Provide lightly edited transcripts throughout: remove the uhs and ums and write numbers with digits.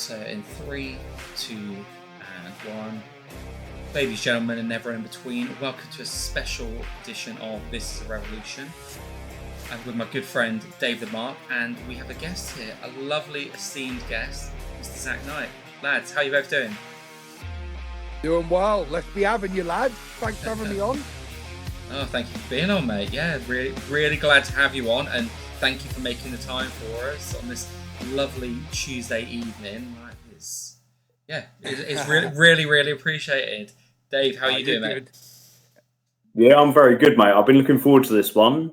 So in 3, 2, and 1. Ladies, gentlemen, and everyone in between, welcome to a special edition of This is a Revolution. I'm with my good friend Dave the Mark, and we have a guest here, a lovely, esteemed guest, Mr. Zack Knight. Lads, how are you both doing? Doing well. Let's be having you, lads. Thanks for having me on. Oh, thank you for being on, mate. Yeah, really glad to have you on, and thank you for making the time for us on this lovely Tuesday evening. It's really appreciated. Dave, how are you doing, mate? Yeah, I'm very good, mate. I've been looking forward to this one.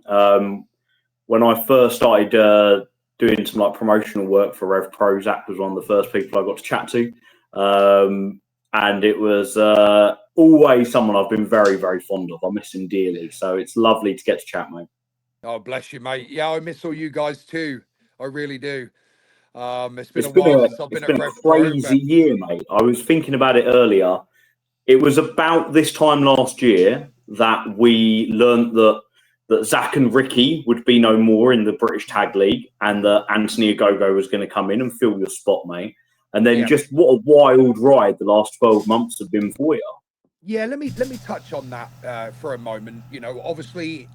When I first started doing some promotional work for RevPro, Zack was one of the first people I got to chat to, and it was always someone I've been very fond of. I miss him dearly, so it's lovely to get to chat, mate. Oh, bless you, mate. Yeah, I miss all you guys too. I really do. It's been a crazy year, mate. I was thinking about it earlier. It was about this time last year that we learned that Zack and Ricky would be no more in the British Tag League, and that Anthony Ogogo was going to come in and fill your spot, mate. And then just what a wild ride the last 12 months have been for you. Yeah, let me touch on that for a moment. You know, obviously,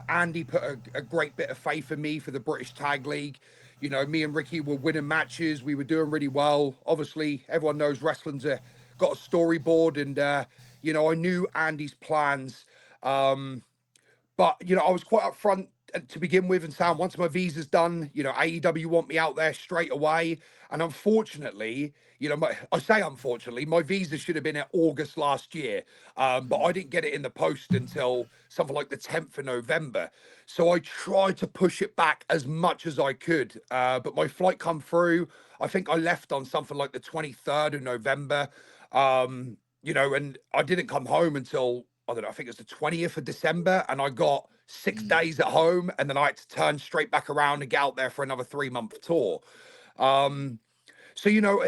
Andy put a great bit of faith in me for the British Tag League. You know, me and Ricky were winning matches. We were doing really well. Obviously, everyone knows wrestling's got a storyboard, and you know, I knew Andy's plans. But you know, I was quite upfront to begin with and saying, once my visa's done, you know, AEW want me out there straight away. And unfortunately, you know, unfortunately, my visa should have been in August last year, but I didn't get it in the post until something like the 10th of November. So I tried to push it back as much as I could, but my flight come through. I think I left on something like the 23rd of November, you know, and I didn't come home until, I don't know, I think it was the 20th of December, and I got 6 days at home, and then I had to turn straight back around and get out there for another 3-month tour. So, you know,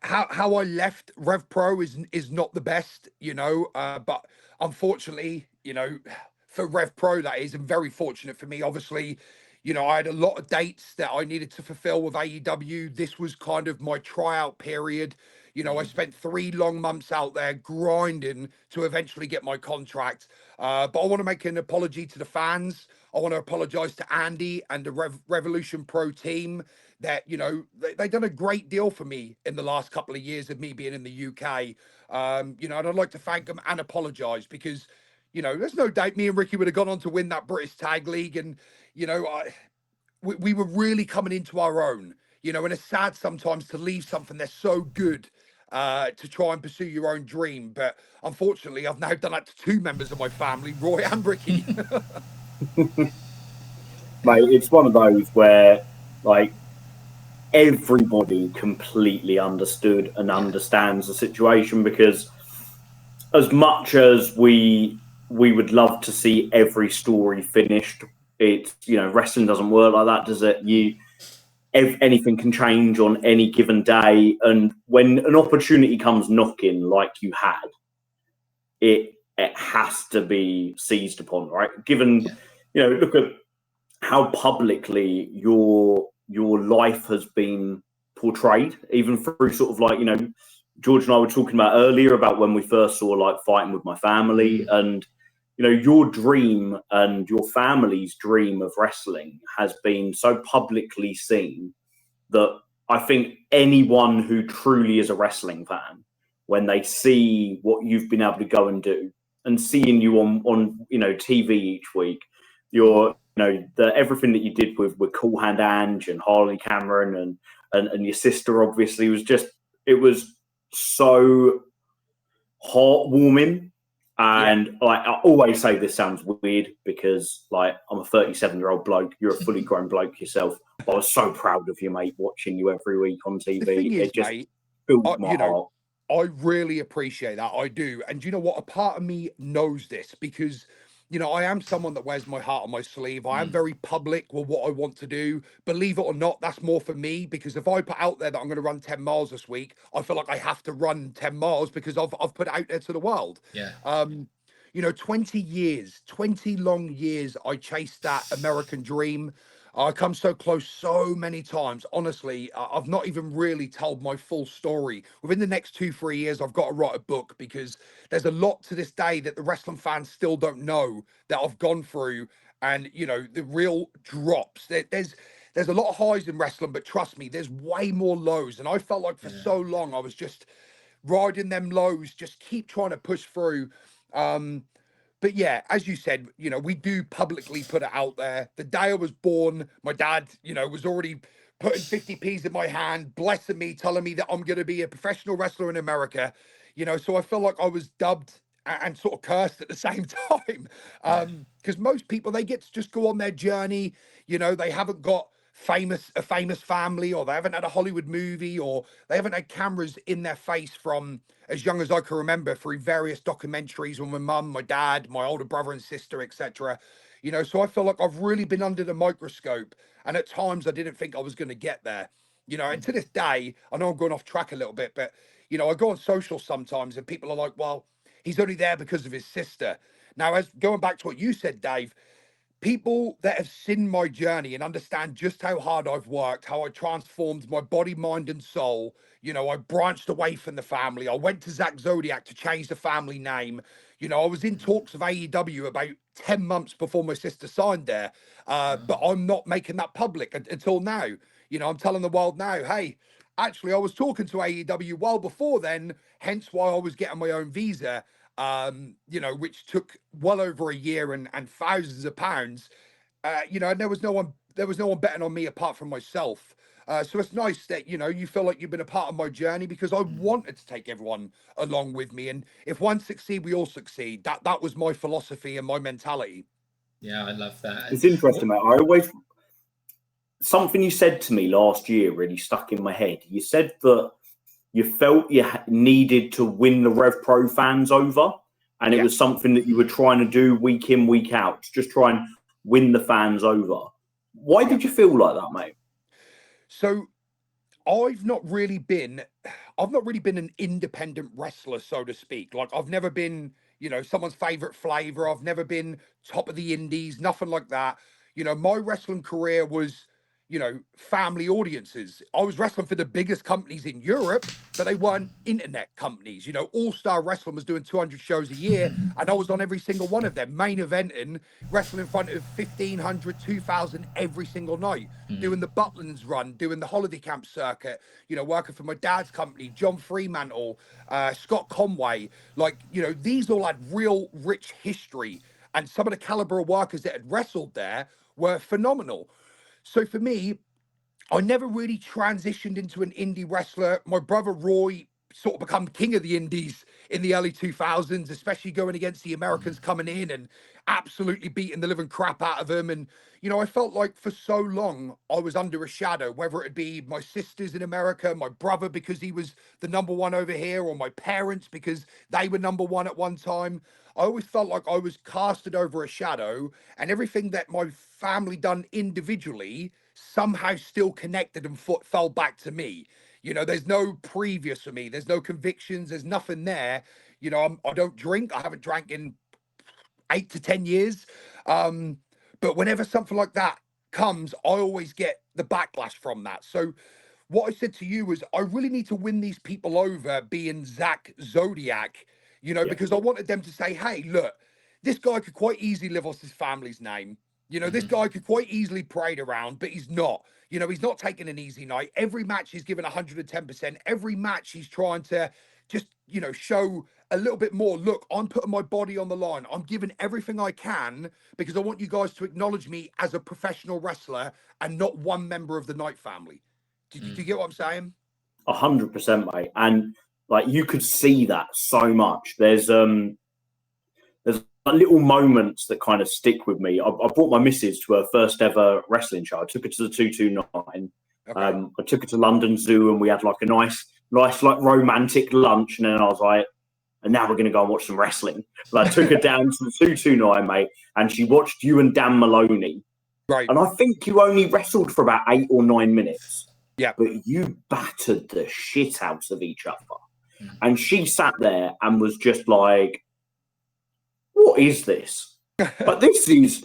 how I left RevPro is not the best, you know, but unfortunately, you know, for RevPro, that is, and very fortunate for me, obviously, you know, I had a lot of dates that I needed to fulfill with AEW. This was kind of my tryout period. You know, I spent 3 long months out there grinding to eventually get my contract. But I want to make an apology to the fans. I want to apologize to Andy and the Revolution Pro team that, you know, they've done a great deal for me in the last couple of years of me being in the UK. You know, and I'd like to thank them and apologize because, you know, there's no doubt me and Ricky would have gone on to win that British Tag League. And, you know, we were really coming into our own, you know, and it's sad sometimes to leave something that's so good to try and pursue your own dream. But unfortunately, I've now done that to 2 members of my family, Roy and Ricky. Mate, it's one of those where, like, everybody completely understood and understands the situation, because as much as we would love to see every story finished, it's, you know, wrestling doesn't work like that, does it? Anything can change on any given day, and when an opportunity comes knocking like you had, it has to be seized upon, right? Given, you know, look at how publicly your life has been portrayed, even through sort of like, you know, George and I were talking about earlier about when we first saw like Fighting With My Family, and you know, your dream and your family's dream of wrestling has been so publicly seen that I think anyone who truly is a wrestling fan, when they see what you've been able to go and do, and seeing you on you know, TV each week, your, you know, everything that you did with Cool Hand Ange and Harley Cameron and your sister, obviously, was just, it was so heartwarming. And like, I always say this sounds weird because, like, I'm a 37-year-old bloke. You're a fully grown bloke yourself. But I was so proud of you, mate, watching you every week on TV. The thing is, it just mate, filled my heart. I really appreciate that. I do. And you know what? A part of me knows this because, you know, I am someone that wears my heart on my sleeve. I am very public with what I want to do. Believe it or not, that's more for me, because if I put out there that I'm going to run 10 miles this week, I feel like I have to run 10 miles because I've put it out there to the world. Yeah. You know, 20 long years, I chased that American dream. I come so close so many times. Honestly, I've not even really told my full story. Within the next 2, 3 years, I've got to write a book because there's a lot to this day that the wrestling fans still don't know that I've gone through. And you know, the real drops. There's a lot of highs in wrestling, but trust me, there's way more lows. And I felt like for so long I was just riding them lows, just keep trying to push through. But yeah, as you said, you know, we do publicly put it out there. The day I was born, my dad, you know, was already putting 50p's in my hand, blessing me, telling me that I'm going to be a professional wrestler in America. You know, so I feel like I was dubbed and sort of cursed at the same time. Because most people, they get to just go on their journey. You know, they haven't got a famous family, or they haven't had a Hollywood movie, or they haven't had cameras in their face from as young as I can remember through various documentaries with my mum, my dad, my older brother and sister, etc. You know, so I feel like I've really been under the microscope, and at times I didn't think I was going to get there. You know, and to this day, I know I'm going off track a little bit, but you know, I go on social sometimes and people are like, well, he's only there because of his sister. Now, as going back to what you said, Dave, people that have seen my journey and understand just how hard I've worked, how I transformed my body, mind, and soul. You know, I branched away from the family. I went to Zach Zodiac to change the family name. You know, I was in talks of AEW about 10 months before my sister signed there. But I'm not making that public until now. You know, I'm telling the world now, hey, actually, I was talking to AEW well before then, hence why I was getting my own visa. You know, which took well over a year and thousands of pounds. You know, and there was no one betting on me apart from myself. So it's nice that, you know, you feel like you've been a part of my journey because I wanted to take everyone along with me. And if one succeed, we all succeed. That was my philosophy and my mentality. Yeah, I love that. It's interesting, mate. Something you said to me last year really stuck in my head. You said that you felt you needed to win the RevPro fans over, and it was something that you were trying to do week in, week out, to just try and win the fans over. Why did you feel like that, mate? So I've not really been an independent wrestler, so to speak. Like I've never been, you know, someone's favorite flavor. I've never been top of the indies, nothing like that. You know, my wrestling career was, you know, family audiences. I was wrestling for the biggest companies in Europe, but they weren't internet companies. You know, All Star Wrestling was doing 200 shows a year, and I was on every single one of them, main eventing, wrestling in front of 1,500, 2,000 every single night, doing the Butlins run, doing the holiday camp circuit, you know, working for my dad's company, John Fremantle, Scott Conway. Like, you know, these all had real rich history, and some of the caliber of workers that had wrestled there were phenomenal. So for me, I never really transitioned into an indie wrestler. My brother Roy sort of become king of the indies in the early 2000s, especially going against the Americans coming in and absolutely beating the living crap out of them. And, you know, I felt like for so long I was under a shadow, whether it be my sisters in America, my brother because he was the number one over here, or my parents because they were number one at one time. I always felt like I was casted over a shadow, and everything that my family done individually somehow still connected and fell back to me. You know, there's no previous for me. There's no convictions. There's nothing there. You know, I don't drink. I haven't drank in 8 to 10 years. But whenever something like that comes, I always get the backlash from that. So what I said to you was, I really need to win these people over, being Zach Zodiac, you know, because I wanted them to say, hey, look, this guy could quite easily live off his family's name. You know, this guy could quite easily parade around, but he's not. You know, he's not taking an easy night. Every match he's given 110%. Every match he's trying to just, you know, show a little bit more. Look, I'm putting my body on the line. I'm giving everything I can because I want you guys to acknowledge me as a professional wrestler and not one member of the Knight family. Do you get what I'm saying? 100%, mate. And like you could see that so much. There's little moments that kind of stick with me. I brought my missus to her first ever wrestling show. I took her to the 229. Okay. I took her to London Zoo, and we had like a nice like romantic lunch. And then I was like, and now we're going to go and watch some wrestling. But I took her down to the 229, mate, and she watched you and Dan Maloney. Right. And I think you only wrestled for about 8 or 9 minutes. Yeah. But you battered the shit out of each other. And she sat there and was just like, what is this? But this is,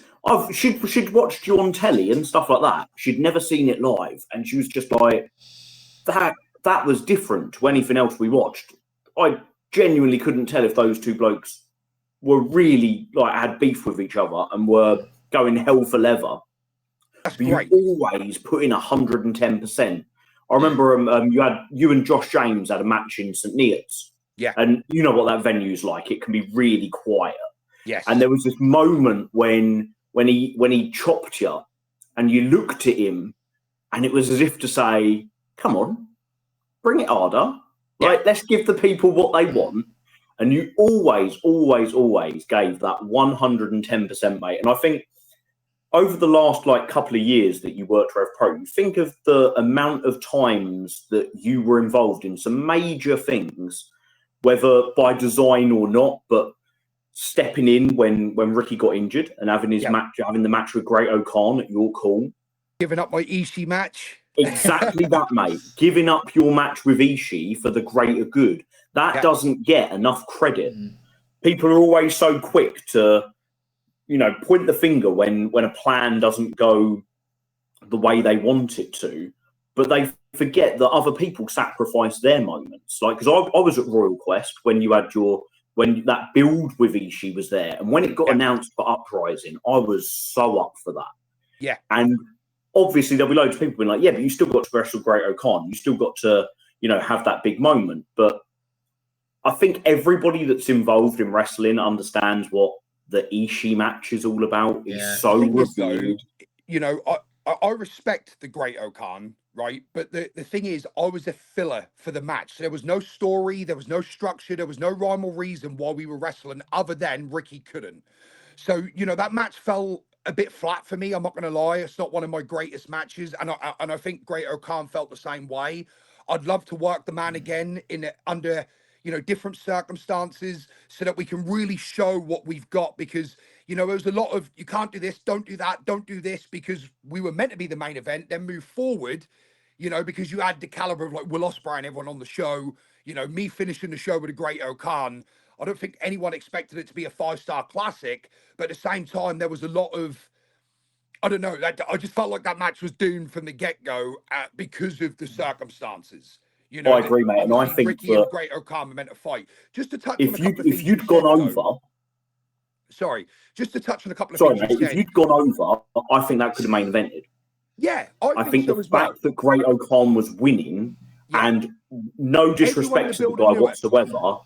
She'd watched you on telly and stuff like that. She'd never seen it live, and she was just like, that was different to anything else we watched. I genuinely couldn't tell if those two blokes were really like had beef with each other and were going hell for leather. That's But great. you always put in 110%. I remember you and Josh James had a match in St Neots. Yeah. And you know what that venue's like. It can be really quiet. Yes. And there was this moment when he chopped you and you looked at him and it was as if to say, come on, bring it harder. Like, let's give the people what they want. And you always gave that 110%, mate. And I think over the last couple of years that you worked for RevPro, you think of the amount of times that you were involved in some major things, whether by design or not, but stepping in when Ricky got injured and having the match with Great O'Khan at your call. Giving up my Ishii match. Exactly that, mate. Giving up your match with Ishii for the greater good. That doesn't get enough credit. People are always so quick to, point the finger when a plan doesn't go the way they want it to, but they forget that other people sacrifice their moments. Like, because I was at Royal Quest when you had when that build with Ishii was there, and when it got announced for Uprising, I was so up for that. Yeah. And obviously there'll be loads of people being like, yeah, but you still got to wrestle Great O'Khan. You still got to, have that big moment. But I think everybody that's involved in wrestling understands what the Ishii match is all about. It's so revealed. I respect the Great O'Khan, right? But the thing is, I was a filler for the match. There was no story, there was no structure, there was no rhyme or reason why we were wrestling other than Ricky couldn't. So, that match fell a bit flat for me. I'm not going to lie. It's not one of my greatest matches. And I think Great O'Khan felt the same way. I'd love to work the man again under different circumstances so that we can really show what we've got, because there was a lot of, you can't do this, don't do that, don't do this, because we were meant to be the main event, then move forward, because you had the caliber of like Will Ospreay and everyone on the show, me finishing the show with a Great O'Khan. I don't think anyone expected it to be a 5-star classic, but at the same time, there was a lot of, I don't know, I just felt like that match was doomed from the get-go because of the circumstances. I agree, mate, and I think Ricky and Great O'Khan were meant to fight. Just to touch on a couple of things if you'd gone over, just to touch on a couple of things. Sorry, mate, if you'd gone over, I think that could have main evented. Yeah, I think the fact that Great O'Khan was winning, and no disrespect to the guy whatsoever,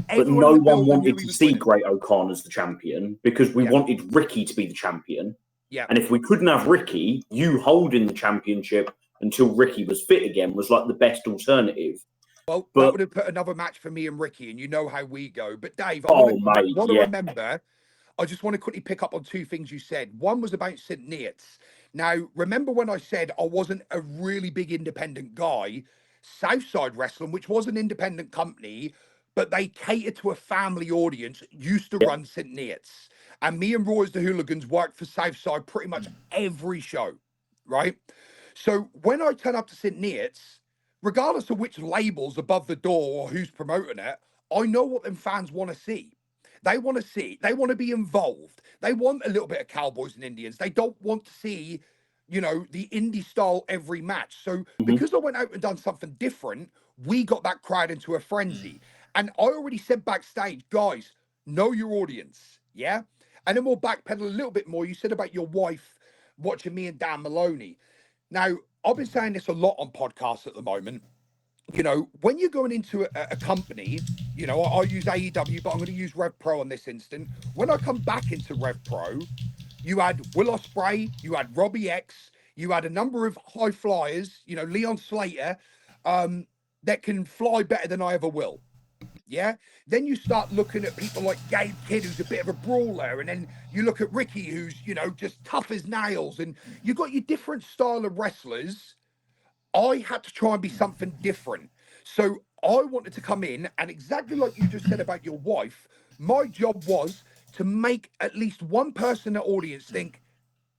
but no one wanted to see Great O'Khan as the champion because we wanted Ricky to be the champion. Yeah. And if we couldn't have Ricky, you holding the championship until Ricky was fit again was like the best alternative. Well, that would have put another match for me and Ricky, and you know how we go. But Dave, I want to remember, I just want to quickly pick up on two things you said. One was about St. Neots. Now, remember when I said I wasn't a really big independent guy? Southside Wrestling, which was an independent company, but they catered to a family audience, used to run St. Neots. And me and Roy as the Hooligans worked for Southside pretty much every show, right? So when I turn up to St. Neots, regardless of which label's above the door or who's promoting it, I know what them fans want to see. They want to be involved. They want a little bit of Cowboys and Indians. They don't want to see, the indie style every match. So because I went out and done something different, we got that crowd into a frenzy. And I already said backstage, guys, know your audience, yeah? And then we'll backpedal a little bit more. You said about your wife watching me and Dan Maloney. Now, I've been saying this a lot on podcasts at the moment. When you're going into a company, I use AEW, but I'm going to use RevPro on this instant. When I come back into RevPro, you had Will Ospreay, you had Robbie X, you had a number of high flyers, Leon Slater, that can fly better than I ever will. Yeah. Then you start looking at people like Gabe Kidd, who's a bit of a brawler. And then you look at Ricky, who's, just tough as nails. And you've got your different style of wrestlers. I had to try and be something different. So I wanted to come in, and exactly like you just said about your wife, my job was to make at least one person in the audience think,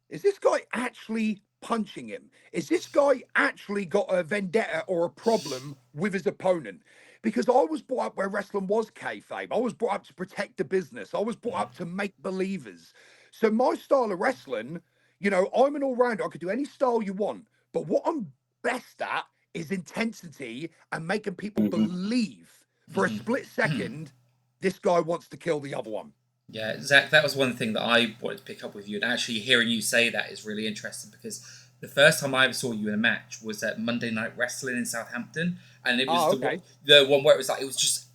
is this guy actually punching him? Is this guy actually got a vendetta or a problem with his opponent? Because I was brought up where wrestling was kayfabe. I was brought up to protect the business. I was brought up to make believers. So my style of wrestling, you know, I'm an all-rounder. I could do any style you want. But what I'm best at is intensity and making people believe for a split second this guy wants to kill the other one. Yeah, Zach, that was one thing that I wanted to pick up with you. And actually hearing you say that is really interesting because the first time I ever saw you in a match was at Monday Night Wrestling in Southampton. And it was the one where it was like,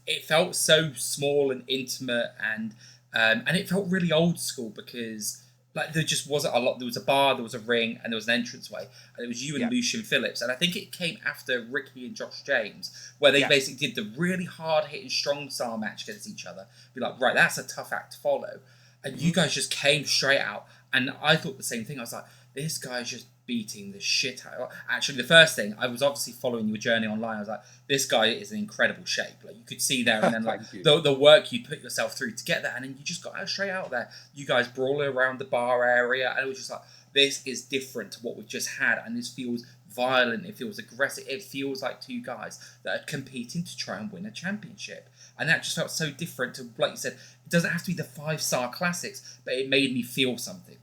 it felt so small and intimate and it felt really old school because like there just wasn't a lot. There was a bar, there was a ring, and there was an entranceway, and it was you and Lucian Phillips. And I think it came after Ricky and Josh James, where they basically did the really hard hitting strong style match against each other. Be like, right, that's a tough act to follow, and you guys just came straight out. And I thought the same thing. I was like, this guy's just beating the shit out. Actually, the first thing, I was obviously following your journey online. I was like, this guy is in incredible shape. Like you could see there, and then like the work you put yourself through to get there, and then you just got out straight out there. You guys brawling around the bar area, and it was just like, this is different to what we've just had, and this feels violent. It feels aggressive. It feels like two guys that are competing to try and win a championship, and that just felt so different to, like you said, it doesn't have to be the 5-star classics, but it made me feel something.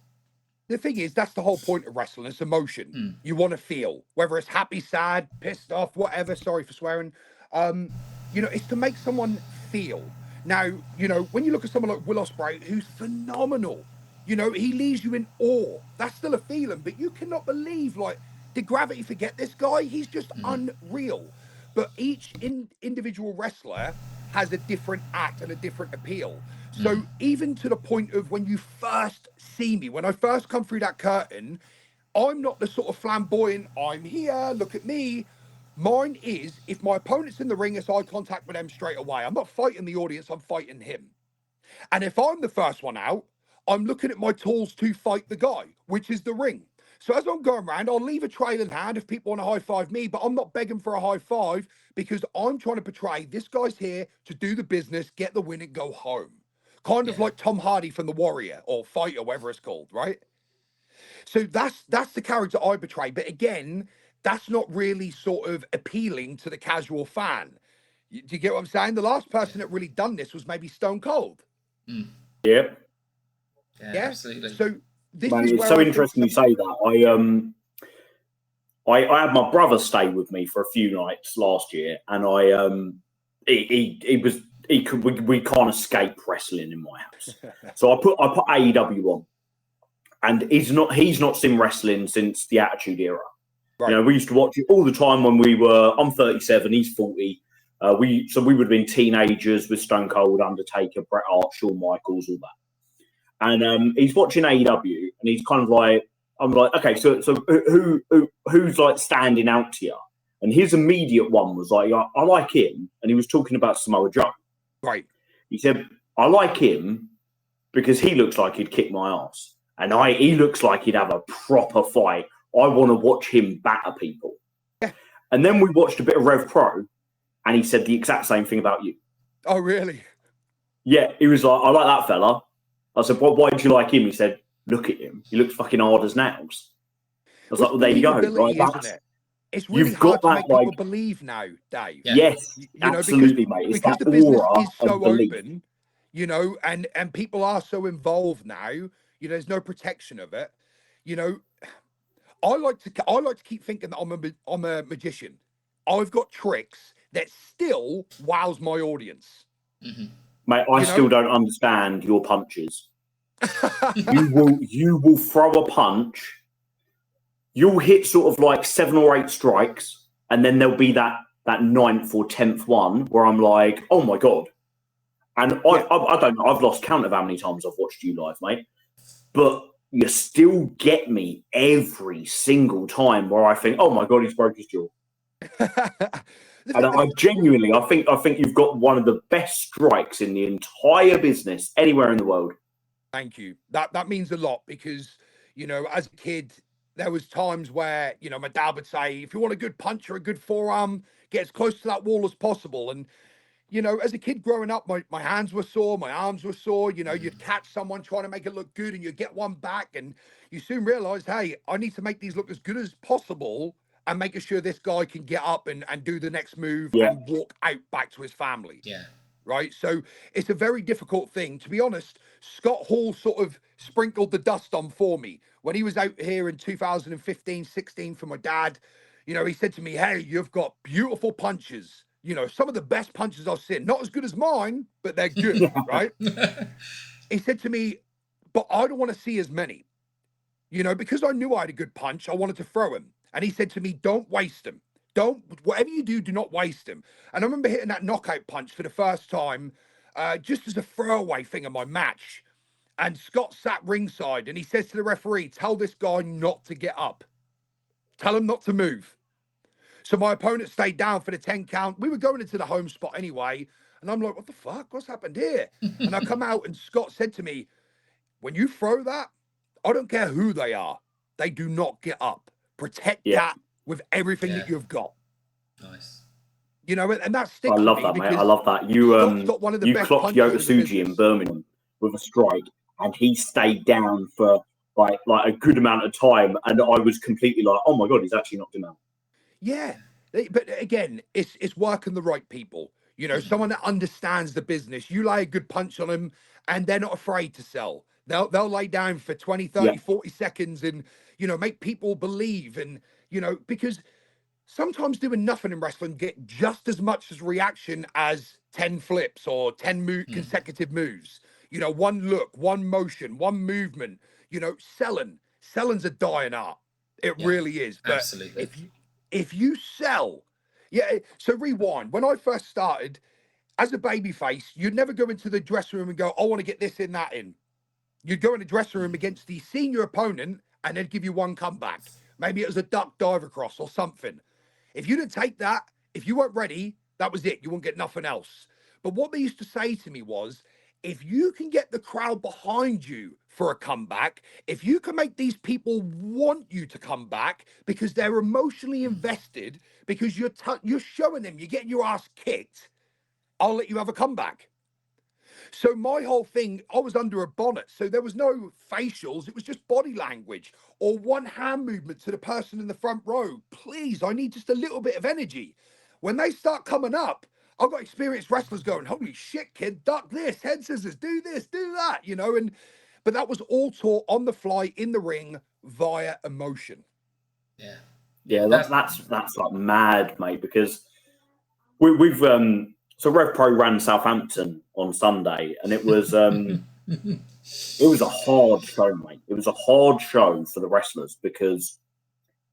The thing is, that's the whole point of wrestling. It's emotion. You want to feel, whether it's happy, sad, pissed off, whatever. Sorry for swearing. You know, it's to make someone feel. Now, you know, when you look at someone like Will Ospreay, who's phenomenal, you know, he leaves you in awe. That's still a feeling, but you cannot believe, like, did gravity forget this guy? He's just unreal. But each individual wrestler has a different act and a different appeal. So even to the point of when you first see me, when I first come through that curtain, I'm not the sort of flamboyant, I'm here, look at me. Mine is, if my opponent's in the ring, it's eye contact with them straight away. I'm not fighting the audience, I'm fighting him. And if I'm the first one out, I'm looking at my tools to fight the guy, which is the ring. So as I'm going around, I'll leave a trail in hand if people want to high five me, but I'm not begging for a high five because I'm trying to portray this guy's here to do the business, get the win and go home. Kind of like Tom Hardy from The Warrior or Fighter, whatever it's called, right? So that's the character I portray. But again, that's not really sort of appealing to the casual fan. Do you get what I'm saying? The last person that really done this was maybe Stone Cold. Yeah, absolutely. So this man, is it's where so I interesting you say that. I had my brother stay with me for a few nights last year, and we can't escape wrestling in my house. So I put AEW on, and he's not seen wrestling since the Attitude Era. Right. You know, we used to watch it all the time when I'm 37, he's 40. We would have been teenagers with Stone Cold, Undertaker, Bret Hart, Shawn Michaels, all that. And he's watching AEW, and he's kind of like, I'm like, okay, so who's like standing out to you? And his immediate one was like, I like him, and he was talking about Samoa Joe. Right. He said, I like him because he looks like he'd kick my ass, and he looks like he'd have a proper fight. I want to watch him batter people. Yeah. And then we watched a bit of RevPro, and he said the exact same thing about you. Oh, really? Yeah, he was like, I like that fella. I said, why do you like him? He said, look at him. He looks fucking hard as nails. I was like, well, there you go. Right? Isn't it? It's really hard to make people believe now, Dave. Yeah. Yes, you know, absolutely, mate. It's because that the business aura is so belief. open, you know, and people are so involved now. You know, there's no protection of it. You know, I like to keep thinking that I'm a magician. I've got tricks that still wows my audience. Mm-hmm. Mate, I still don't understand your punches. you will throw a punch. You'll hit sort of like 7 or 8 strikes, and then there'll be that 9th or 10th one where I'm like, oh my god. And I don't know. I've lost count of how many times I've watched you live, mate. But you still get me every single time where I think, oh my god, he's broke his jaw. And I genuinely, I think you've got one of the best strikes in the entire business anywhere in the world. Thank you. That means a lot because, you know, as a kid, there was times where, you know, my dad would say, if you want a good punch or a good forearm, get as close to that wall as possible. And, you know, as a kid growing up, my hands were sore, my arms were sore. You know, you'd catch someone trying to make it look good and you'd get one back. And you soon realized, hey, I need to make these look as good as possible and making sure this guy can get up and do the next move and walk out back to his family. Yeah. right? So it's a very difficult thing. To be honest, Scott Hall sort of sprinkled the dust on for me. When he was out here in 2015, 16 for my dad, you know, he said to me, hey, you've got beautiful punches. You know, some of the best punches I've seen. Not as good as mine, but they're good, right? He said to me, but I don't want to see as many. You know, because I knew I had a good punch, I wanted to throw him. And he said to me, don't waste him. Don't, whatever you do, do not waste him. And I remember hitting that knockout punch for the first time, just as a throwaway thing in my match. And Scott sat ringside and he says to the referee, tell this guy not to get up. Tell him not to move. So my opponent stayed down for the 10 count. We were going into the home spot anyway. And I'm like, what the fuck? What's happened here? And I come out and Scott said to me, when you throw that, I don't care who they are. They do not get up. Protect that with everything that you've got. Nice. You know, and that's sticks I love with that, me mate. I love that. You got one of the you best clocked punches in the Yokosuji in business. Birmingham with a strike, and he stayed down for like a good amount of time, and I was completely like, oh my god, he's actually knocked him out. Yeah, but again, it's working the right people. You know, someone that understands the business. You lay a good punch on them, and they're not afraid to sell. They'll lay down for 20, 30, 40 seconds and, you know, make people believe. And, you know, because sometimes doing nothing in wrestling get just as much as reaction as 10 flips or 10 consecutive moves. You know, one look, one motion, one movement, you know, selling's a dying art. It really is. But absolutely. if you sell, so rewind. When I first started as a babyface, you'd never go into the dressing room and go, I want to get this in, that in. You'd go in the dressing room against the senior opponent and they'd give you one comeback. Maybe it was a duck dive across or something. If you didn't take that, if you weren't ready, that was it. You wouldn't get nothing else. But what they used to say to me was, if you can get the crowd behind you for a comeback, if you can make these people want you to come back because they're emotionally invested, because you're showing them you're getting your ass kicked, I'll let you have a comeback. So my whole thing, I was under a bonnet, so there was no facials. It was just body language or one hand movement to the person in the front row. Please, I need just a little bit of energy. When they start coming up, I've got experienced wrestlers going, holy shit, kid, duck this, head scissors, do this, do that, you know. But that was all taught on the fly in the ring via emotion. Yeah, that's like mad, mate, because we've so RevPro ran Southampton on Sunday, and it was it was a hard show, mate. It was a hard show for the wrestlers because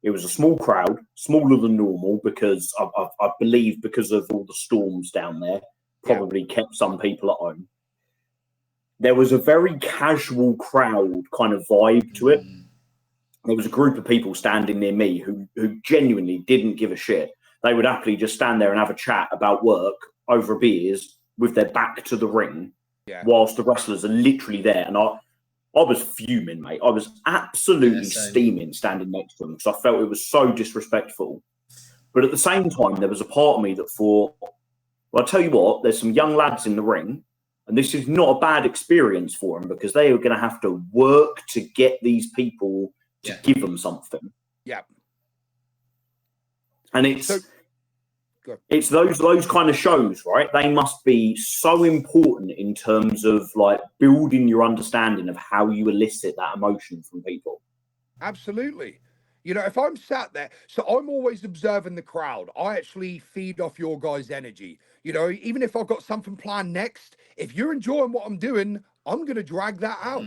it was a small crowd, smaller than normal, because I believe because of all the storms down there, probably kept some people at home. There was a very casual crowd kind of vibe to it. There was a group of people standing near me who genuinely didn't give a shit. They would happily just stand there and have a chat about work over beers with their back to the ring, whilst the wrestlers are literally there. And I was fuming, mate. I was absolutely steaming standing next to them because I felt it was so disrespectful. But at the same time, there was a part of me that thought, well, I'll tell you what, there's some young lads in the ring, and this is not a bad experience for them because they are going to have to work to get these people to give them something. Yeah. And it's those kind of shows, right? They must be so important in terms of like building your understanding of how you elicit that emotion from people. Absolutely. You know, if I'm sat there, so I'm always observing the crowd. I actually feed off your guys' energy. You know, even if I've got something planned next, if you're enjoying what I'm doing, I'm going to drag that out.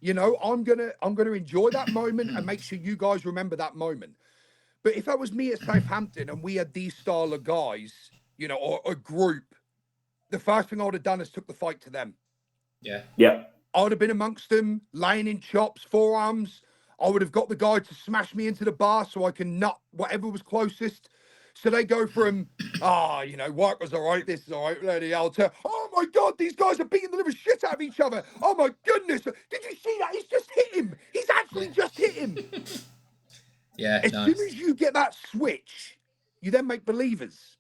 You know, I'm going to enjoy that moment and make sure you guys remember that moment. But if that was me at Southampton and we had these style of guys, you know, or a group, the first thing I would have done is took the fight to them. Yeah. I would have been amongst them, laying in chops, forearms. I would have got the guy to smash me into the bar so I can nut whatever was closest. So they go from, you know, work was all right, this is all right, bloody hell, to, oh my God, these guys are beating the living shit out of each other. Oh my goodness. Did you see that? He's just hit him. He's actually just hit him. As soon as you get that switch, you then make believers.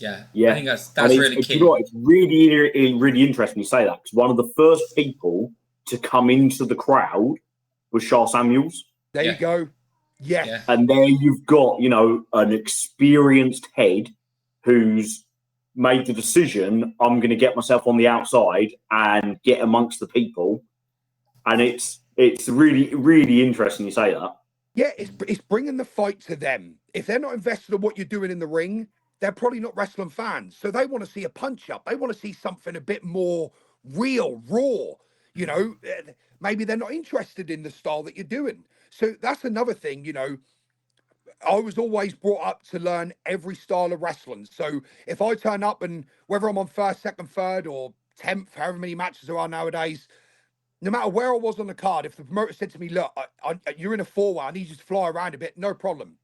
I think that's really key. You know what, it's really interesting you say that because one of the first people to come into the crowd was Charles Samuels. There you go. And there you've got, you know, an experienced head who's made the decision, I'm going to get myself on the outside and get amongst the people. And it's really, really interesting you say that. Yeah, it's bringing the fight to them. If they're not invested in what you're doing in the ring, they're probably not wrestling fans. So they want to see a punch up. They want to see something a bit more real, raw. You know, maybe they're not interested in the style that you're doing. So that's another thing, you know. I was always brought up to learn every style of wrestling. So if I turn up and whether I'm on first, second, third, or 10th, however many matches there are nowadays, no matter where I was on the card, if the promoter said to me, look, you're in a 4-way, I need you to fly around a bit, no problem.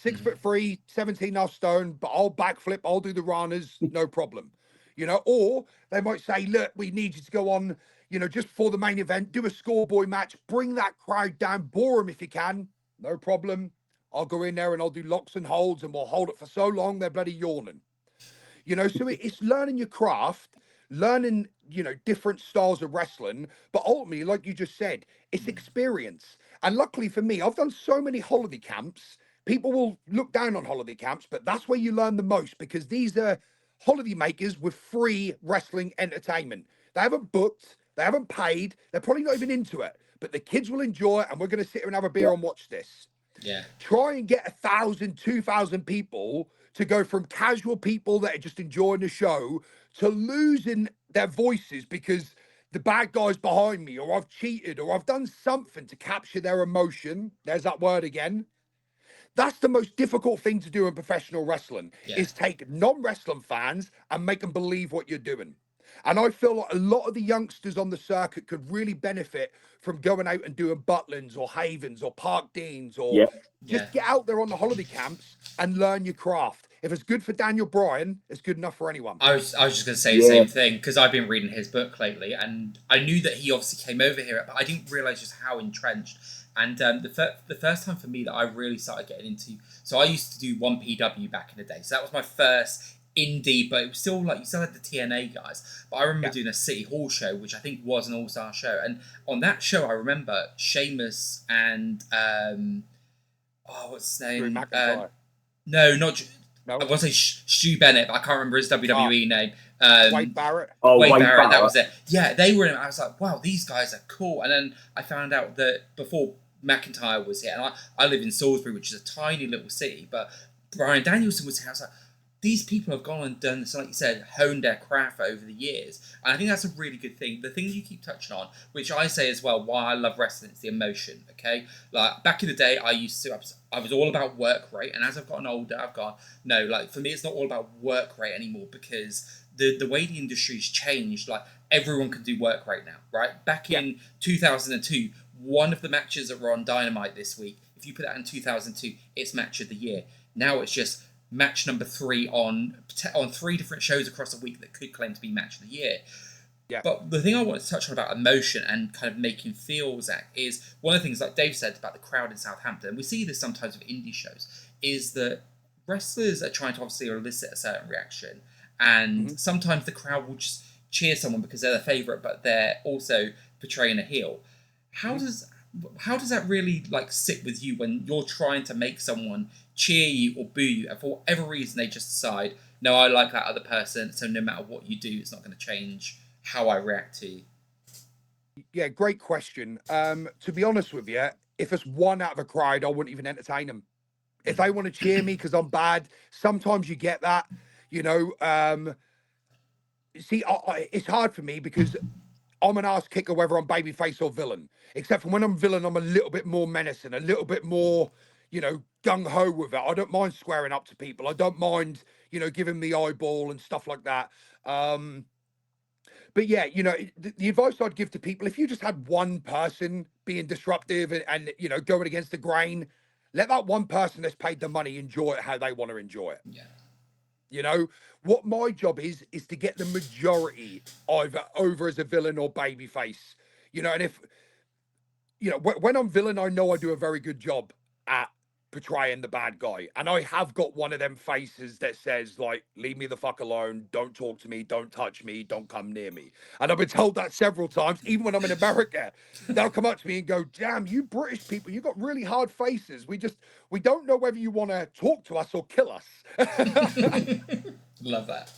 6'3", 17.5 stone, but I'll backflip, I'll do the runners, no problem. You know, or they might say, look, we need you to go on, you know, just for the main event, do a schoolboy match, bring that crowd down, bore them if you can, no problem. I'll go in there and I'll do locks and holds and we'll hold it for so long, they're bloody yawning. You know, so it's learning your craft, learning, you know, different styles of wrestling, but ultimately, like you just said, it's experience. And luckily for me, I've done so many holiday camps. People will look down on holiday camps, but that's where you learn the most because these are holiday makers with free wrestling entertainment. They haven't booked, they haven't paid, they're probably not even into it, but the kids will enjoy it and we're going to sit here and have a beer and watch this. Yeah. Try and get 1,000, 2,000 people to go from casual people that are just enjoying the show to losing their voices because the bad guy's behind me, or I've cheated, or I've done something to capture their emotion. There's that word again. That's the most difficult thing to do in professional wrestling, is take non-wrestling fans and make them believe what you're doing. And I feel like a lot of the youngsters on the circuit could really benefit from going out and doing Butlins or Havens or Park Deans or just get out there on the holiday camps and learn your craft. If it's good for Daniel Bryan, it's good enough for anyone. I was just going to say the same thing because I've been reading his book lately and I knew that he obviously came over here, but I didn't realise just how entrenched. And the first time for me that I really started getting into, so I used to do 1PW back in the day. So that was my first indie, but it was still like you still had the TNA guys. But I remember doing a City Hall show, which I think was an all-star show. And on that show, I remember Sheamus and what's his name? No, not. No. I want to say Stu Bennett, but I can't remember his WWE name. Wade Barrett. Wade Barrett, that was it. Yeah, they were in it. I was like, wow, these guys are cool. And then I found out that before McIntyre was here, and I live in Salisbury, which is a tiny little city, but Bryan Danielson was here. I was like, these people have gone and done this, like you said, honed their craft over the years. And I think that's a really good thing. The thing you keep touching on, which I say as well, why I love wrestling, is the emotion, okay? Like, back in the day, I was all about work rate. And as I've gotten older, I've gone, no, like, for me, it's not all about work rate anymore because the way the industry's changed, like, everyone can do work rate now, right? Back in 2002, one of the matches that were on Dynamite this week, if you put that in 2002, it's match of the year. Now it's just match number 3 on 3 different shows across a week that could claim to be match of the year. Yeah. But the thing I want to touch on about emotion and kind of making feel, Zach, is one of the things like Dave said about the crowd in Southampton, and we see this sometimes with indie shows, is that wrestlers are trying to obviously elicit a certain reaction, and sometimes the crowd will just cheer someone because they're their favourite, but they're also portraying a heel. How does that really like sit with you when you're trying to make someone cheer you or boo you, and for whatever reason they just decide, no, I like that other person, so no matter what you do, it's not going to change how I react to you? Yeah, great question. To be honest with you, if it's one out of a crowd, I wouldn't even entertain them. If they want to cheer me because I'm bad, sometimes you get that, you know. See, it's hard for me because I'm an ass kicker whether I'm babyface or villain. Except for when I'm villain, I'm a little bit more menacing, a little bit more, you know, gung-ho with it. I don't mind squaring up to people. I don't mind, you know, giving the eyeball and stuff like that. But yeah, you know, the advice I'd give to people, if you just had one person being disruptive and you know, going against the grain, let that one person that's paid the money enjoy it how they want to enjoy it. Yeah. You know, what my job is to get the majority either over as a villain or babyface. You know, and if, you know, when I'm villain, I know I do a very good job at portraying the bad guy. And I have got one of them faces that says, like, leave me the fuck alone. Don't talk to me. Don't touch me. Don't come near me. And I've been told that several times, even when I'm in America. They'll come up to me and go, damn, you British people, you got really hard faces. We don't know whether you want to talk to us or kill us. Love that.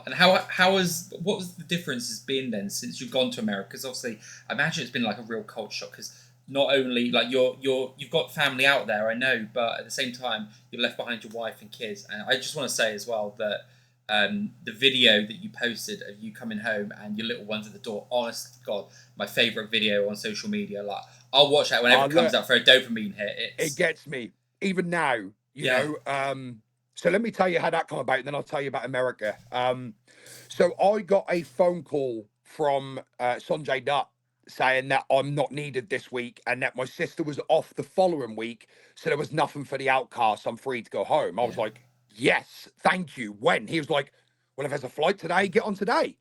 And what was the differences been then since you've gone to America? Because obviously, I imagine it's been like a real culture shock. Because not only like you've got family out there, I know, but at the same time, you left behind your wife and kids. And I just want to say as well that the video that you posted of you coming home and your little ones at the door, honest to God, my favorite video on social media. Like I'll watch that whenever it comes up for a dopamine hit. It gets me even now. You Yeah. know. So let me tell you how that came about, and then I'll tell you about America. So I got a phone call from Sanjay Dutt saying that I'm not needed this week and that my sister was off the following week, so there was nothing for the outcasts. I'm free to go home. I was like, yes, thank you. When? He was like, well, if there's a flight today, get on today.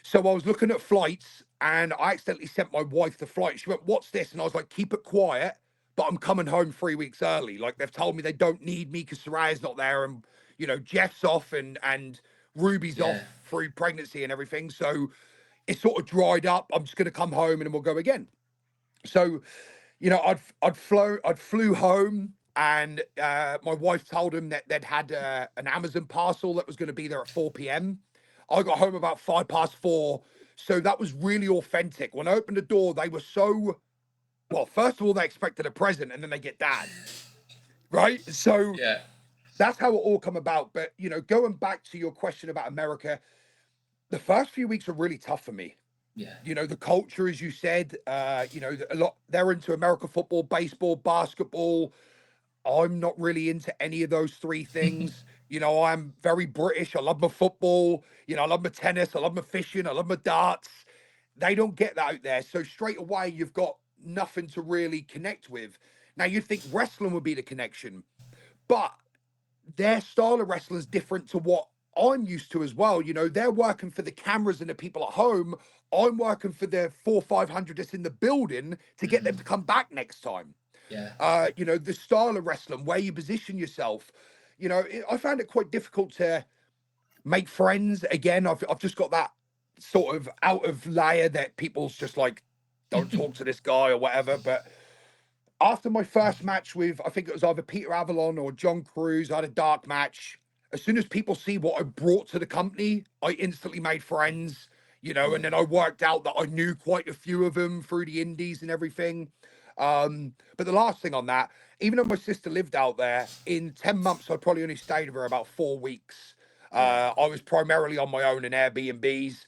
So I was looking at flights and I accidentally sent my wife the flight. She went, what's this? And I was like, keep it quiet, but I'm coming home 3 weeks early. Like they've told me they don't need me because Soraya's not there and, you know, Jeff's off and Ruby's off through pregnancy and everything. So it sort of dried up. I'm just going to come home and then we'll go again. So, you know, I'd flew home and my wife told him that they'd had an Amazon parcel that was going to be there at 4 p.m. I got home about 4:05. So that was really authentic. When I opened the door, they were so, well, first of all, they expected a present and then they get dad. Right? So that's how it all come about. But, you know, going back to your question about America, the first few weeks were really tough for me. Yeah. You know, the culture, as you said, you know, they're into American football, baseball, basketball. I'm not really into any of those three things. You know, I'm very British. I love my football. You know, I love my tennis. I love my fishing. I love my darts. They don't get that out there. So straight away, you've got nothing to really connect with. Now, you'd think wrestling would be the connection, but their style of wrestling is different to what I'm used to as well. You know, they're working for the cameras and the people at home. I'm working for the 400-500 that's in the building to get them to come back next time. Yeah. You know, the style of wrestling, where you position yourself. You know, I found it quite difficult to make friends. Again, I've just got that sort of out of layer that people's just like, don't talk to this guy or whatever. But after my first match with, I think it was either Peter Avalon or John Cruz, I had a dark match. As soon as people see what I brought to the company, I instantly made friends, you know, and then I worked out that I knew quite a few of them through the indies and everything. But the last thing on that, even though my sister lived out there, in 10 months, I probably only stayed with her about 4 weeks. I was primarily on my own in Airbnbs,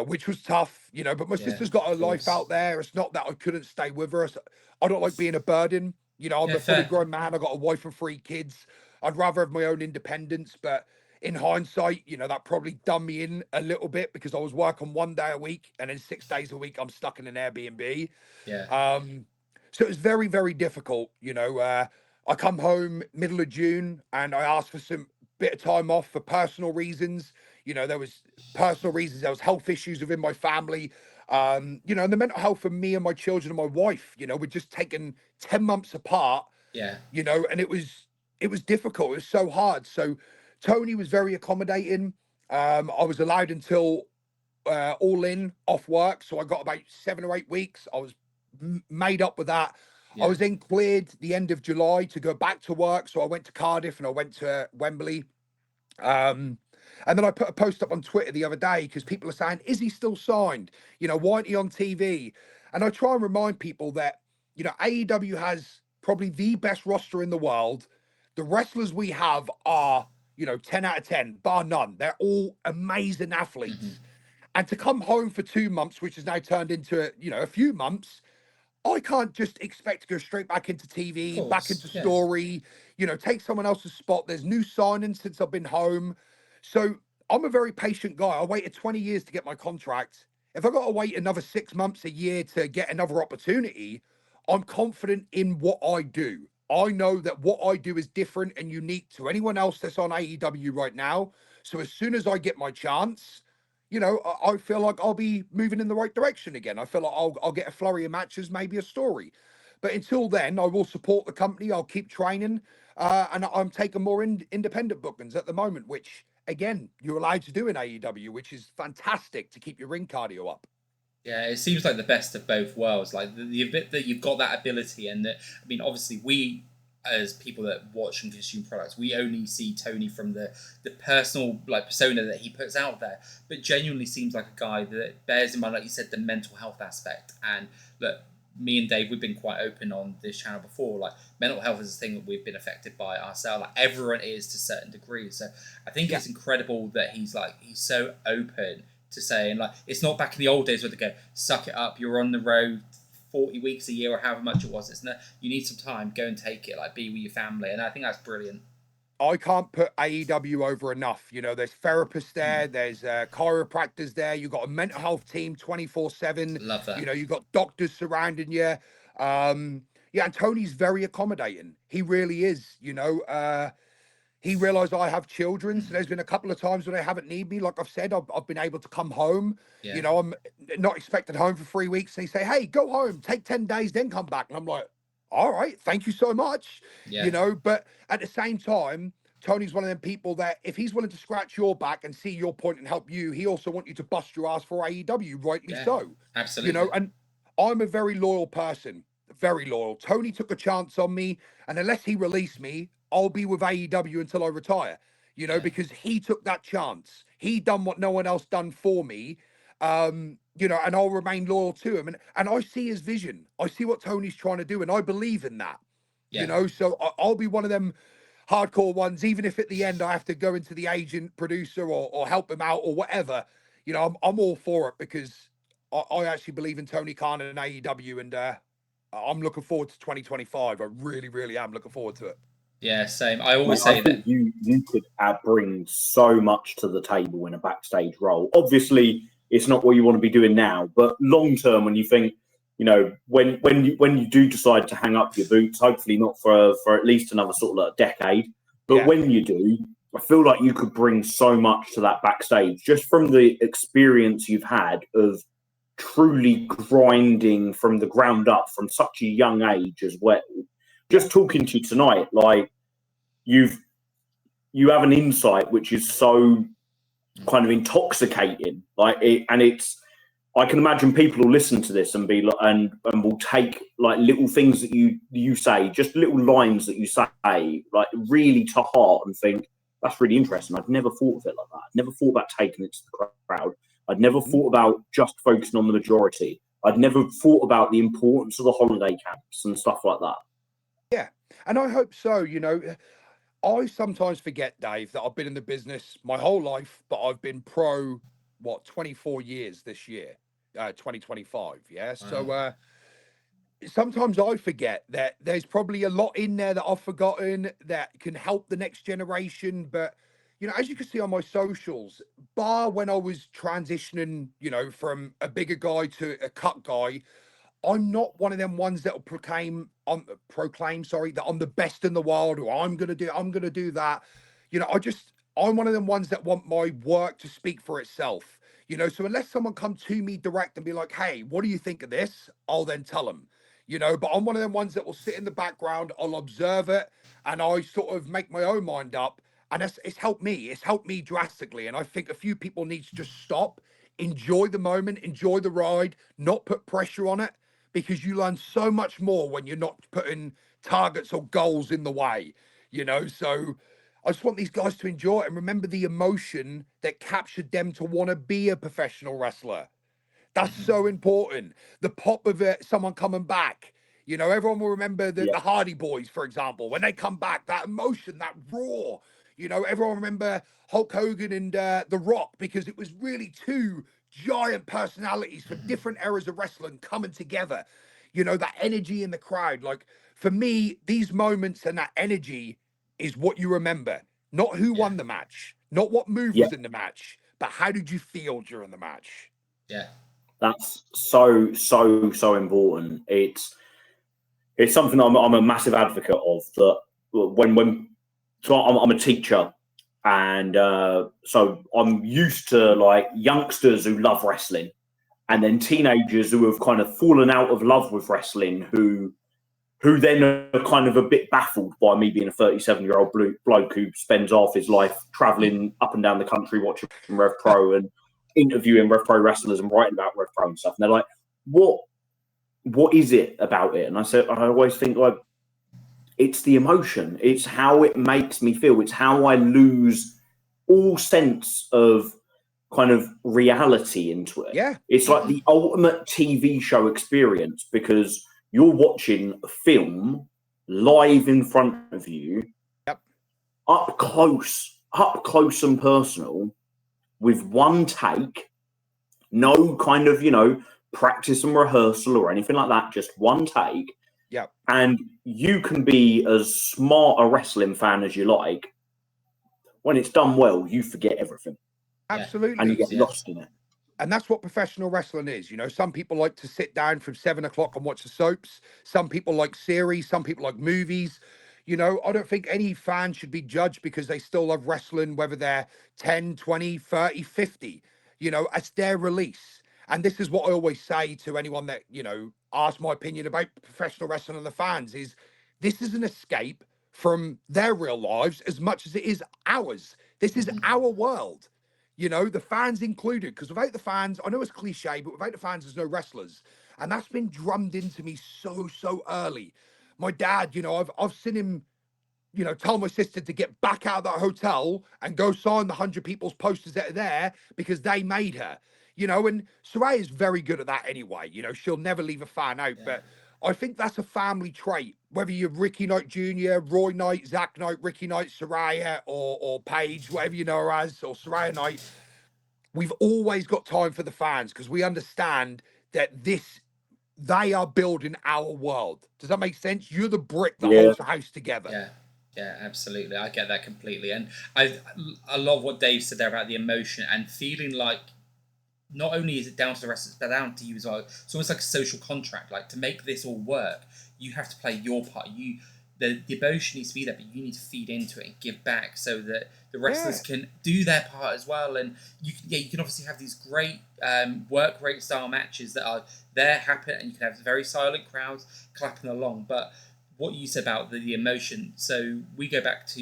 which was tough, you know, but my sister's got a life out there. It's not that I couldn't stay with her. I don't like being a burden. You know, I'm a fully grown man. I got a wife and 3 kids. I'd rather have my own independence, but in hindsight, you know, that probably done me in a little bit because I was working 1 day a week and then 6 days a week I'm stuck in an Airbnb. So it was very, very difficult. You know, I come home middle of June and I asked for some bit of time off for personal reasons. You know, there was personal reasons. There was health issues within my family. You know, and the mental health for me and my children and my wife, you know, we're just taken 10 months apart. You know, and it was difficult. It was so hard. So Tony was very accommodating. I was allowed until all in off work. So I got about 7 or 8 weeks. I was made up with that. I was then cleared the end of July to go back to work. So I went to Cardiff and I went to Wembley. And then I put a post up on Twitter the other day because people are saying, is he still signed? You know, why aren't he on TV? And I try and remind people that, you know, AEW has probably the best roster in the world. The wrestlers we have are, you know, 10 out of 10, bar none. They're all amazing athletes. And to come home for 2 months, which has now turned into, you know, a few months, I can't just expect to go straight back into TV, back into story, you know, take someone else's spot. There's new signings since I've been home. So I'm a very patient guy. I waited 20 years to get my contract. If I got to wait another 6 months, a year to get another opportunity, I'm confident in what I do. I know that what I do is different and unique to anyone else that's on AEW right now. So as soon as I get my chance, you know, I feel like I'll be moving in the right direction again. I feel like I'll get a flurry of matches, maybe a story. But until then, I will support the company. I'll keep training. And I'm taking more independent bookings at the moment, which, again, you're allowed to do in AEW, which is fantastic to keep your ring cardio up. Yeah, it seems like the best of both worlds. Like the bit that you've got that ability, and that I mean, obviously as people that watch and consume products, we only see Tony from the personal like persona that he puts out there, but genuinely seems like a guy that bears in mind, like you said, the mental health aspect. And look, me and Dave, we've been quite open on this channel before. Like, mental health is a thing that we've been affected by ourselves. Like, everyone is to certain degrees. So I think it's incredible that he's so open to saying, like, it's not back in the old days where they go, suck it up, you're on the road 40 weeks a year or however much it was. It's not, you need some time, go and take it, like, be with your family. And I think that's brilliant. I can't put AEW over enough. You know, there's therapists there, there's chiropractors there, you've got a mental health team 24/7. Love that. You know, you've got doctors surrounding you. Yeah, and Tony's very accommodating. He really is. You know, he realised I have children, so there's been a couple of times when they haven't need me. Like I've said, I've been able to come home. Yeah. You know, I'm not expected home for 3 weeks. They say, hey, go home, take 10 days, then come back. And I'm like, all right, thank you so much. Yeah. You know, but at the same time, Tony's one of them people that if he's willing to scratch your back and see your point and help you, he also wants you to bust your ass for AEW, rightly so. Absolutely. You know, and I'm a very loyal person, very loyal. Tony took a chance on me, and unless he released me, I'll be with AEW until I retire, you know, because he took that chance. He done what no one else done for me. You know, and I'll remain loyal to him. And I see his vision. I see what Tony's trying to do, and I believe in that. You know, so I'll be one of them hardcore ones, even if at the end I have to go into the agent, producer, or help him out or whatever. You know, I'm all for it because I actually believe in Tony Khan and AEW, and I'm looking forward to 2025. I really, really am looking forward to it. Yeah, same. I always say that you could bring so much to the table in a backstage role. Obviously, it's not what you want to be doing now, but long term, when you think, you know, when you do decide to hang up your boots, hopefully not for at least another sort of decade, but when you do, I feel like you could bring so much to that backstage just from the experience you've had of truly grinding from the ground up from such a young age as well. Just talking to you tonight, like you have an insight which is so kind of intoxicating, like it, and it's. I can imagine people will listen to this and be like, and will take like little things that you say, just little lines that you say, like really to heart, and think that's really interesting. I'd never thought of it like that. I'd never thought about taking it to the crowd. I'd never thought about just focusing on the majority. I'd never thought about the importance of the holiday camps and stuff like that. Yeah, and I hope so. You know, I sometimes forget, Dave, that I've been in the business my whole life, but I've been pro, 24 years this year, 2025. Yeah. So sometimes I forget that there's probably a lot in there that I've forgotten that can help the next generation. But, you know, as you can see on my socials, bar when I was transitioning, you know, from a bigger guy to a cut guy, I'm not one of them ones that will proclaim, that I'm the best in the world, or I'm gonna do that. You know, I'm one of them ones that want my work to speak for itself. You know, so unless someone come to me direct and be like, "Hey, what do you think of this?" I'll then tell them. You know, but I'm one of them ones that will sit in the background, I'll observe it, and I sort of make my own mind up. And it's helped me. It's helped me drastically. And I think a few people need to just stop, enjoy the moment, enjoy the ride, not put pressure on it, because you learn so much more when you're not putting targets or goals in the way, you know? So I just want these guys to enjoy it and remember the emotion that captured them to want to be a professional wrestler. That's so important. The pop of it, someone coming back. You know, everyone will remember the Hardy Boys, for example, when they come back, that emotion, that roar. You know, everyone remember Hulk Hogan and The Rock, because it was really two giant personalities for different eras of wrestling coming together. You know, that energy in the crowd. Like, for me, these moments and that energy is what you remember. Not who won the match, not what move was in the match, but how did you feel during the match? Yeah. That's so important. It's something I'm a massive advocate of. That so I'm a teacher, and so I'm used to like youngsters who love wrestling, and then teenagers who have kind of fallen out of love with wrestling, who then are kind of a bit baffled by me being a 37-year-old bloke who spends half his life traveling up and down the country watching RevPro and interviewing RevPro wrestlers and writing about RevPro and stuff. And they're like, what is it about it? And I always think, like, it's the emotion. It's how it makes me feel. It's how I lose all sense of kind of reality into it. Yeah. It's like the ultimate TV show experience because you're watching a film live in front of you, Yep. up close and personal, with one take, no kind of, practice and rehearsal or anything like that, just one take. Yep. And you can be as smart a wrestling fan as you like. When it's done well, you forget everything. Absolutely. And you get lost in it. And that's what professional wrestling is. You know, some people like to sit down from 7 o'clock and watch the soaps. Some people like series. Some people like movies. You know, I don't think any fan should be judged because they still love wrestling, whether they're 10, 20, 30, 50. You know, it's their release. And this is what I always say to anyone that, asks my opinion about professional wrestling and the fans is this is an escape from their real lives as much as it is ours. This is our world. You know, the fans included, because without the fans, I know it's cliche, but without the fans, there's no wrestlers. And that's been drummed into me so early. My dad, I've seen him, tell my sister to get back out of that hotel and go sign the 100 people's posters that are there because they made her, and Saraya is very good at that anyway. She'll never leave a fan out, but I think that's a family trait. Whether you're Ricky Knight Jr., Roy Knight, Zack Knight, Ricky Knight, Saraya, or Paige, whatever you know her as, or Saraya Knight, we've always got time for the fans because we understand that they are building our world. Does that make sense? You're the brick that holds the house together. Yeah, absolutely. I get that completely. And I love what Dave said there about the emotion and feeling like not only is it down to the wrestlers, but down to you as well. It's almost like a social contract. Like, to make this all work, you have to play your part. The emotion needs to be there, but you need to feed into it and give back so that the wrestlers can do their part as well. And you can obviously have these great work rate style matches that are there, happen, and you can have very silent crowds clapping along. But what you said about the emotion, so we go back to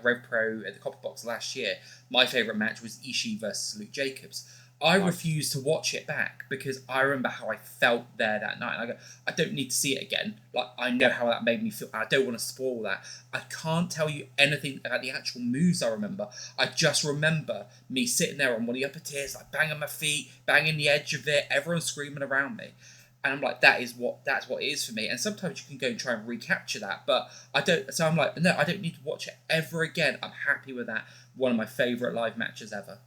RevPro at the Copper Box last year. My favourite match was Ishii versus Luke Jacobs. I refused to watch it back because I remember how I felt there that night. And I go, I don't need to see it again. Like, I know how that made me feel. I don't want to spoil that. I can't tell you anything about the actual moves I remember. I just remember me sitting there on one of the upper tiers, like banging my feet, banging the edge of it, everyone screaming around me. And I'm like, that's what it is for me. And sometimes you can go and try and recapture that, but I don't. So I'm like, no, I don't need to watch it ever again. I'm happy with that. One of my favourite live matches ever.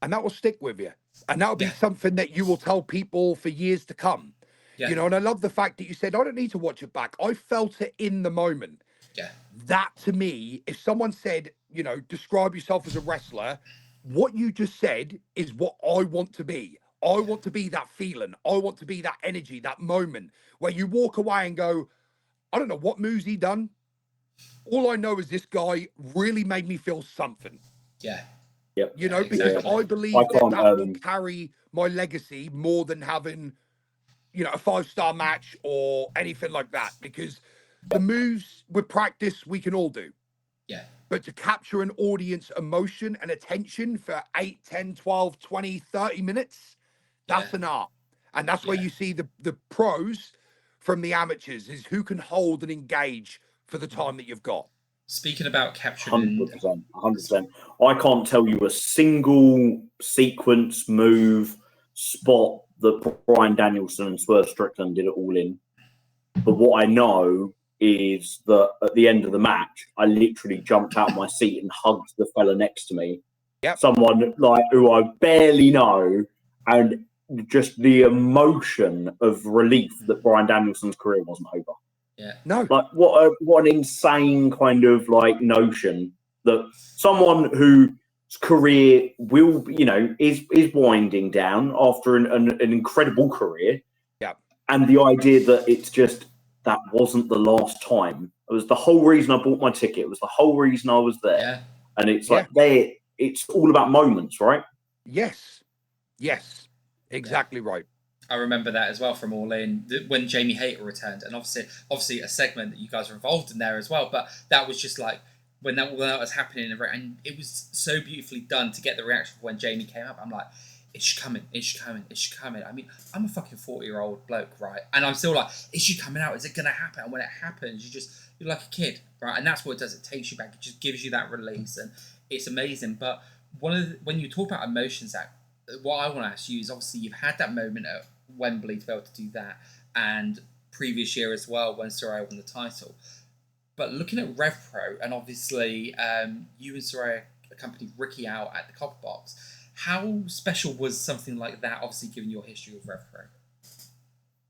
And that will stick with you. And that'll be something that you will tell people for years to come. Yeah. And I love the fact that you said, I don't need to watch it back. I felt it in the moment. Yeah. That, to me, if someone said, describe yourself as a wrestler, what you just said is what I want to be. I want to be that feeling. I want to be that energy, that moment where you walk away and go, I don't know what moves he done. All I know is this guy really made me feel something. Yeah. Yep. Because I believe that will carry my legacy more than having, a 5-star match or anything like that. Because the moves with practice, we can all do. Yeah. But to capture an audience emotion and attention for 8, 10, 12, 20, 30 minutes, that's an art. And that's where you see the pros from the amateurs is who can hold and engage for the time that you've got. Speaking about capturing... 100%. I can't tell you a single sequence, move, spot that Bryan Danielson and Swerve Strickland did it all in. But what I know is that at the end of the match, I literally jumped out of my seat and hugged the fella next to me. Yep. Someone who I barely know, and just the emotion of relief that Bryan Danielson's career wasn't over. Yeah. No. Like, what an insane kind of notion that someone whose career will, is winding down after an incredible career. Yeah. And the idea that it's just that wasn't the last time. It was the whole reason I bought my ticket. It was the whole reason I was there. Yeah. And it's it's all about moments, right? Yes. Exactly right. I remember that as well from All In when Jamie Hayter returned, and obviously a segment that you guys were involved in there as well. But that was just like when that was happening, and it was so beautifully done to get the reaction when Jamie came up. I'm like, it's coming. I mean, I'm a fucking 40-year-old bloke, right? And I'm still like, is she coming out? Is it gonna happen? And when it happens, you're like a kid, right? And that's what it does. It takes you back. It just gives you that release, and it's amazing. But when you talk about emotions, Zach, what I want to ask you is obviously you've had that moment at Wembley to be able to do that, and previous year as well when Soraya won the title. But looking at RevPro, and obviously you and Soraya accompanied Ricky out at the Copper Box, how special was something like that, obviously given your history with RevPro?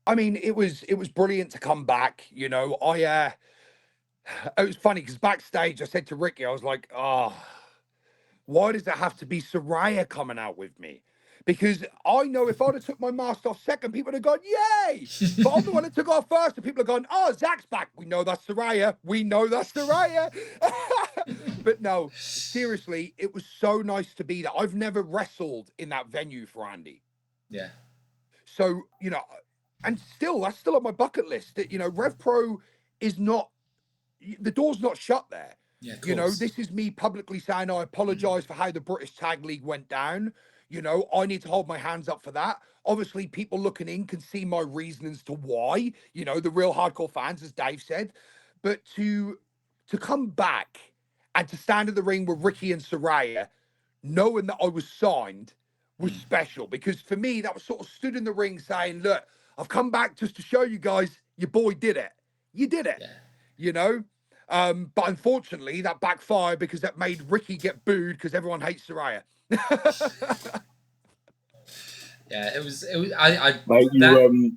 I mean, it was brilliant to come back. You know, it was funny because backstage I said to Ricky, I was like, oh, why does it have to be Soraya coming out with me? Because I know if I'd have took my mask off second, people would have gone, yay! But I'm the one that took off first, and people are going, oh, Zach's back. We know that's Soraya. We know that's Soraya. But no, seriously, it was so nice to be there. I've never wrestled in that venue for Andy. Yeah. So, you know, and still, that's still on my bucket list. That, you know, RevPro is not, the door's not shut there. Yeah, of You know, course. this is me publicly saying I apologize for how the British Tag League went down. You know, I need to hold my hands up for that. Obviously, people looking in can see my reasons to why, you know, the real hardcore fans, as Dave said. But to come back and to stand in the ring with Ricky and Soraya, knowing that I was signed was special, because for me, that was sort of stood in the ring saying, look, I've come back just to show you guys your boy did it. You did it, Yeah. you know? But unfortunately, that backfired because that made Ricky get booed because everyone hates Soraya. Yeah, it was. I Mate, that,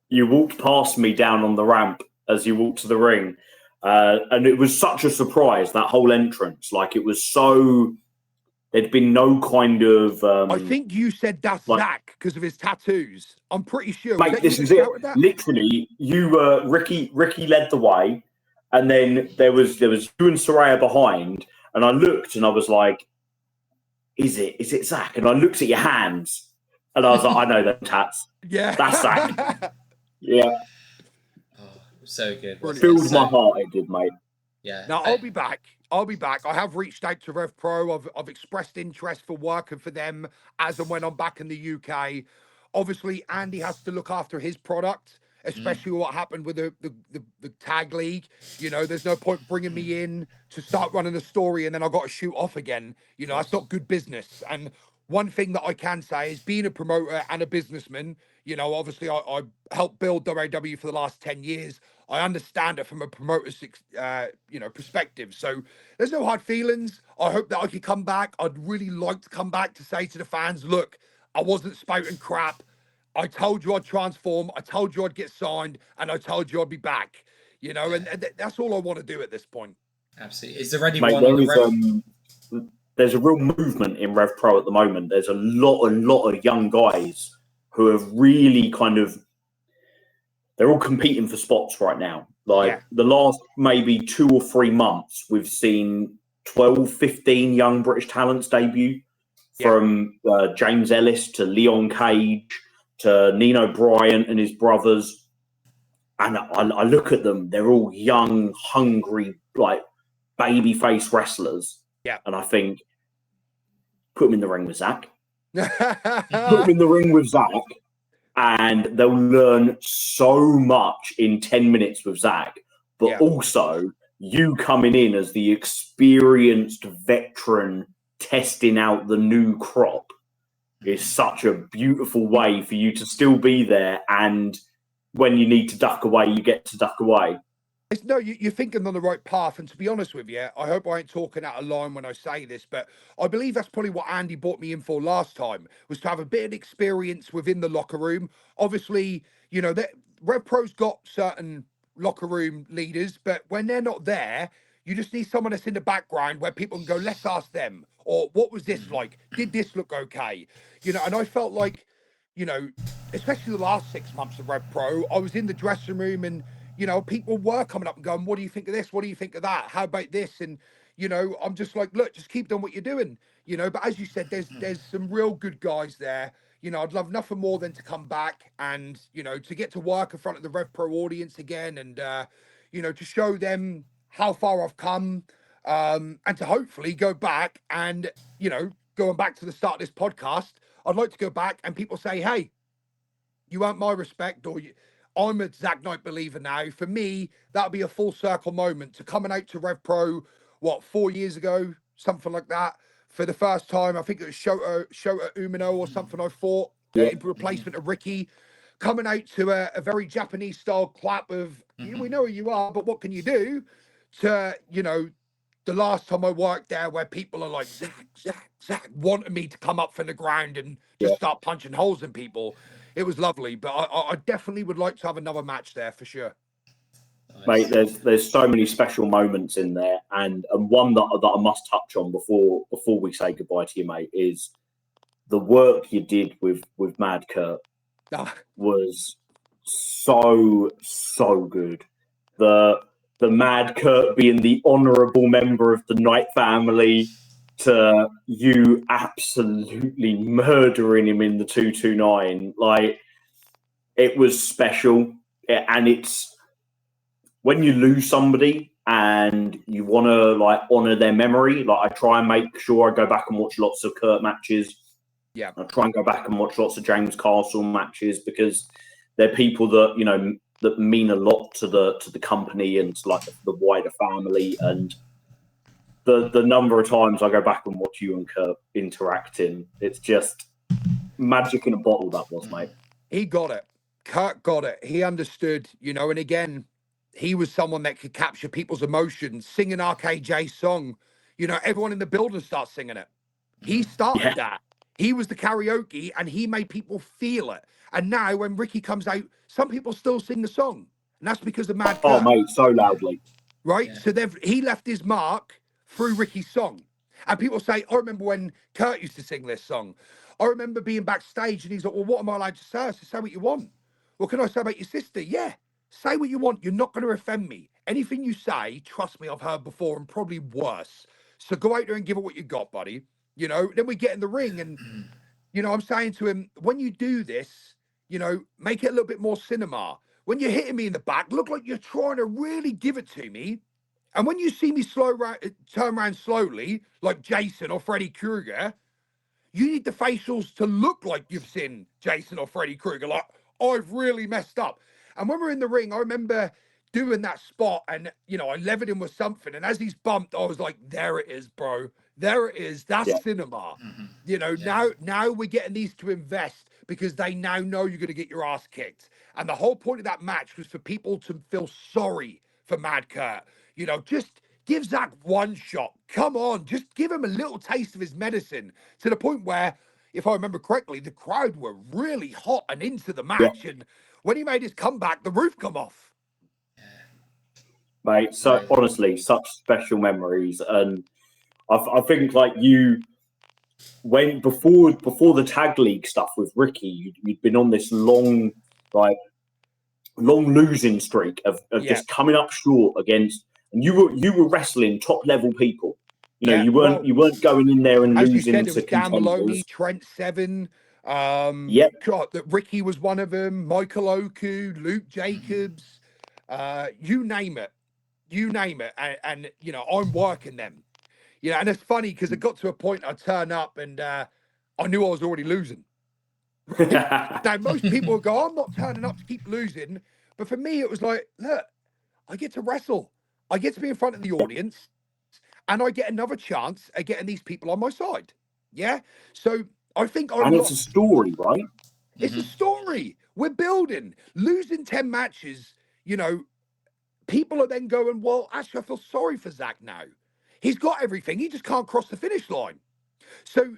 you walked past me down on the ramp as you walked to the ring, and it was such a surprise, that whole entrance. Like, it was so, there'd been no kind of I think you said that's like, Zach because of his tattoos. I'm pretty sure. Was mate, that you this that is it. shouted that? Literally, you were Ricky led the way, and then there was you and Soraya behind, and I looked and I was like, is it Zach? And I looked at your hands, and I was like, I know them tats. Yeah. That's Zach. Yeah, oh, so good. Wasn't Brilliant. it? filled So, my heart. It did, mate. yeah. Now I'll be back. I'll be back. I have reached out to RevPro. I've expressed interest for working for them as and when I'm back in the UK. Obviously, Andy has to look after his product, especially what happened with the tag league. You know, there's no point bringing me in to start running a story and then I've got to shoot off again. You know, that's not good business. And one thing that I can say is, being a promoter and a businessman, you know, obviously I helped build WAW for the last 10 years. I understand it from a promoter's, you know, perspective. So there's no hard feelings. I hope that I could come back. I'd really like to come back to say to the fans, look, I wasn't spouting crap. I told you I'd transform. I told you I'd get signed, and I told you I'd be back. You know, and that's all I want to do at this point. Absolutely. Is there anyone Mate, on the there's a real movement in Rev Pro at the moment. There's a lot of young guys who have really kind of, they're all competing for spots right now. Like, Yeah. the last maybe 2 or 3 months, we've seen 12, 15 young British talents debut, from James Ellis to Leon Cage to Nino Bryant and his brothers. And I look at them, they're all young, hungry, like, baby-faced wrestlers. Yeah. And I think, put them in the ring with Zach. Put Yeah. them in the ring with Zach, and they'll learn so much in 10 minutes with Zach. But Yeah. also, you coming in as the experienced veteran testing out the new crop is such a beautiful way for you to still be there, and when you need to duck away, you get to duck away. No, you're thinking on the right path. And to be honest with you, I hope I ain't talking out of line when I say this, but I believe that's probably what Andy brought me in for last time, was to have a bit of experience within the locker room. Obviously, you know, that RevPro's got certain locker room leaders, but when they're not there, you just need someone that's in the background where people can go, let's ask them, or what was this like? Did this look okay? You know, and I felt like, you know, especially the last 6 months of RevPro, I was in the dressing room and, you know, people were coming up and going, what do you think of this? What do you think of that? How about this? And, you know, I'm just like, look, just keep doing what you're doing, you know. But as you said, there's some real good guys there. You know, I'd love nothing more than to come back and, you know, to get to work in front of the RevPro audience again and, you know, to show them how far I've come, and to hopefully go back and, you know, going back to the start of this podcast, I'd like to go back and people say, hey, you earned my respect, or I'm a Zack Knight believer now. For me, that'll be a full circle moment to coming out to RevPro, 4 years ago, something like that. For the first time, I think it was Shota Umino or something I fought in replacement of Ricky. Coming out to a very Japanese style clap of, we know who you are, but what can you do? To, the last time I worked there where people are like, Zack, wanting me to come up from the ground and just start punching holes in people. It was lovely, but I definitely would like to have another match there for sure. Mate, there's so many special moments in there, and one that I must touch on before we say goodbye to you, mate, is the work you did with Mad Kurt was so good. The Mad Kurt being the honourable member of the Knight family, to you absolutely murdering him in the 229, like, it was special, and it's when you lose somebody and you want to like honour their memory. Like, I try and make sure I go back and watch lots of Kurt matches. Yeah, I try and go back and watch lots of James Castle matches, because they're people that that mean a lot to the company and to like the wider family. And the number of times I go back and watch you and Kurt interacting, it's just magic in a bottle. That was, mate. He got it. Kurt got it. He understood, and again, he was someone that could capture people's emotions, singing RKJ's song. Everyone in the building starts singing it. He started that. He was the karaoke, and he made people feel it. And now when Ricky comes out, some people still sing the song. And that's because of Mad Kurt. Oh, mate, so loudly. Right? Yeah. So he left his mark through Ricky's song. And people say, I remember when Kurt used to sing this song. I remember being backstage and he's like, well, what am I allowed to say? I said, say what you want. What can I say about your sister? Yeah, say what you want. You're not going to offend me. Anything you say, trust me, I've heard before and probably worse. So go out there and give it what you got, buddy. Then we get in the ring and, I'm saying to him, when you do this, make it a little bit more cinema. When you're hitting me in the back, look like you're trying to really give it to me. And when you see me turn around slowly, like Jason or Freddy Krueger, you need the facials to look like you've seen Jason or Freddy Krueger. Like, I've really messed up. And when we're in the ring, I remember doing that spot and, I levered him with something. And as he's bumped, I was like, there it is, bro. There it is. That's cinema. Now we're getting these to invest because they now know you're going to get your ass kicked. And the whole point of that match was for people to feel sorry for Mad Kurt. Just give Zack one shot. Come on, just give him a little taste of his medicine, to the point where, if I remember correctly, the crowd were really hot and into the match. And when he made his comeback, the roof come off. Mate, so honestly, such special memories. And I think like when before the tag league stuff with Ricky, you'd been on this long losing streak of just coming up short against, and you were wrestling top level people. You weren't going in there and losing said, to Dan Maloney, contenders. Trent Seven. God, that Ricky was one of them. Michael Oku, Luke Jacobs, you name it. And I'm working them. And it's funny because it got to a point I turn up and I knew I was already losing. Now, most people would go, I'm not turning up to keep losing. But for me, it was like, look, I get to wrestle. I get to be in front of the audience. And I get another chance at getting these people on my side. Yeah? So I think it's a story, right? It's a story. We're building. Losing 10 matches, people are then going, well, actually, I feel sorry for Zack now. He's got everything. He just can't cross the finish line. So,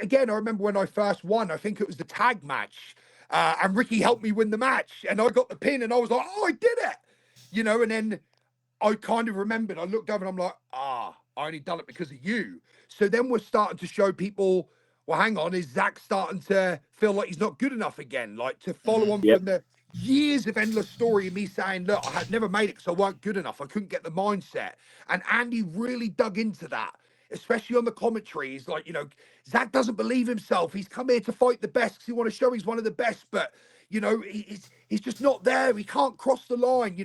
again, I remember when I first won, I think it was the tag match, and Ricky helped me win the match, and I got the pin, and I was like, oh, I did it. And then I kind of remembered, I looked over and I'm like, I only done it because of you. So then we're starting to show people, well, hang on, is Zack starting to feel like he's not good enough again? Like, to follow on from the years of endless story of me saying, look, I had never made it because I weren't good enough. I couldn't get the mindset. And Andy really dug into that, especially on the commentary. He's like, Zack doesn't believe himself. He's come here to fight the best because he want to show he's one of the best. But, he's just not there. He can't cross the line.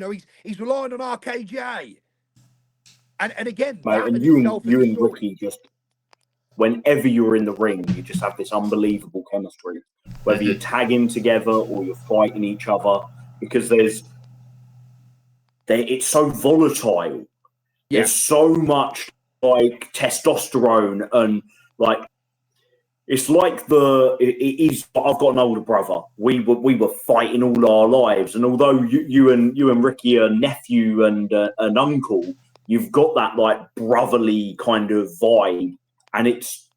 He's relying on RKJ. And again, mate, and you and Ricky just, whenever you're in the ring, you just have this unbelievable chemistry. Whether you're tagging together or you're fighting each other, because it's so volatile. Yeah. There's so much like testosterone and like it's like it is. I've got an older brother. We were fighting all our lives, and although you and Ricky are nephew and an uncle, you've got that like brotherly kind of vibe, and it's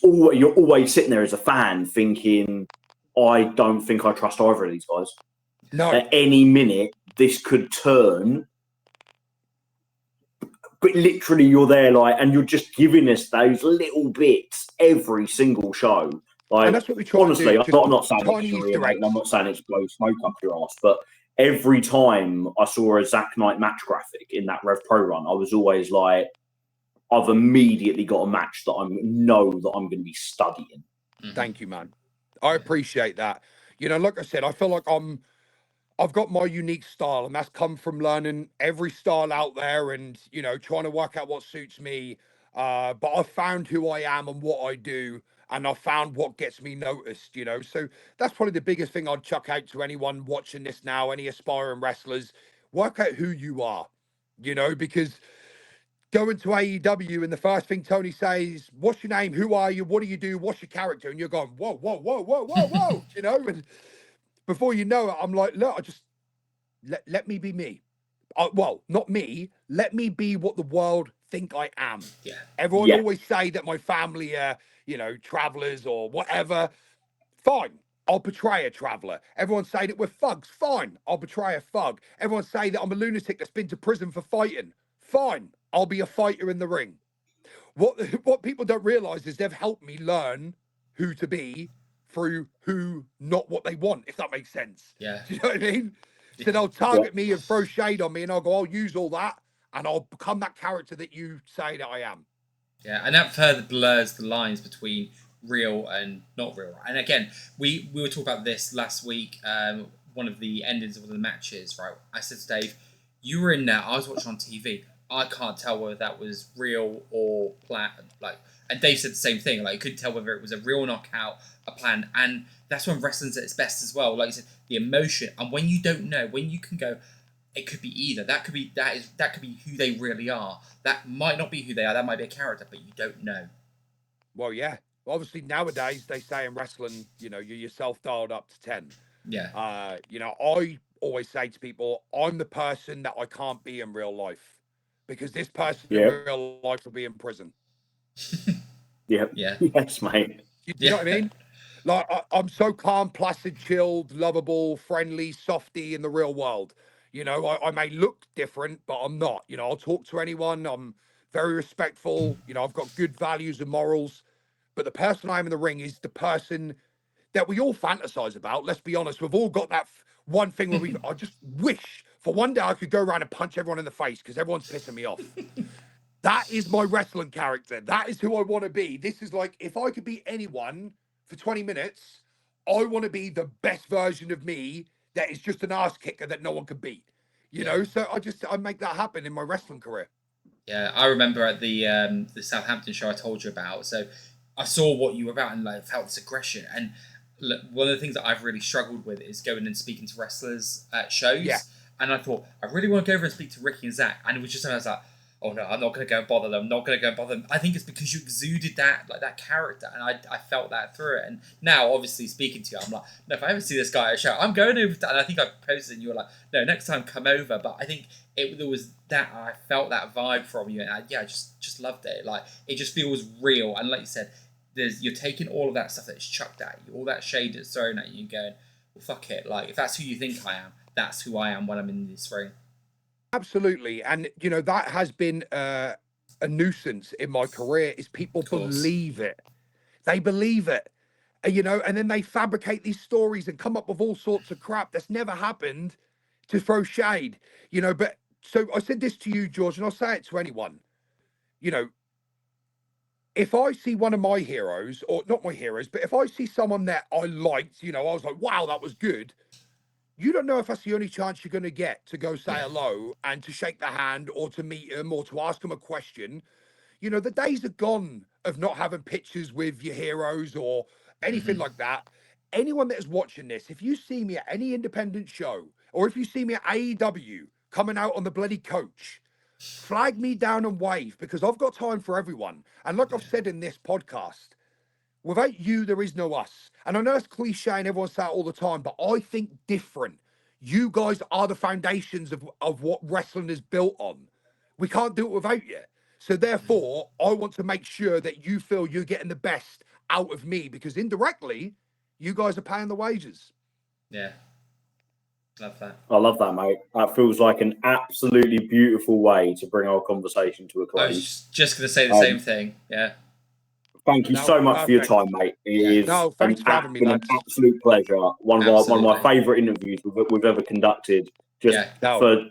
all you're always sitting there as a fan thinking, I don't think I trust either of these guys. No. At any minute, this could turn. But literally, you're there, like, and you're just giving us those little bits every single show. Like, and that's what we try honestly, to do. I'm not saying tiny it's Easter mate, eggs. I'm not saying it's blow smoke up your ass, but every time I saw a Zack Knight match graphic in that RevPro run, I was always like, I've immediately got a match that I know that I'm going to be studying. Thank you, man. I appreciate that. You know, like I said, I feel like I've got my unique style, and that's come from learning every style out there and, you know, trying to work out what suits me. But I've found who I am and what I do, and I've found what gets me noticed, you know. So that's probably the biggest thing I'd chuck out to anyone watching this now, any aspiring wrestlers. Work out who you are, you know, because going to AEW and the first thing Tony says, what's your name? Who are you? What do you do? What's your character? And you're going, whoa, whoa, whoa, whoa, whoa, whoa, you know, and before you know it, I'm like, look, I just let me be me. Well, not me. Let me be what the world think I am. Yeah. Everyone always say that my family are, you know, travelers or whatever. Fine. I'll portray a traveler. Everyone say that we're thugs. Fine. I'll portray a thug. Everyone say that I'm a lunatic that's been to prison for fighting. Fine. I'll be a fighter in the ring. What people don't realize is they've helped me learn who to be through who, not what they want, if that makes sense. Yeah. Do you know what I mean? So they'll target me and throw shade on me, and I'll go, I'll use all that, and I'll become that character that you say that I am. Yeah, and that further blurs the lines between real and not real. And again, we were talking about this last week. One of the endings of one of the matches, right? I said to Dave, "You were in there. I was watching on TV. I can't tell whether that was real or planned." Like, and Dave said the same thing. Like, he couldn't tell whether it was a real knockout, a plan, and that's when wrestling's at its best as well. Like you said, the emotion, and when you don't know, when you can go, it could be either. That could be who they really are. That might not be who they are. That might be a character, but you don't know. Well, yeah. Obviously, nowadays they say in wrestling, you know, you're yourself dialed up to 10. Yeah. You know, I always say to people, I'm the person that I can't be in real life, because this person in real life will be in prison. Yeah. Yes, mate. You know what I mean? Like, I'm so calm, placid, chilled, lovable, friendly, softy in the real world. You know, I may look different, but I'm not. You know, I'll talk to anyone. I'm very respectful. You know, I've got good values and morals. But the person I am in the ring is the person that we all fantasize about. Let's be honest. We've all got that one thing where I just wish for one day I could go around and punch everyone in the face because everyone's pissing me off. That is my wrestling character. That is who I want to be. This is like, if I could be anyone for 20 minutes, I want to be the best version of me that is just an ass kicker that no one can beat. You know, so I make that happen in my wrestling career. Yeah, I remember at the Southampton show I told you about. So I saw what you were about and like felt this aggression. And look, one of the things that I've really struggled with is going and speaking to wrestlers at shows. Yeah. And I thought, I really want to go over and speak to Ricky and Zach. And it was just, I was like, oh no, I'm not going to go and bother them. I'm not going to go and bother them. I think it's because you exuded that character, and I felt that through it. And now, obviously, speaking to you, I'm like, no, if I ever see this guy at a show, I'm going over. And I think I posted, and you were like, no, next time come over. But I think there was that. I felt that vibe from you, and I just loved it. Like, it just feels real. And like you said, you're taking all of that stuff that's chucked at you, all that shade that's thrown at you, and going, well, fuck it. Like, if that's who you think I am, that's who I am when I'm in this ring. Absolutely. And, you know, that has been a nuisance in my career, is people believe it. They believe it, you know, and then they fabricate these stories and come up with all sorts of crap that's never happened to throw shade, you know. But so I said this to you, George, and I'll say it to anyone, you know, if I see one of my heroes, or not my heroes, but if I see someone that I liked, you know, I was like, wow, that was good. You don't know if that's the only chance you're going to get to go say hello and to shake the hand or to meet him or to ask him a question. You know, the days are gone of not having pictures with your heroes or anything like that. anyone that is watching this, if you see me at any independent show, or if you see me at AEW coming out on the bloody coach, flag me down and wave, because I've got time for everyone. And like I've said in this podcast, without you, there is no us. And I know it's cliche and everyone says it all the time, but I think different. You guys are the foundations of what wrestling is built on. We can't do it without you. So therefore, I want to make sure that you feel you're getting the best out of me, because indirectly, you guys are paying the wages. Yeah. Love that. I love that, mate. That feels like an absolutely beautiful way to bring our conversation to a I close. was just going to say the same thing. Yeah. Thank you so much for your time, mate. It is thanks for having me, been an lads. absolute pleasure. One of my Absolutely. favourite interviews we've ever conducted. Just No. for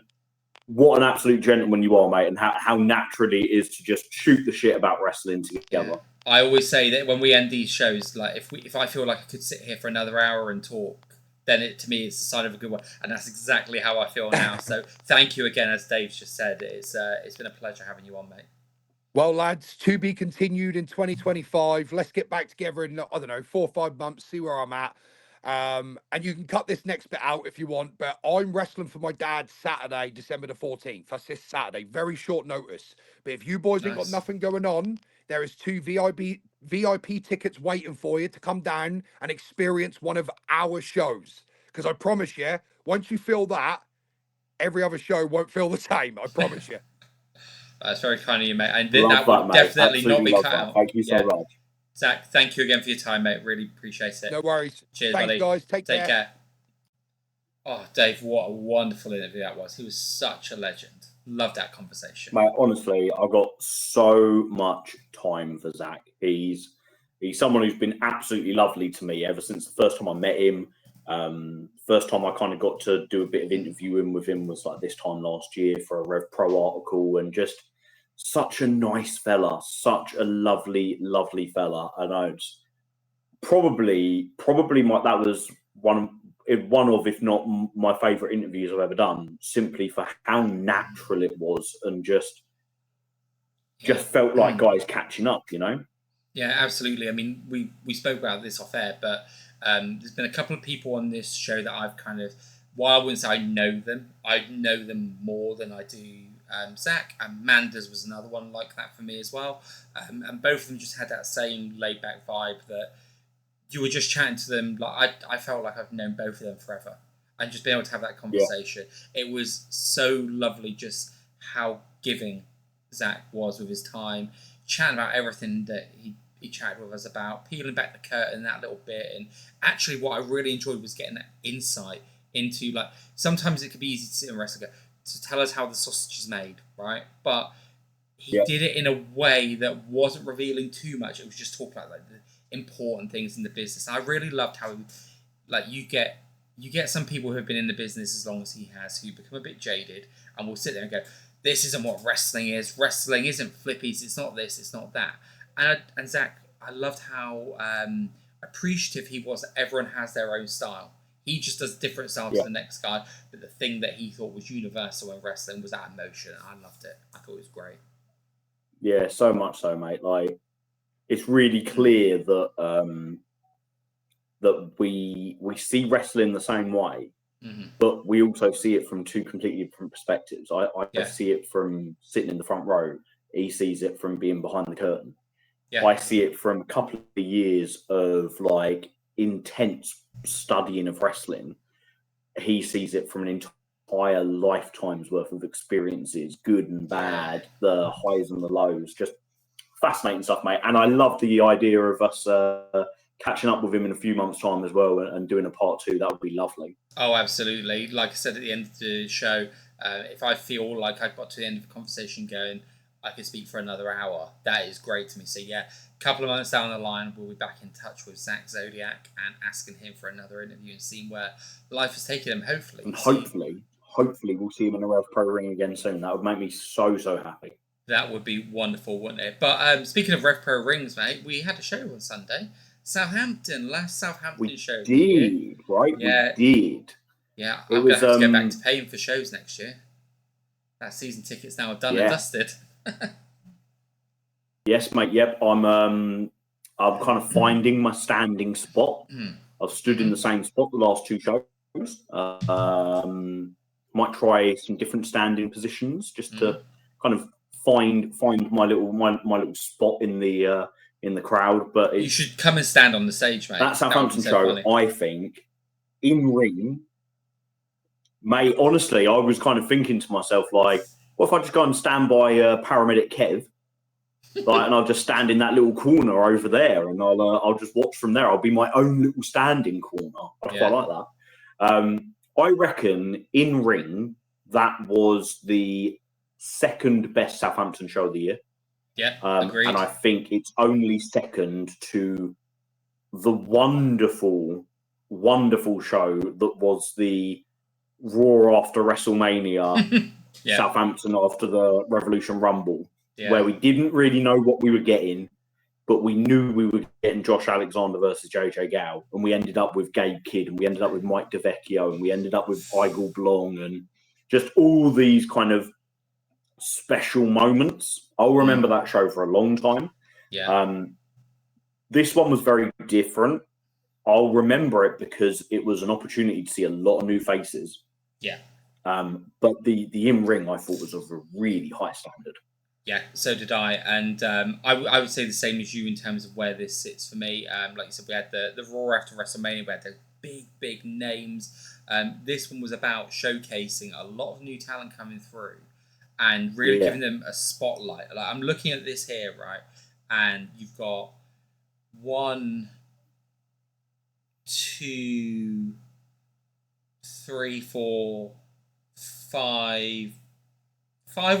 what an absolute gentleman you are, mate, and how naturally it is to just shoot the shit about wrestling together. Yeah. I always say that when we end these shows, like if I feel like I could sit here for another hour and talk, then it to me it's a sign of a good one, and that's exactly how I feel now. So thank you again, as Dave's just said. It's been a pleasure having you on, mate. Well, lads, to be continued in 2025. Let's get back together in, I don't know, 4 or 5 months, see where I'm at. And you can cut this next bit out if you want, but I'm wrestling for my dad Saturday, December the 14th. That's this Saturday, very short notice. But if you boys ain't got nothing going on, there is 2 VIP tickets waiting for you to come down and experience one of our shows. Because I promise you, once you feel that, every other show won't feel the same. I promise you. That's very kind of you, mate. And Love that would mate. definitely Absolutely not be cut that. out. Thank you so much. Zach, thank you again for your time, mate. Really appreciate it. No worries. Cheers, Thanks, buddy. guys. Take care. Oh, Dave, what a wonderful interview that was. He was such a legend. Love that conversation. Mate, honestly, I've got so much time for Zach. He's someone who's been absolutely lovely to me ever since the first time I met him. First time I kind of got to do a bit of interviewing with him was like this time last year for a RevPro article, and just such a nice fella, such a lovely, lovely fella. I know it's probably that was one of, if not my favourite interviews I've ever done, simply for how natural it was and just felt like guys catching up, you know? Yeah, absolutely. I mean, we spoke about this off air, but there's been a couple of people on this show that I've kind of, while I wouldn't say I know them more than I do Zach. And Manders was another one like that for me as well. And both of them just had that same laid back vibe that you were just chatting to them. Like I felt like I've known both of them forever, and just being able to have that conversation. Yeah. It was so lovely, just how giving Zach was with his time, chatting about everything that he chatted with us about, peeling back the curtain that little bit. And actually what I really enjoyed was getting that insight into, like, sometimes it could be easy to sit and wrestle to tell us how the sausage is made, right? But he did it in a way that wasn't revealing too much. It was just talking about like the important things in the business. And I really loved how, like, you get some people who have been in the business as long as he has, who become a bit jaded and will sit there and go, this isn't what wrestling is. Wrestling isn't flippies. It's not this. It's not that. And Zach, I loved how appreciative he was that everyone has their own style. He just does different styles to the next guy, but the thing that he thought was universal in wrestling was that emotion. I loved it. I thought it was great. Yeah, so much so, mate. Like, it's really clear that that we see wrestling the same way, but we also see it from two completely different perspectives. I see it from sitting in the front row. He sees it from being behind the curtain. Yeah. I see it from a couple of years of like intense studying of wrestling. He sees it from an entire lifetime's worth of experiences, good and bad, the highs and the lows. Just fascinating stuff, mate. And I love the idea of us catching up with him in a few months' time as well and doing a part 2. That would be lovely. Oh, absolutely. Like I said at the end of the show, if I feel like I got to the end of the conversation going, I could speak for another hour. That is great to me. So yeah, a couple of months down the line, we'll be back in touch with Zach Zodiac and asking him for another interview and seeing where life has taken him, hopefully. And hopefully we'll see him in a RevPro ring again soon. That would make me so happy. That would be wonderful, wouldn't it? But speaking of RevPro rings, mate, we had a show on Sunday. Southampton, last Southampton show. We did, right? Yeah. We did. Yeah, I'm going to have to go back to paying for shows next year. That season ticket's now done and dusted. Yes, mate. Yep, I'm kind of finding my standing spot. I've stood in the same spot the last 2 shows. Might try some different standing positions just to kind of find my little spot in the crowd. But You should come and stand on the stage, mate. That Southampton show, funny. I think, in ring, mate. Honestly, I was kind of thinking to myself, like, what if I just go and stand by paramedic Kev, like, and I'll just stand in that little corner over there, and I'll just watch from there. I'll be my own little standing corner. I quite like that. I reckon in ring that was the second best Southampton show of the year. Yeah, agreed. And I think it's only second to the wonderful, wonderful show that was the Raw after WrestleMania, Southampton after the Revolution Rumble, where we didn't really know what we were getting, but we knew we were getting Josh Alexander versus JJ Gow, and we ended up with Gabe Kidd, and we ended up with Mike DeVecchio, and we ended up with Igor Blong, and just all these kind of special moments. I'll remember that show for a long time. Yeah. This one was very different. I'll remember it because it was an opportunity to see a lot of new faces. Yeah. But the in-ring I thought was of a really high standard. Yeah, so did I, and I would say the same as you in terms of where this sits for me. Like you said, we had the Raw after WrestleMania, we had the big names. This one was about showcasing a lot of new talent coming through and really giving them a spotlight. Like, I'm looking at this here, right, and you've got 1, 2, 3, 4, 5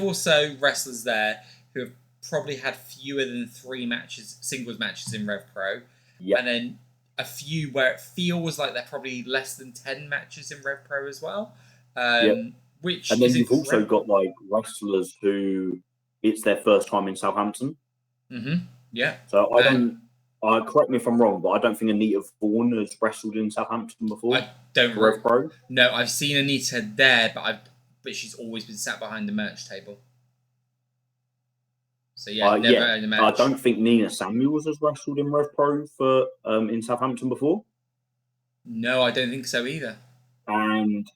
or so wrestlers there who have probably had fewer than 3 singles matches in RevPro. Yep. And then a few where it feels like they're probably less than 10 matches in RevPro as well. Which and then you've also got like wrestlers who it's their first time in Southampton. Yeah. So I don't. Correct me if I'm wrong, but I don't think Anita Vaughan has wrestled in Southampton before. I don't. RevPro. No, I've seen Anita there, but she's always been sat behind the merch table. So never had a match. I don't think Nina Samuels has wrestled in RevPro for in Southampton before. No, I don't think so either. And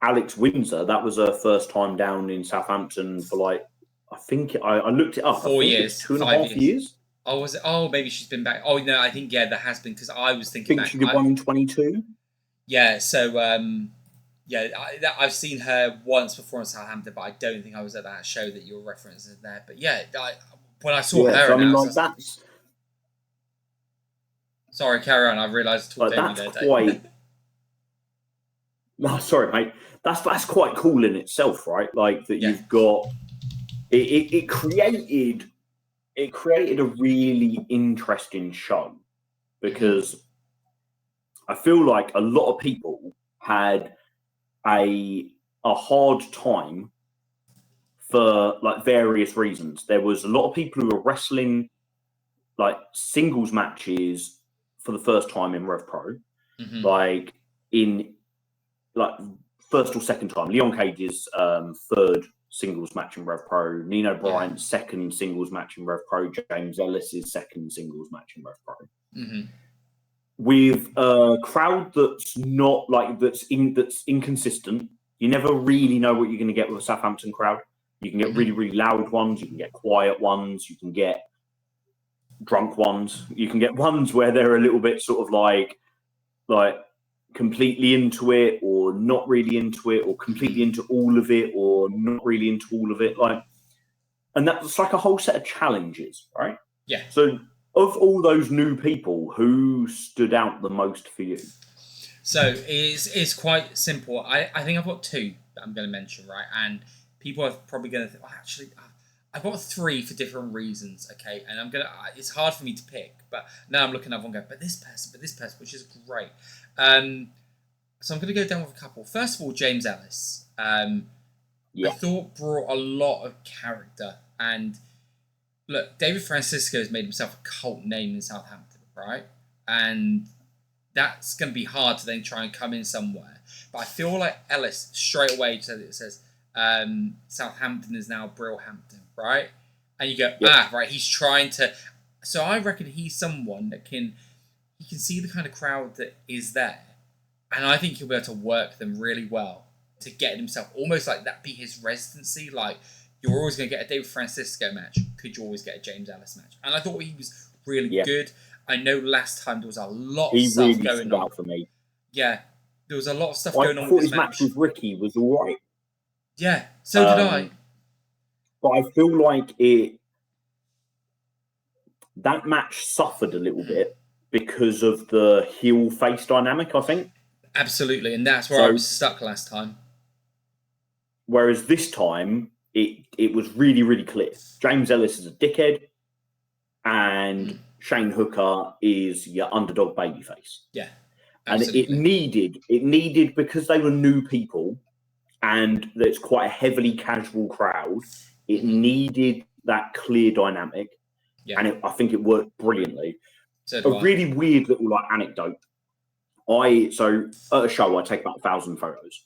Alex Windsor, that was her first time down in Southampton for like, I think I looked it up. 4 years, 2.5 years. Oh, was it? Oh, maybe she's been back. Oh no, I think there has been because I was thinking. I think she did one in 22. Yeah. So I've seen her once before in Southampton, but I don't think I was at that show that you're referencing there. But when I saw her, so I mean, like that's. Sorry, carry on. I realised I talked over you there, quite. No, sorry, mate. That's quite cool in itself, right? Like that you've got. It created a really interesting show because I feel like a lot of people had a hard time for like various reasons. There was a lot of people who were wrestling like singles matches for the first time in RevPro, like in like first or second time. Leon Cage's third singles match in RevPro, Nino Bryant's second singles match in RevPro, James Ellis's second singles match in RevPro. With a crowd that's not like that's inconsistent. You never really know what you're going to get with a Southampton crowd. You can get really, really loud ones. You can get quiet ones. You can get drunk ones. You can get ones where they're a little bit sort of like completely into it or not really into it or completely into all of it or not really into all of it. Like, and that's like a whole set of challenges, right? Yeah. So of all those new people, who stood out the most for you? So it's quite simple. I think I've got 2 that I'm going to mention, right? And people are probably going to think, actually, I've got 3 for different reasons, okay? And it's hard for me to pick, but now I'm looking at one go, but this person, which is great. So I'm going to go down with a couple. First of all, James Ellis. I thought brought a lot of character. And look, David Francisco has made himself a cult name in Southampton, right? And that's going to be hard to then try and come in somewhere. But I feel like Ellis straight away says Southampton is now Brillhampton, right? And you go, right, he's trying to... So I reckon he's someone that can... you can see the kind of crowd that is there. And I think he'll be able to work them really well to get himself almost like that be his residency. Like, you're always going to get a David Francisco match. Could you always get a James Ellis match? And I thought he was really good. I know last time there was a lot of stuff really going stood on. out for me. Yeah, there was a lot of stuff going on I thought with his this match with Ricky was all right. Yeah, so did I. But I feel like that match suffered a little bit because of the heel face dynamic, I think. Absolutely, and that's where I was stuck last time. Whereas this time, it was really, really clear. James Ellis is a dickhead, and Shane Hooker is your underdog babyface. Yeah, absolutely. And it needed because they were new people, and it's quite a heavily casual crowd. It needed that clear dynamic, and I think it worked brilliantly. So really weird little anecdote. So at a show, I take about 1,000 photos,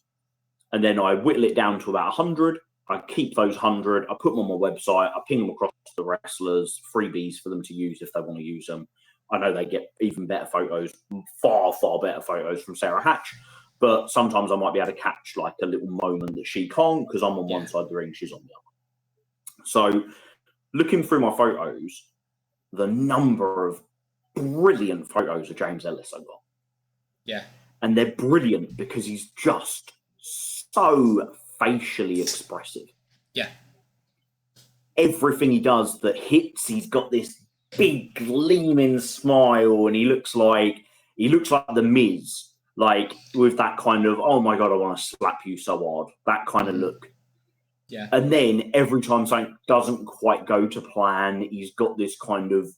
and then I whittle it down to about 100. I keep those 100. I put them on my website. I ping them across to the wrestlers, freebies for them to use if they want to use them. I know they get even better photos, far, far better photos from Sarah Hatch. But sometimes I might be able to catch like a little moment that she can't because I'm on one side of the ring, she's on the other. So looking through my photos, the number of brilliant photos of James Ellis I got. Yeah. And they're brilliant because he's just so facially expressive. Yeah. Everything he does that hits, he's got this big gleaming smile, and he looks like the Miz, like with that kind of, oh my God, I want to slap you so hard, that kind of look. Yeah. And then every time something doesn't quite go to plan, he's got this kind of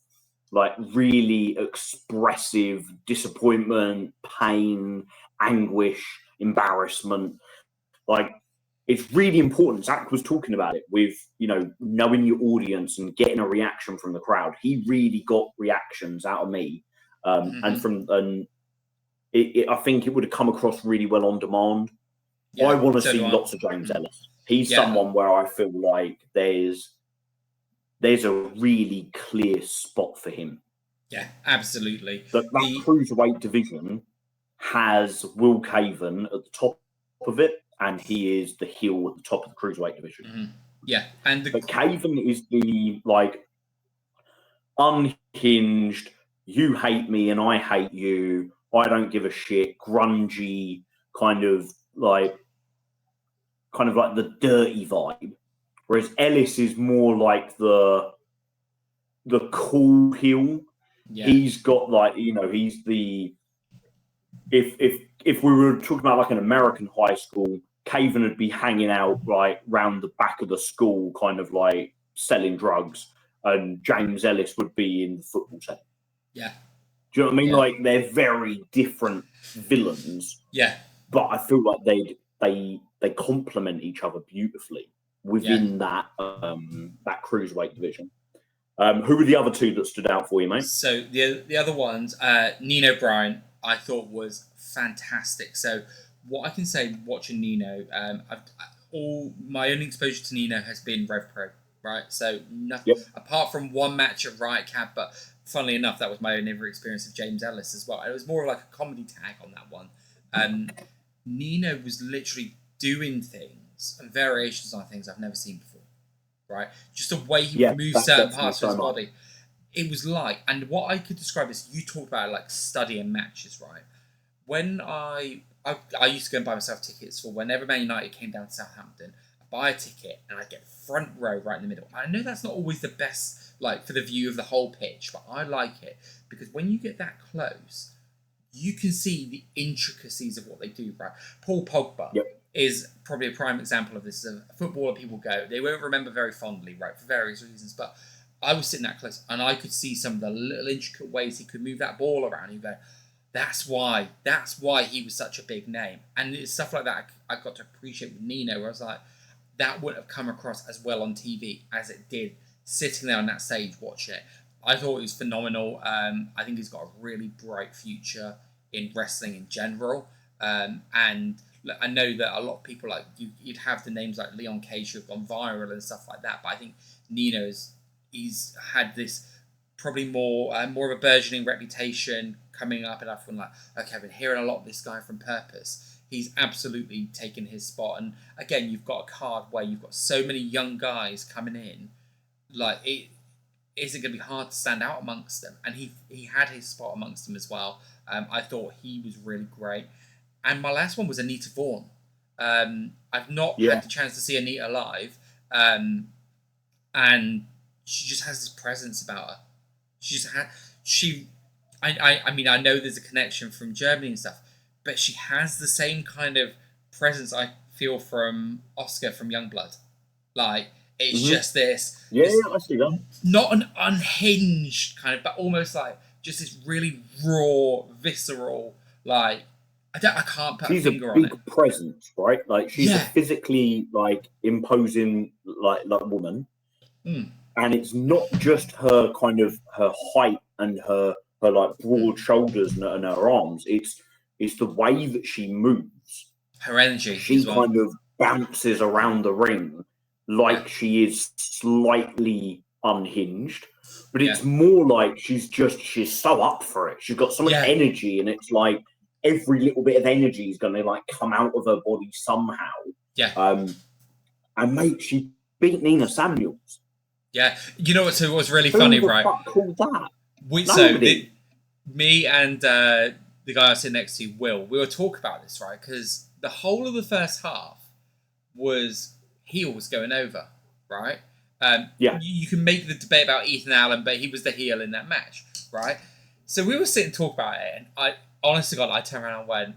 like really expressive disappointment, pain, anguish, embarrassment. Like, it's really important. Zach was talking about it with, knowing your audience and getting a reaction from the crowd. He really got reactions out of me. I think it would have come across really well on demand. I want to see lots of James Ellis. He's someone where I feel like there's a really clear spot for him. Yeah, absolutely. That cruiserweight division has Will Caven at the top of it, and he is the heel at the top of the cruiserweight division. Yeah, but Caven is the unhinged, you hate me and I hate you, I don't give a shit, grungy kind of like the dirty vibe. Whereas Ellis is more like the cool heel. Yeah. He's got he's the if we were talking about like an American high school, Caven would be hanging out right round the back of the school, kind of like selling drugs, and James Ellis would be in the football setting. Yeah. Do you know what I mean? Yeah. Like, they're very different villains. Yeah. But I feel like they complement each other beautifully within that cruiserweight division. Who were the other two that stood out for you, mate? So the other ones, Nino Bryan, I thought was fantastic. So what I can say watching Nino, my only exposure to Nino has been RevPro, right? So nothing apart from one match at Riot Cab, but funnily enough, that was my own experience of James Ellis as well. It was more like a comedy tag on that one. Nino was literally doing things and variations on things I've never seen before, right? Just the way he would move certain parts of his body. It was like, and what I could describe is, you talked about like studying matches, right? When I used to go and buy myself tickets for whenever Man United came down to Southampton, I buy a ticket and I get front row right in the middle. I know that's not always the best, like, for the view of the whole pitch, but I like it because when you get that close, you can see the intricacies of what they do, right? Paul Pogba is probably a prime example of this. As a footballer, people go, they won't remember very fondly, right, for various reasons, but I was sitting that close and I could see some of the little intricate ways he could move that ball around. You go, that's why he was such a big name. And it's stuff like that I got to appreciate with Nino, where I was like, that wouldn't have come across as well on TV as it did sitting there on that stage watching it. I thought it was phenomenal. I think he's got a really bright future in wrestling in general. And look, I know that a lot of people, like, you'd have the names like Leon Cage who have gone viral and stuff like that, but I think Nino's he's had this probably more of a burgeoning reputation coming up, and everyone like, okay, I've been hearing a lot of this guy from Purpose. He's absolutely taken his spot. And again, you've got a card where you've got so many young guys coming in, like it isn't going to be hard to stand out amongst them. And he had his spot amongst them as well. I thought he was really great. And my last one was Anita Vaughan. I've not had the chance to see Anita live, and she just has this presence about her. I mean, I know there's a connection from Germany and stuff, but she has the same kind of presence I feel from Oscar from Youngblood. Like, it's just this. I see that. Not an unhinged kind of, but almost like just this really raw, visceral, like, I can't put a finger on it. She's a big presence, right? Like, she's a physically, like, imposing, like woman. And it's not just her kind of her height and her like broad shoulders and her arms. It's the way that she moves. Her energy. She kind of bounces around the ring like she is slightly unhinged. But it's more like she's so up for it. She's got so much energy, and it's like every little bit of energy is going to like come out of her body somehow. And mate, she beat Nina Samuels. Yeah, you know what? Was really funny, right? Who the fuck called that? Me and the guy I was sitting next to, Will, we were talking about this, right? Because the whole of the first half was heels going over, right? You can make the debate about Ethan Allen, but he was the heel in that match, right? So we were sitting talking about it, and I, honest to God, I turned around and went,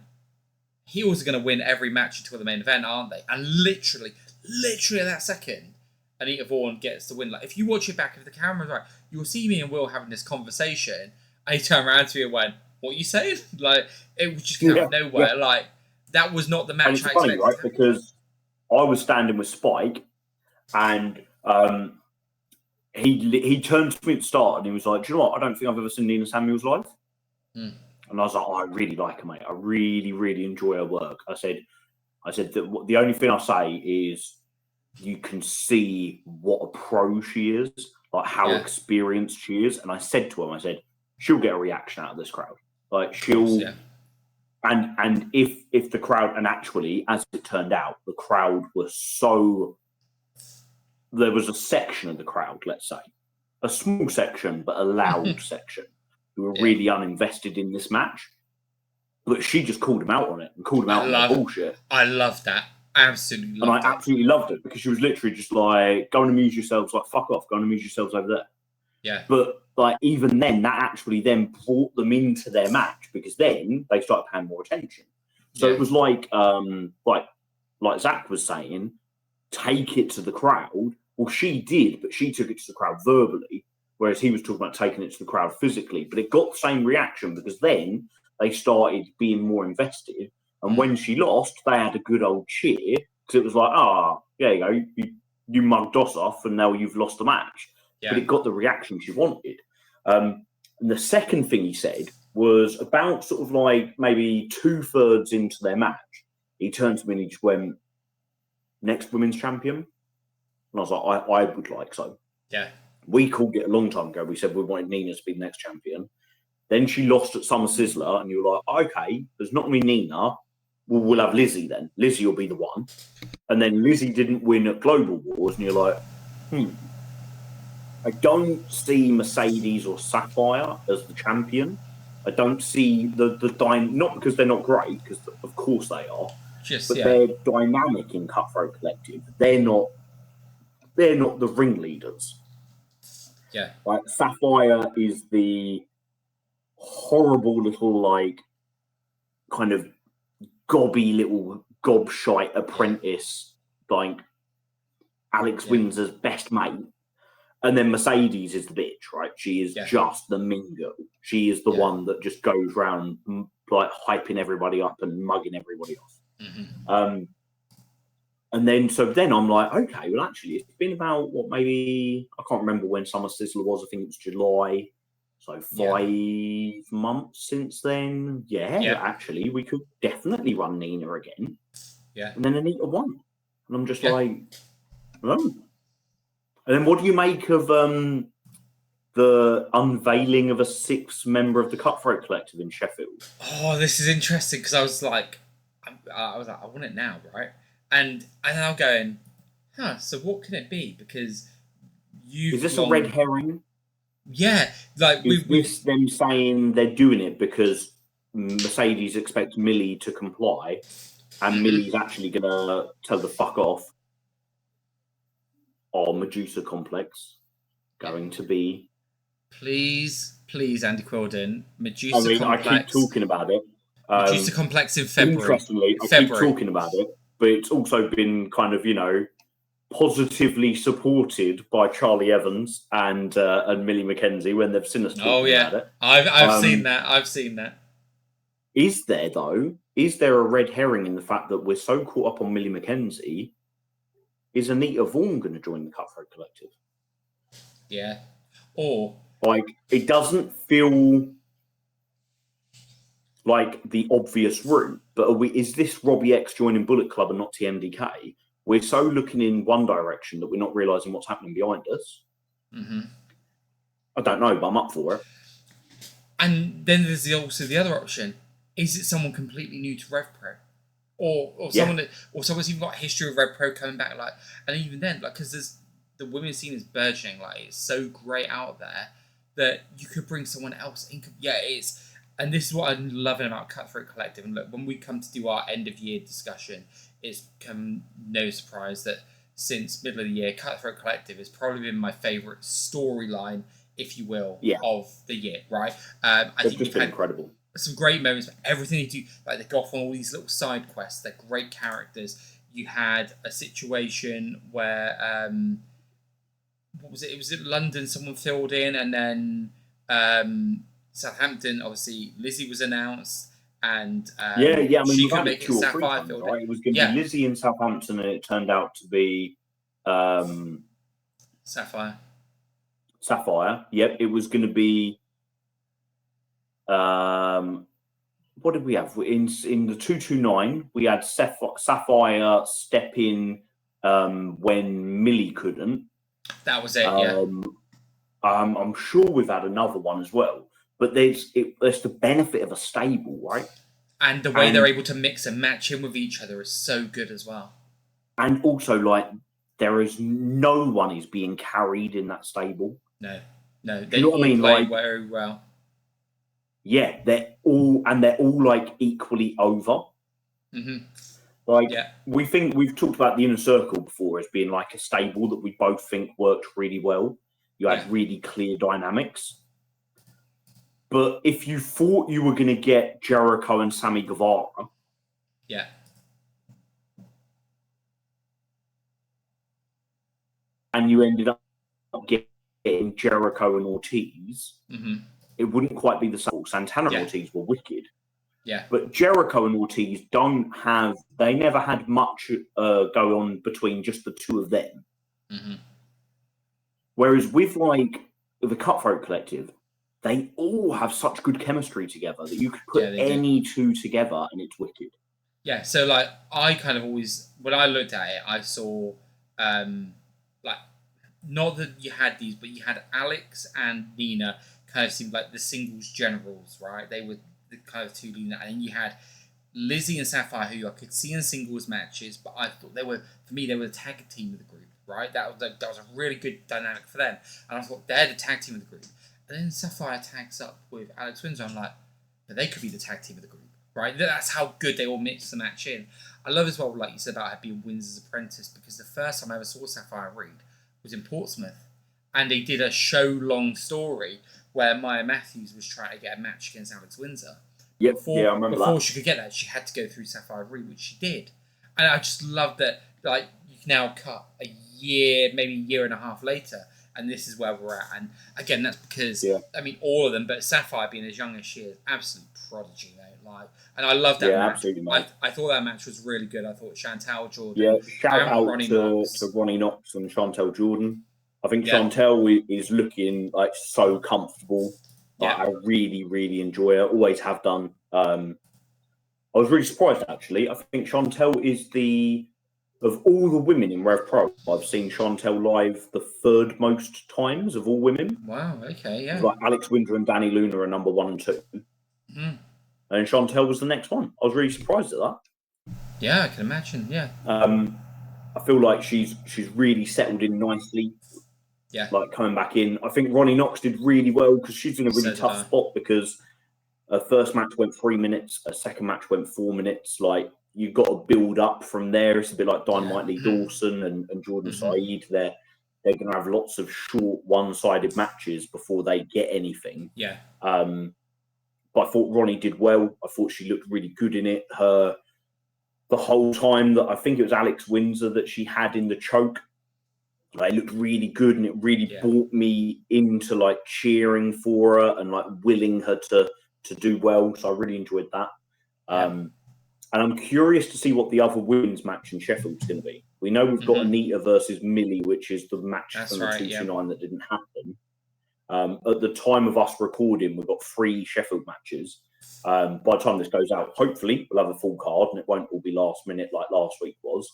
heels are going to win every match until the main event, aren't they? And literally at that second, Anita Vaughan gets the win. Like, if you watch it back, if the camera's right, you'll see me and Will having this conversation, and he turned around to me and went, "What are you saying?" Like, it was just out of nowhere. Like, that was not the match I expected. Funny, right? Because I was standing with Spike, and he turned to me at the start, and he was like, "Do you know what? I don't think I've ever seen Nina Samuels live." And I was like, "Oh, I really like her, mate. I really, really enjoy her work." I said that the only thing I say is, you can see what a pro she is, like how experienced she is. And I said to him, I said, she'll get a reaction out of this crowd. Like, she'll, and if the crowd, and actually, as it turned out, the crowd was so, there was a section of the crowd, let's say, a small section, but a loud section, who were really uninvested in this match. But she just called him out on it and called him out on the bullshit. I love that. Absolutely loved it. And I absolutely loved it, because she was literally just like, go and amuse yourselves, like, fuck off, go and amuse yourselves over there. Yeah. But like, even then, that actually then brought them into their match, because then they started paying more attention. So it was like Zach was saying, take it to the crowd. Well, she did, but she took it to the crowd verbally, whereas he was talking about taking it to the crowd physically. But it got the same reaction, because then they started being more invested. And when she lost, they had a good old cheer, because it was like, there you go, you mugged us off, and now you've lost the match. But it got the reaction she wanted. And the second thing he said was about sort of like maybe 2/3 into their match. He turned to me and he just went, "Next women's champion?" And I was like, I would like so. Yeah. We called it a long time ago. We said we wanted Nina to be the next champion. Then she lost at Summer Sizzler, and you were like, okay, there's not going to be Nina. We'll have Lizzie then. Lizzie will be the one. And then Lizzie didn't win at Global Wars, and you're like, I don't see Mercedes or Sapphire as the champion. I don't see the not because they're not great, because of course they are, but they're dynamic in Cutthroat Collective. They're not the ringleaders. Yeah. Like, Sapphire is the horrible little, like, kind of gobby little gobshite apprentice, like Alex Windsor's best mate. And then Mercedes is the bitch, right? She is just the mingo. She is the one that just goes around like hyping everybody up and mugging everybody off. And then I'm like, okay, well, actually, it's been about maybe, I can't remember when Summer Sizzler was. I think it was July. So 5 months since then. Yeah, actually, we could definitely run Nina again. Yeah. And then Anita won. And I'm just like, oh. And then what do you make of the unveiling of a 6th member of the Cutthroat Collective in Sheffield. Oh, this is interesting because I was like, I want it now, right? And I'm going, so what can it be? Because Is this a red herring? Yeah, like is this them saying they're doing it because Mercedes expects Millie to comply, and Millie's actually gonna tell the fuck off? Or Medusa Complex going to be? Please, Andy Quilden, Medusa I mean, Complex. I keep talking about it. Medusa Complex in February. Interestingly, I keep talking about it, but it's also been kind of, positively supported by Charlie Evans and Millie McKenzie when they've seen us talking about it. I've seen that. I've seen that. Is there, though? Is there a red herring in the fact that we're so caught up on Millie McKenzie? Is Anita Vaughan going to join the Cutthroat Collective? Yeah. Or... it doesn't feel like the obvious route, but is this Robbie X joining Bullet Club and not TMDK? We're so looking in one direction that we're not realising what's happening behind us. Mm-hmm. I don't know, but I'm up for it. And then there's also the other option. Is it someone completely new to RevPro? Or someone someone's even got a history of RevPro coming back, and even then, because there's the women's scene is burgeoning, it's so great out there that you could bring someone else in. Yeah, it is. And this is what I'm loving about Cutthroat Collective. And look, when we come to do our end of year discussion, it's come no surprise that since middle of the year, Cutthroat Collective has probably been my favourite storyline, if you will, of the year, right? I think it's been incredible. Some great moments, but everything they do, they go off on all these little side quests. They're great characters. You had a situation where, what was it? It was in London, someone filled in, and then Southampton, obviously, Lizzie was announced, and I mean, she could make it Sapphire filled in. It was going to be Lizzie in Southampton, and it turned out to be Sapphire. Yep, it was going to be. What did we have in the 229? We had Sapphire step in when Millie couldn't. That was it. Yeah. I'm sure we've had another one as well, but there's the benefit of a stable, right? And the way they're able to mix and match in with each other is so good as well. And also, there is no one is being carried in that stable. No, they all play very well. Yeah, they're all equally over. Mm-hmm. We've talked about the Inner Circle before as being like a stable that we both think worked really well. You had really clear dynamics. But if you thought you were going to get Jericho and Sammy Guevara, and you ended up getting Jericho and Ortiz, it wouldn't quite be the same. Santana and Ortiz were wicked. Yeah. But Jericho and Ortiz they never had much go on between just the two of them. Mm-hmm. Whereas with the Cutthroat Collective, they all have such good chemistry together that you could put any two together and it's wicked. Yeah, so I kind of always, when I looked at it, I saw not that you had these, but you had Alex and Nina kind of seemed like the singles generals, right? They were the kind of two leading, and then you had Lizzie and Sapphire, who I could see in singles matches, but I thought they were the tag team of the group, right? That was a really good dynamic for them, and I thought they're the tag team of the group. And then Sapphire tags up with Alex Windsor. I'm like, but they could be the tag team of the group, right? That's how good they all mix the match in. I love as well, like you said, about her being Windsor's apprentice, because the first time I ever saw Sapphire Reed was in Portsmouth, and they did a show-long story where Maya Matthews was trying to get a match against Alex Windsor. Yep, I remember that. Before she could get that, she had to go through Sapphire Reed, which she did. And I just love that, you can now cut a year, maybe a year and a half later, and this is where we're at. And again, that's because, all of them, but Sapphire being as young as she is, absolute prodigy, mate. And I love that match. Absolutely, mate. I thought that match was really good. I thought Chantel Jordan. Yeah, shout out to Ronnie Knox and Chantel Jordan. I think Chantel is looking so comfortable. I really, really enjoy her. Always have done. I was really surprised, actually. I think Chantel is the of all the women in RevPro, I've seen Chantel live the third most times of all women. Wow. Okay. Yeah. Like Alex Windsor and Danny Luna are number 1 and 2. Mm. And Chantel was the next one. I was really surprised at that. Yeah, I can imagine. Yeah. I feel like she's really settled in nicely. Yeah. Like coming back in. I think Ronnie Knox did really well because she's in a really tough spot because her first match went 3 minutes, her second match went 4 minutes. Like you've got to build up from there. It's a bit like Dynamite Lee Dawson and Jordan Saeed. They're going to have lots of short one-sided matches before they get anything. Yeah. But I thought Ronnie did well. I thought she looked really good in it. The whole time that I think it was Alex Windsor that she had in the choke, like, it looked really good, and it really brought me into like cheering for her and like willing her to do well. So I really enjoyed that. And I'm curious to see what the other women's match in Sheffield's going to be. We know we've got Anita versus Millie, which is the match from the 229 that didn't happen. At the time of us recording, we've got 3 Sheffield matches. By the time this goes out, hopefully we'll have a full card and it won't all be last minute like last week was.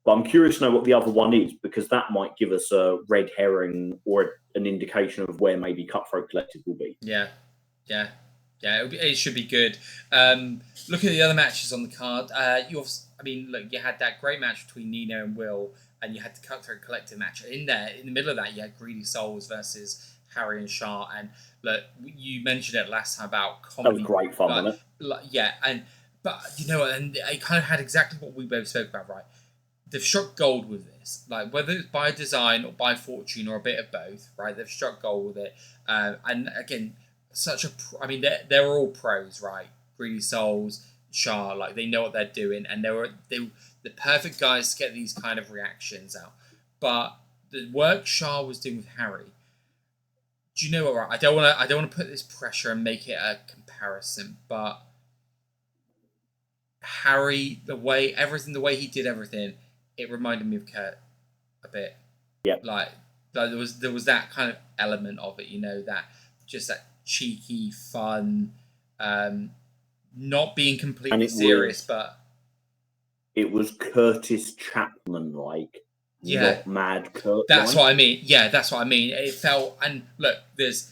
But I'm curious to know what the other one is, because that might give us a red herring or an indication of where maybe Cutthroat Collective will be. Yeah. It should be good. Looking at the other matches on the card, you had that great match between Nino and Will, and you had the Cutthroat Collective match. In the middle of that, you had Greedy Souls versus Harry and Shah. And look, you mentioned it last time about comedy. That was great fun, wasn't it? But you know, and it kind of had exactly what we both spoke about, right? They've struck gold with this, like whether it's by design or by fortune or a bit of both, right? They've struck gold with it, and again, they're all pros, right? Greedy Souls, Shah, like they know what they're doing, and they were the perfect guys to get these kind of reactions out. But the work Shah was doing with Harry, do you know what? Right? I don't want to put this pressure and make it a comparison, but Harry, the way he did everything, it reminded me of Kurt a bit. Yeah. Like there was that kind of element of it, you know, that just that cheeky fun, not being completely serious, but it was Curtis Chapman like, not Mad Kurt. That's what I mean. Yeah, that's what I mean. It felt, and look, there's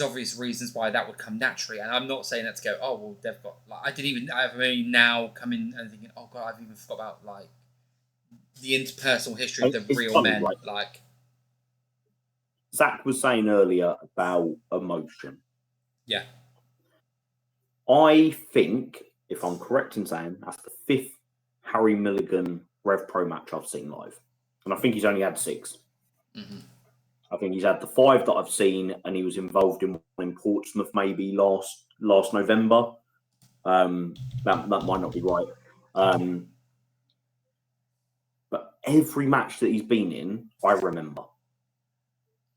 obvious reasons why that would come naturally, and I'm not saying that to go, oh well, they've got like I've only now come in and thinking, oh god, I've even forgot about like the interpersonal history of the real funny, men. Like Zach was saying earlier about emotion. Yeah. I think, if I'm correct in saying, that's the 5th Harry Milligan RevPro match I've seen live, and I think he's only had 6. I think he's had the 5 that I've seen, and he was involved in one in Portsmouth maybe last November. That might not be right. But every match that he's been in, I remember.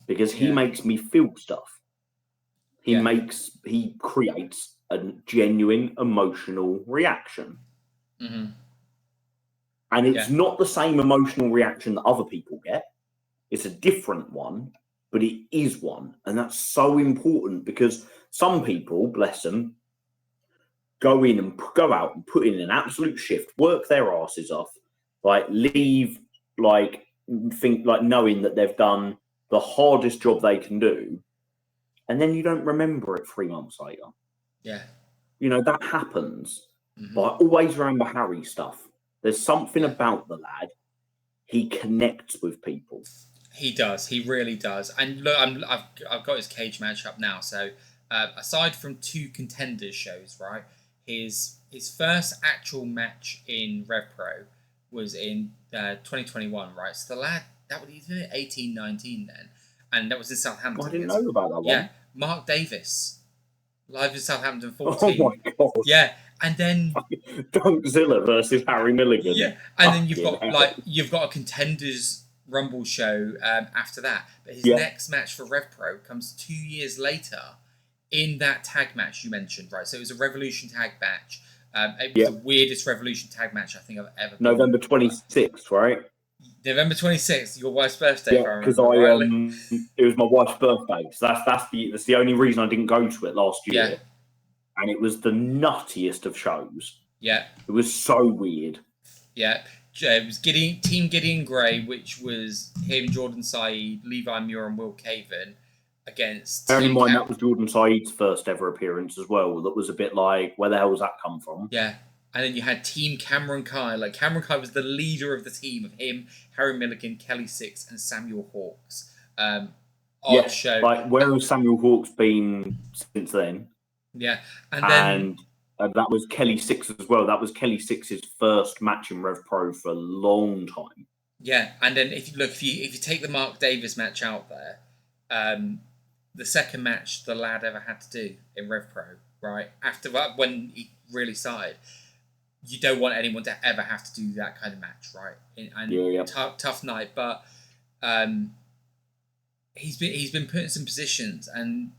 Because he makes me feel stuff. He creates a genuine emotional reaction. And it's not the same emotional reaction that other people get. It's a different one, but it is one. And that's so important, because some people, bless them, go out and put in an absolute shift, work their asses off, like leave, like think, like knowing that they've done the hardest job they can do, and then you don't remember it 3 months later. Yeah. You know, that happens. But I always remember Harry's stuff. There's something about the lad. He connects with people. He does. He really does. And look, I've got his cage match up now. So aside from 2 contenders shows, right, his first actual match in RevPro was in 2021, right? So the lad, he's in 18, 19 then, and that was in Southampton. I didn't know about that one. Yeah, Mark Davis, live in Southampton 14. Oh my god. Yeah, and then Dunkzilla versus Harry Milligan. Yeah, and then you've got a contenders Rumble show after that. But his next match for RevPro comes 2 years later in that tag match you mentioned, right? So it was a Revolution tag match. It was the weirdest Revolution tag match I think I've ever been. November 26th, right? November 26th, your wife's birthday. Yeah, because it was my wife's birthday. So that's the only reason I didn't go to it last year. Yeah. And it was the nuttiest of shows. Yeah. It was so weird. Yeah. It was Team Gideon Gray, which was him, Jordan Saeed, Levi Muir, and Will Caven against Bearing in Team mind that was Jordan Saeed's first ever appearance as well. That was a bit like, where the hell does that come from? Yeah. And then you had Team Cameron Kai. Like, Cameron Kai was the leader of the team of him, Harry Milligan, Kelly Six, and Samuel Hawkes. Odd show. Like, where has Samuel Hawkes been since then? Yeah. And then that was Kelly Six as well. That was Kelly Six's first match in RevPro for a long time. Yeah, and then if you take the Mark Davis match out there, the second match the lad ever had to do in RevPro, right? After that, when he really started, you don't want anyone to ever have to do that kind of match, right? Tough night, but he's been put in some positions, and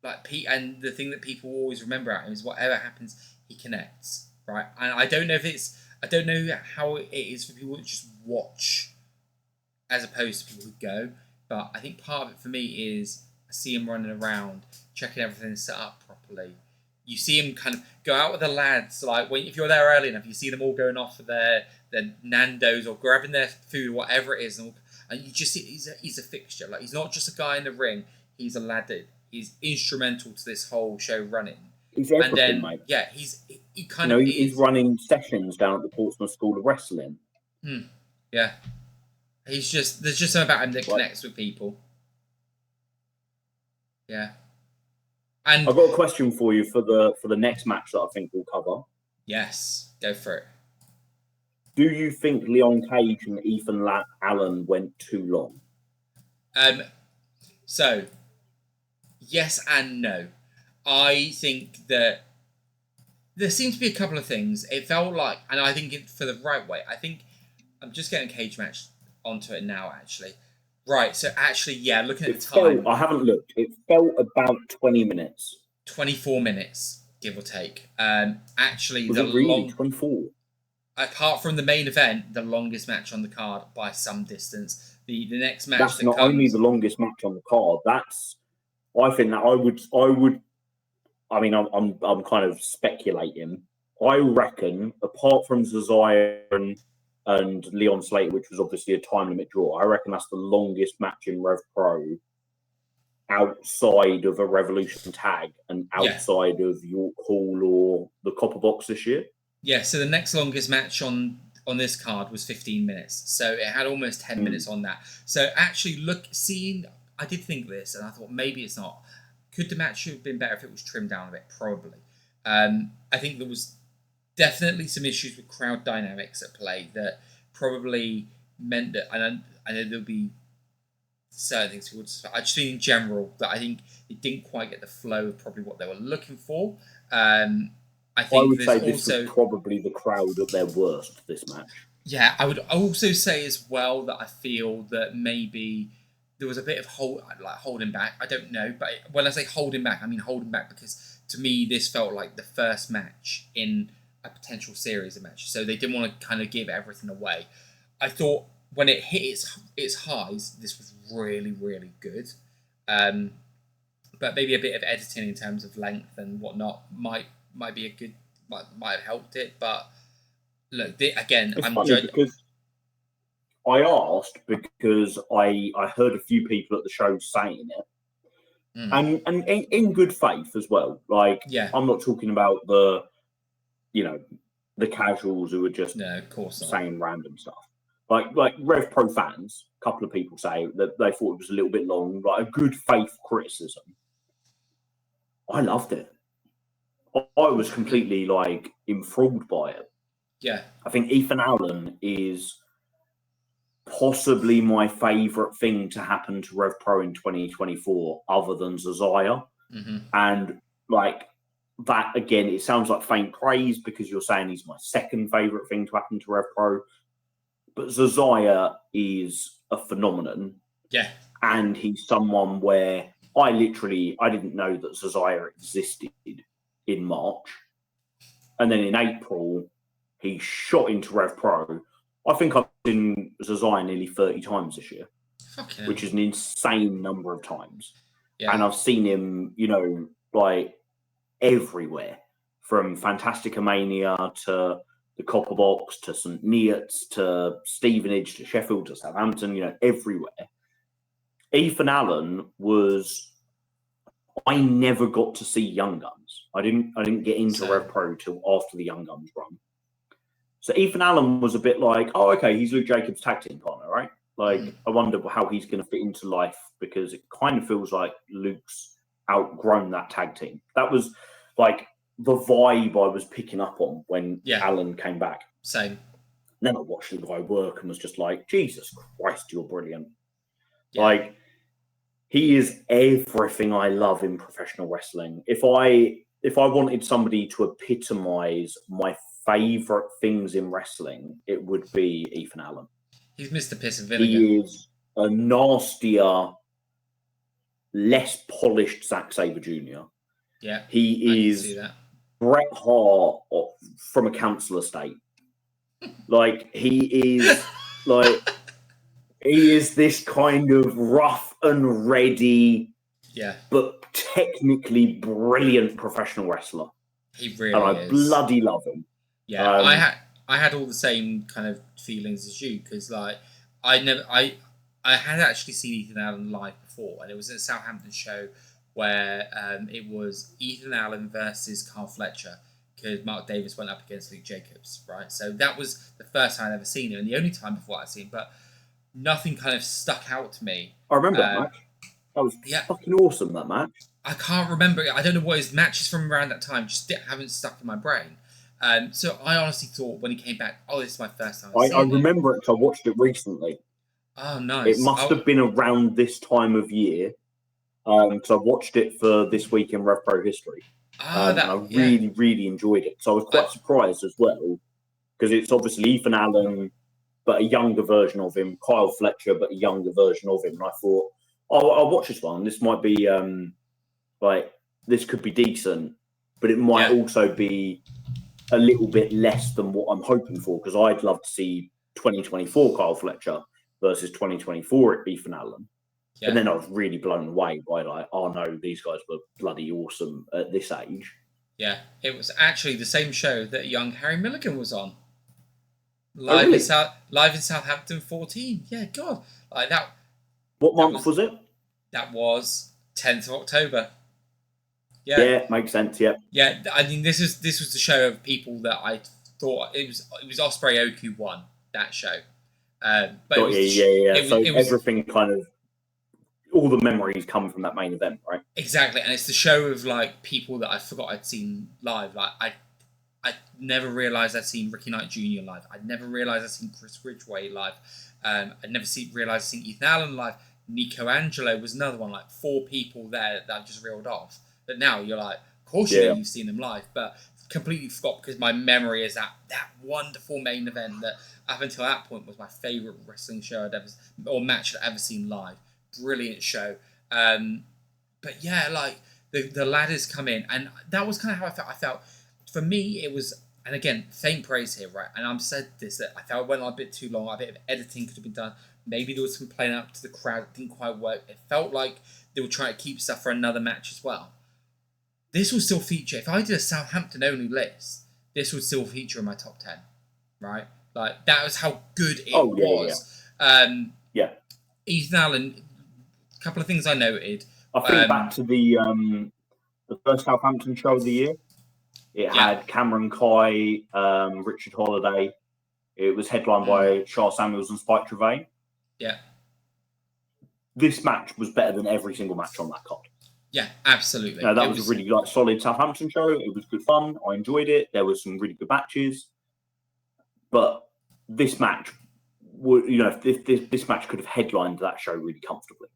and the thing that people always remember at him is whatever happens, he connects, right? And I don't know how it is for people to just watch as opposed to people who go, but I think part of it for me is I see him running around, checking everything's set up properly. You see him kind of go out with the lads, like if you're there early enough, you see them all going off for their Nando's or grabbing their food, whatever it is, and you just see he's a fixture. Like, he's not just a guy in the ring; he's a lad that is instrumental to this whole show running. He's everything, mate. Yeah, he kind of he's running sessions down at the Portsmouth School of Wrestling. Yeah, there's just something about him that connects with people. Yeah. And I've got a question for you for the next match that I think we'll cover. Yes, go for it. Do you think Leon Cage and Ethan Allen went too long? So, yes and no. I think that there seems to be a couple of things. It felt like, and I think for the right way. I think I'm just getting a cage match onto it now, actually. Right, so actually, yeah, looking at the time. I haven't looked. It felt about 20 minutes. 24 minutes, give or take. Actually, was it really 24? Apart from the main event, the longest match on the card by some distance. The next match that's not only the longest match on the card. I think that I would. I mean, I'm kind of speculating. I reckon, apart from Zazaya and Leon Slater, which was obviously a time limit draw, I reckon that's the longest match in RevPro outside of a Revolution tag and outside of York Hall or the Copper Box this year. Yeah, so the next longest match on this card was 15 minutes. So it had almost 10 minutes on that. So actually, I did think this, and I thought maybe it's not. Could the match have been better if it was trimmed down a bit? Probably. I think there was definitely some issues with crowd dynamics at play that probably meant that, and I know there'll be certain things I just think in general that I think it didn't quite get the flow of probably what they were looking for. I would say this was probably the crowd at their worst, this match. Yeah, I would also say as well that I feel that maybe there was a bit of holding back. I don't know, but when I say holding back, I mean holding back because to me this felt like the first match in a potential series of matches. So they didn't want to kind of give everything away. I thought when it hit its highs, this was really, really good. But maybe a bit of editing in terms of length and whatnot might be a good, might have helped it. But look, again, I'm funny because I asked because I heard a few people at the show saying it. And in good faith as well. Like, I'm not talking about the casuals who are just of course not. saying random stuff. Like RevPro fans, a couple of people say that they thought it was a little bit long, like a good faith criticism. I loved it. I was completely enthralled by it. Yeah. I think Ethan Allen is possibly my favourite thing to happen to RevPro in 2024 other than Zazaya. And that, again, it sounds like faint praise because you're saying he's my second favourite thing to happen to RevPro. But Zazaya is a phenomenon. Yeah. And he's someone where I didn't know that Zazaya existed in March. And then in April, he shot into RevPro. I think I've seen Zazaya nearly 30 times this year, which is an insane number of times. Yeah. And I've seen him, everywhere, from Fantastica Mania to the Copper Box to St Neots to Stevenage to Sheffield to Southampton, you know, everywhere. Ethan Allen was. I never got to see Young Guns. I didn't get into RevPro till after the Young Guns run. So Ethan Allen was a bit like, oh, okay, he's Luke Jacobs' tag team partner, right? Like, I wonder how he's going to fit into life, because it kind of feels like Luke's outgrown that tag team. That was like the vibe I was picking up on when Allen came back. Same. Then I watched the guy work and was just like, Jesus Christ, you're brilliant. Yeah. Like, he is everything I love in professional wrestling. If I wanted somebody to epitomize my favorite things in wrestling, it would be Ethan Allen. He's Mr. Piss and Vinegar. He is a nastier, less polished Zack Sabre Jr. Yeah, he is Bret Hart from a council estate. Like, he is like, he is this kind of rough and ready, but technically brilliant professional wrestler. He really and I is. Bloody love him. Yeah, I had all the same kind of feelings as you, because like I had actually seen Ethan Allen live before, and it was at a Southampton show where it was Ethan Allen versus Carl Fletcher, because Mark Davis went up against Luke Jacobs, right? So that was the first time I'd ever seen him, and the only time before I'd seen him, but nothing kind of stuck out to me. I remember that match. That was fucking awesome, that match. I can't remember it. I don't know what his matches from around that time just haven't stuck in my brain. So I honestly thought when he came back, oh, this is my first time. I remember it because I watched it recently. Oh, nice. It must have been around this time of year. So I watched it for this week in RevPro history. And I really, really enjoyed it. So I was quite surprised as well, because it's obviously Ethan Allen, but a younger version of him, Kyle Fletcher, but a younger version of him. And I thought, oh, I'll watch this one. This might be, this could be decent, but it might also be a little bit less than what I'm hoping for, because I'd love to see 2024 Kyle Fletcher versus 2024 Ethan Allen. Yeah. And then I was really blown away by like, oh no, these guys were bloody awesome at this age. Yeah, it was actually the same show that young Harry Milligan was on. Live in Southampton 14. Yeah, God. Like that. What month was it? That was 10th of October. Yeah, makes sense. Yeah. Yeah, I mean, this was the show of people that I thought it was Osprey Oku won that show. But everything kind of, all the memories come from that main event, right? Exactly, and it's the show of like people that I forgot I'd seen live. Like I never realised I'd seen Ricky Knight Jr. live. I never realised I'd seen Chris Ridgway live. I'd never realised I'd seen Ethan Allen live. Nico Angelo was another one. Like 4 people there that I've just reeled off. But now you're like, of course you know you've seen them live, but completely forgot, because my memory is that wonderful main event that up until that point was my favourite wrestling show match I'd ever seen live. Brilliant show. But yeah, like the ladders come in, and that was kind of how I felt. I felt, for me, it was, and again, faint praise here, right? And I've said this, that I felt it went on a bit too long. A bit of editing could have been done. Maybe there was some playing up to the crowd. It didn't quite work. It felt like they were trying to keep stuff for another match as well. This will still feature. If I did a Southampton only list, this would still feature in my top 10, right? Like, that was how good it was. Yeah. Ethan Allen, a couple of things I noted. I think back to the first Southampton show of the year. It had Cameron Kai, Richard Holiday. It was headlined by Charles Samuels and Spike Trevay. Yeah. This match was better than every single match on that card. Yeah, absolutely. That was a really solid Southampton show. It was good fun. I enjoyed it. There were some really good matches. But this match, this match could have headlined that show really comfortably.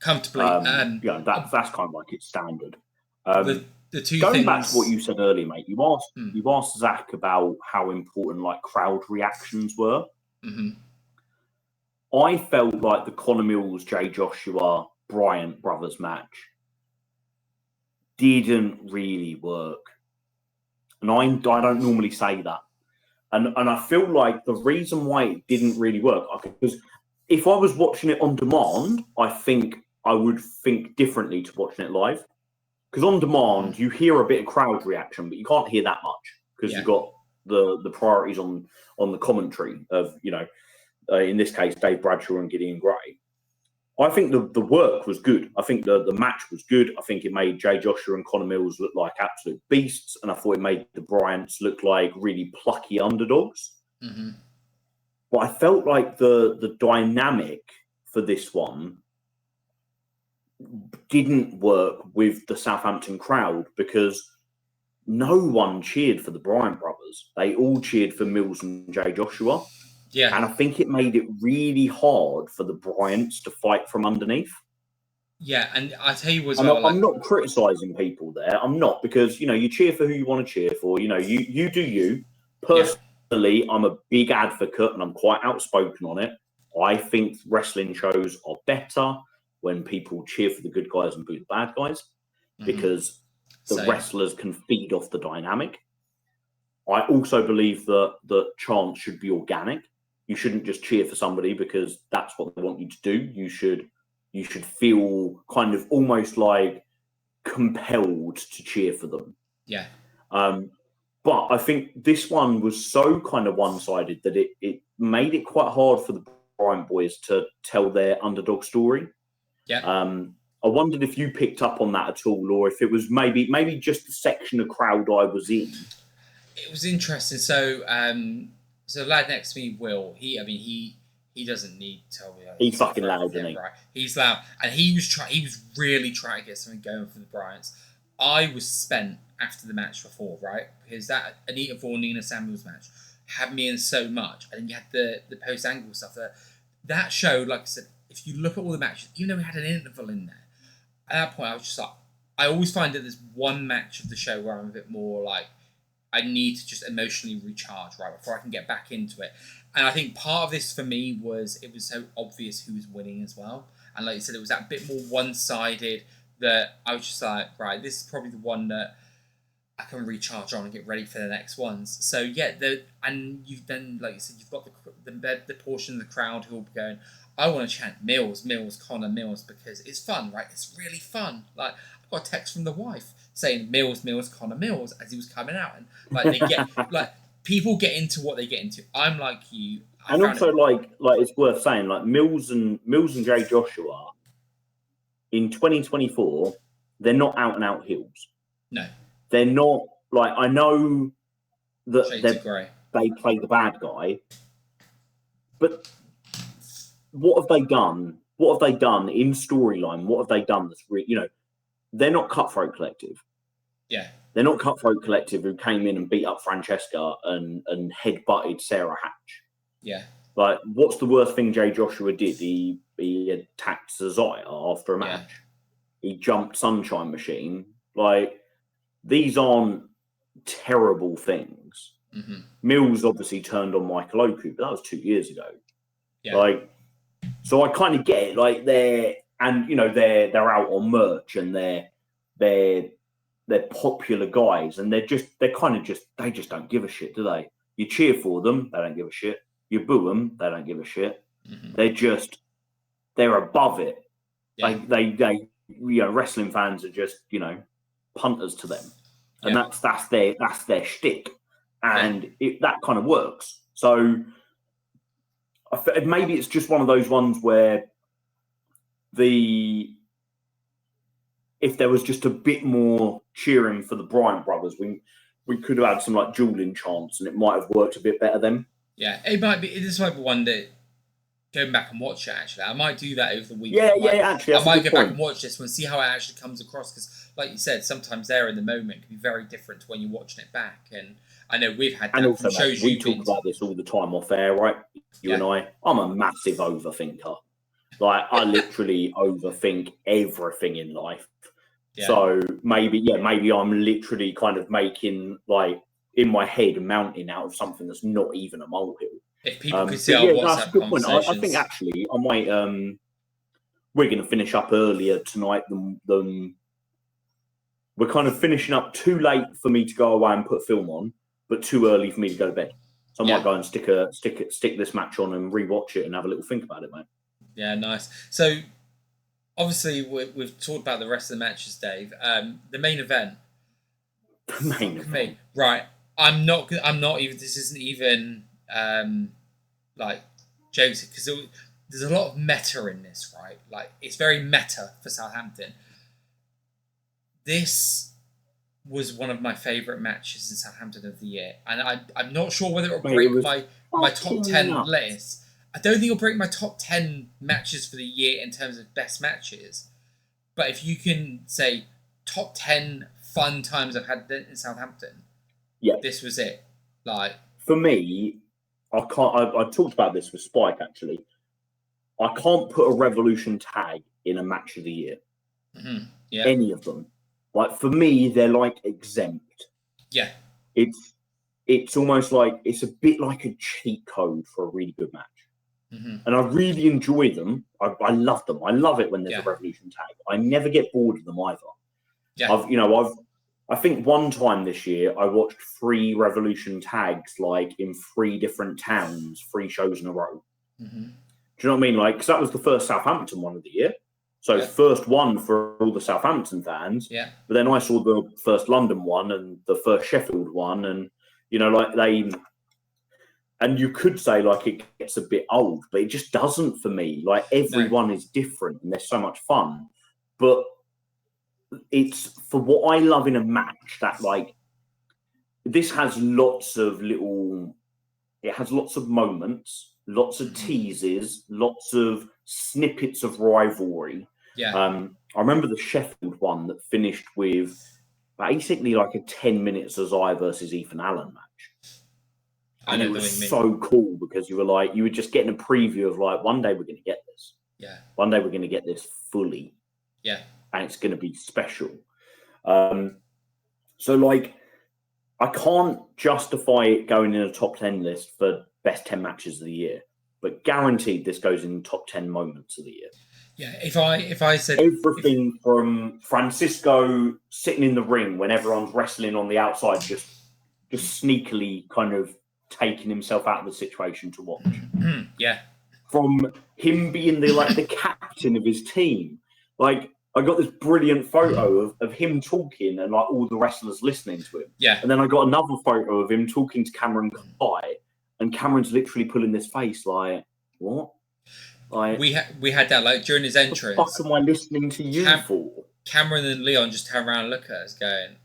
That's kind of like its standard. The two going things... back to what you said earlier, mate, you asked Zach about how important like crowd reactions were. Mm-hmm. I felt like the Conor Mills, Jay Joshua, Bryant brothers match didn't really work. And I don't normally say that. And I feel like the reason why it didn't really work, because if I was watching it on demand, I think I would think differently to watching it live. Because on demand, you hear a bit of crowd reaction, but you can't hear that much because you've got the priorities on the commentary of, you know, in this case, Dave Bradshaw and Gideon Gray. I think the work was good. I think the match was good. I think it made Jay Joshua and Connor Mills look like absolute beasts, and I thought it made the Bryants look like really plucky underdogs. Mm-hmm. But I felt like the dynamic for this one didn't work with the Southampton crowd because no one cheered for the Bryant brothers. They all cheered for Mills and Jay Joshua. Yeah. And I think it made it really hard for the Bryants to fight from underneath. Yeah, and I tell you as well, I'm not criticising people there. I'm not, because, you know, you cheer for who you want to cheer for. You know, you do you. Personally, I'm a big advocate and I'm quite outspoken on it. I think wrestling shows are better when people cheer for the good guys and boo the bad guys, because the wrestlers can feed off the dynamic. I also believe that chants should be organic. You shouldn't just cheer for somebody because that's what they want you to do. You should feel kind of almost like compelled to cheer for them. Yeah. But I think this one was so kind of one-sided that it made it quite hard for the Bryant boys to tell their underdog story. Yeah. I wondered if you picked up on that at all, or if it was maybe just the section of crowd I was in. It was interesting. So, so the lad next to me, Will, he doesn't need to tell me. He's fucking loud, isn't he? Right. He's loud, and he was really trying to get something going for the Bryants. I was spent after the match before, right? Because that Anita Vaughan Nina Samuels match had me in so much, and then you had the post angle stuff. That show, like I said, if you look at all the matches, even though we had an interval in there, at that point I was just like, I always find that there's one match of the show where I'm a bit more like, I need to just emotionally recharge, right, before I can get back into it. And I think part of this for me was it was so obvious who was winning as well. And like you said, it was that bit more one-sided that I was just like, right, this is probably the one that I can recharge on and get ready for the next ones. So yeah, and you've then, like you said, you've got the portion of the crowd who will be going, I want to chant Mills, Connor, Mills, because it's fun, right? It's really fun. Like, I got a text from the wife saying Mills, Connor, Mills as he was coming out, and like they get like people get into what they get into. I'm like you, and also like it's worth saying, like Mills and Jay Joshua in 2024, they're not out and out heels. No, they're not. Like, I know that they play the bad guy, but what have they done? What have they done in storyline? What have they done that's really, you know, they're not Cutthroat Collective. Yeah. They're not Cutthroat Collective who came in and beat up Francesca and headbutted Sarah Hatch. Yeah. Like, what's the worst thing Jay Joshua did? He attacked Zazaya after a match. Yeah. He jumped Sunshine Machine. Like, these aren't terrible things. Mm-hmm. Mills obviously turned on Michael Oku, but that was 2 years ago. Yeah. Like, so I kind of get it. Like, they're out on merch and they're popular guys, and they just don't give a shit, do they? You cheer for them, they don't give a shit. You boo them, they don't give a shit. Mm-hmm. They're above it. Yeah. They wrestling fans are just, punters to them, and that's their shtick, and that kind of works. So maybe it's just one of those ones where if there was just a bit more cheering for the Bryant brothers, we could have had some like dueling chants, and it might have worked a bit better then. Yeah, it might be. This might be one that going back and watch it. Actually, I might do that over the week. Actually, I might go back and watch this one, see how it actually comes across. Because, like you said, sometimes there in the moment can be very different to when you're watching it back. And I know we've had that. And also, mate, we talk about this all the time off air, right? You and I. I'm a massive overthinker. Like, I literally overthink everything in life. Yeah. So maybe I'm literally kind of making, like, in my head, a mountain out of something that's not even a molehill. If people could see our WhatsApp conversations. I think actually I might. We're going to finish up earlier tonight than we're kind of finishing up too late for me to go away and put film on, but too early for me to go to bed. So I might go and stick this match on and rewatch it and have a little think about it, mate. Yeah, nice. So obviously we've talked about the rest of the matches, Dave. The main event. The main event. Right. I'm not even. This isn't even like jokes because there's a lot of meta in this, right? Like it's very meta for Southampton. This was one of my favourite matches in Southampton of the year, and I'm not sure whether it'll break my top 10 list. I don't think it'll break my top 10 matches for the year in terms of best matches. But if you can say top 10 fun times I've had in Southampton, yeah, this was it. Like for me, I can't. I talked about this with Spike actually. I can't put a Revolution tag in a match of the year. Mm-hmm. Yeah. Any of them. Like for me, they're like exempt. Yeah. It's almost like it's a bit like a cheat code for a really good match. Mm-hmm. And I really enjoy them. I love them. I love it when there's a Revolution tag. I never get bored of them either. Yeah. I think one time this year I watched 3 Revolution tags like in 3 different towns, 3 shows in a row. Mm-hmm. Do you know what I mean? Like, because that was the first Southampton one of the year. So first one for all the Southampton fans. Yeah. But then I saw the first London one and the first Sheffield one, and like and you could say like it gets a bit old, but it just doesn't for me. Like everyone is different and they're so much fun. But it's for what I love in a match that like this has lots of moments, lots of teases, lots of snippets of rivalry. Yeah. I remember the Sheffield one that finished with basically like a 10 minutes Zai versus Ethan Allen match. And it was so cool because you were just getting a preview of like, one day we're going to get this. Yeah. One day we're going to get this fully. Yeah. And it's going to be special. So like, I can't justify it going in a top 10 list for best 10 matches of the year, but guaranteed this goes in top 10 moments of the year. Yeah, if I said everything from Francisco sitting in the ring when everyone's wrestling on the outside, just sneakily kind of taking himself out of the situation to watch. Yeah. From him being the captain of his team. Like I got this brilliant photo of him talking and like all the wrestlers listening to him. Yeah. And then I got another photo of him talking to Cameron Kai, and Cameron's literally pulling this face like, what? Like, we had that like during his entrance. What the fuck am I listening to you for? Cameron and Leon just turn around and look at us going,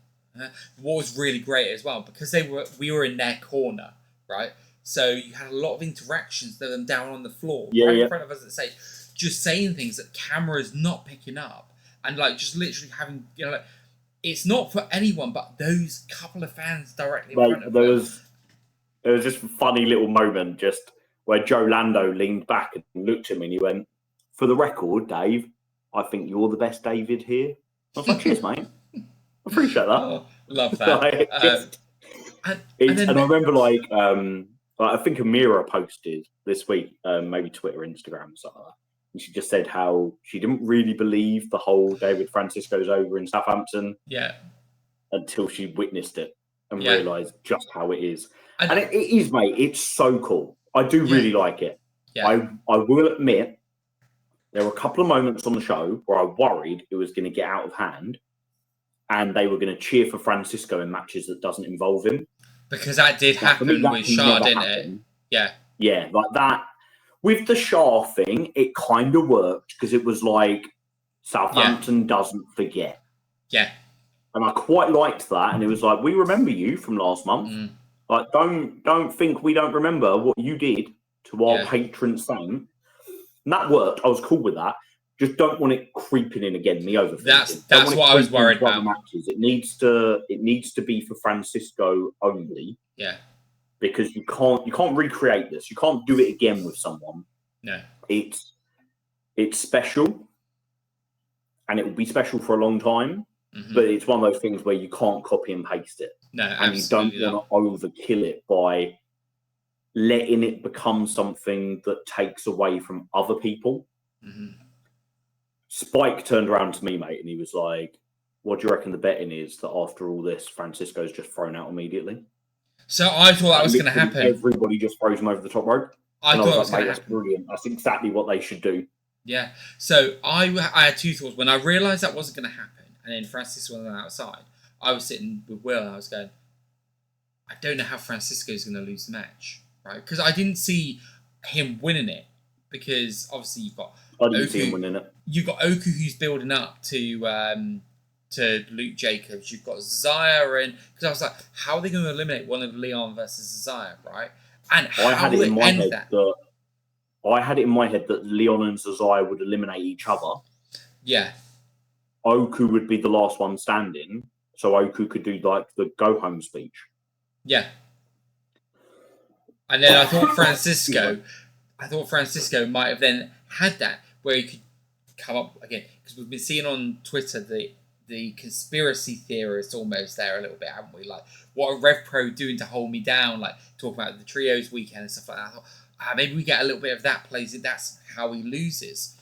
what was really great as well, because we were in their corner, right? So you had a lot of interactions with them down on the floor, in front of us at the stage, just saying things that camera's not picking up, and like just literally having like, it's not for anyone but those couple of fans directly in front of them. There was just a funny little moment just where Joe Lando leaned back and looked at me and he went, "For the record, Dave, I think you're the best David here." I was like, "Cheers, mate. I appreciate that." Oh, love that. And I remember I think Amira posted this week, maybe Twitter, Instagram, something like that. And she just said how she didn't really believe the whole David Francisco's over in Southampton. Yeah. Until she witnessed it and realised just how it is. And it is, mate. It's so cool. I do really like it. Yeah. I will admit, there were a couple of moments on the show where I worried it was going to get out of hand and they were going to cheer for Francisco in matches that doesn't involve him. Because that did happen with Shah, didn't it? Yeah. Yeah, like that. With the Shah thing, it kind of worked because it was like Southampton doesn't forget. Yeah. And I quite liked that. And it was like, we remember you from last month. Like, don't think we don't remember what you did to our patron saint. And that worked. I was cool with that. Just don't want it creeping in again. Me overthinking. That's what I was worried about. Matches. It needs to be for Francisco only. Yeah. Because you can't recreate this. You can't do it again with someone. No. It's special, and it will be special for a long time. Mm-hmm. But it's one of those things where you can't copy and paste it. No, and you don't want to overkill it by letting it become something that takes away from other people. Mm-hmm. Spike turned around to me, mate, and he was like, "What do you reckon the betting is that after all this, Francisco's just thrown out immediately?" So I thought that was going to happen. Everybody just throws him over the top rope. I thought it was going to happen. That's brilliant. That's exactly what they should do. Yeah. So I had two thoughts. When I realised that wasn't going to happen, and then Francis was on the outside, I was sitting with Will and I was going, I don't know how Francisco's going to lose the match, right? Because I didn't see him winning it, because obviously you've got I didn't see him winning it. You've got Oku, who's building up to Luke Jacobs. You've got Zaya, and because I was like, how are they going to eliminate one of Leon versus Zaya, right? And how I had it in my end head that? I had it in my head that Leon and Zaya would eliminate each other. Yeah. Oku would be the last one standing, so Oku could do like the go home speech. Yeah. And then I thought Francisco might have then had that where he could come up again, because we've been seeing on Twitter the conspiracy theorists almost there a little bit, haven't we? Like, what are RevPro doing to hold me down? Like, talking about the trios weekend and stuff like that. I thought, maybe we get a little bit of that plays it. That's how he loses,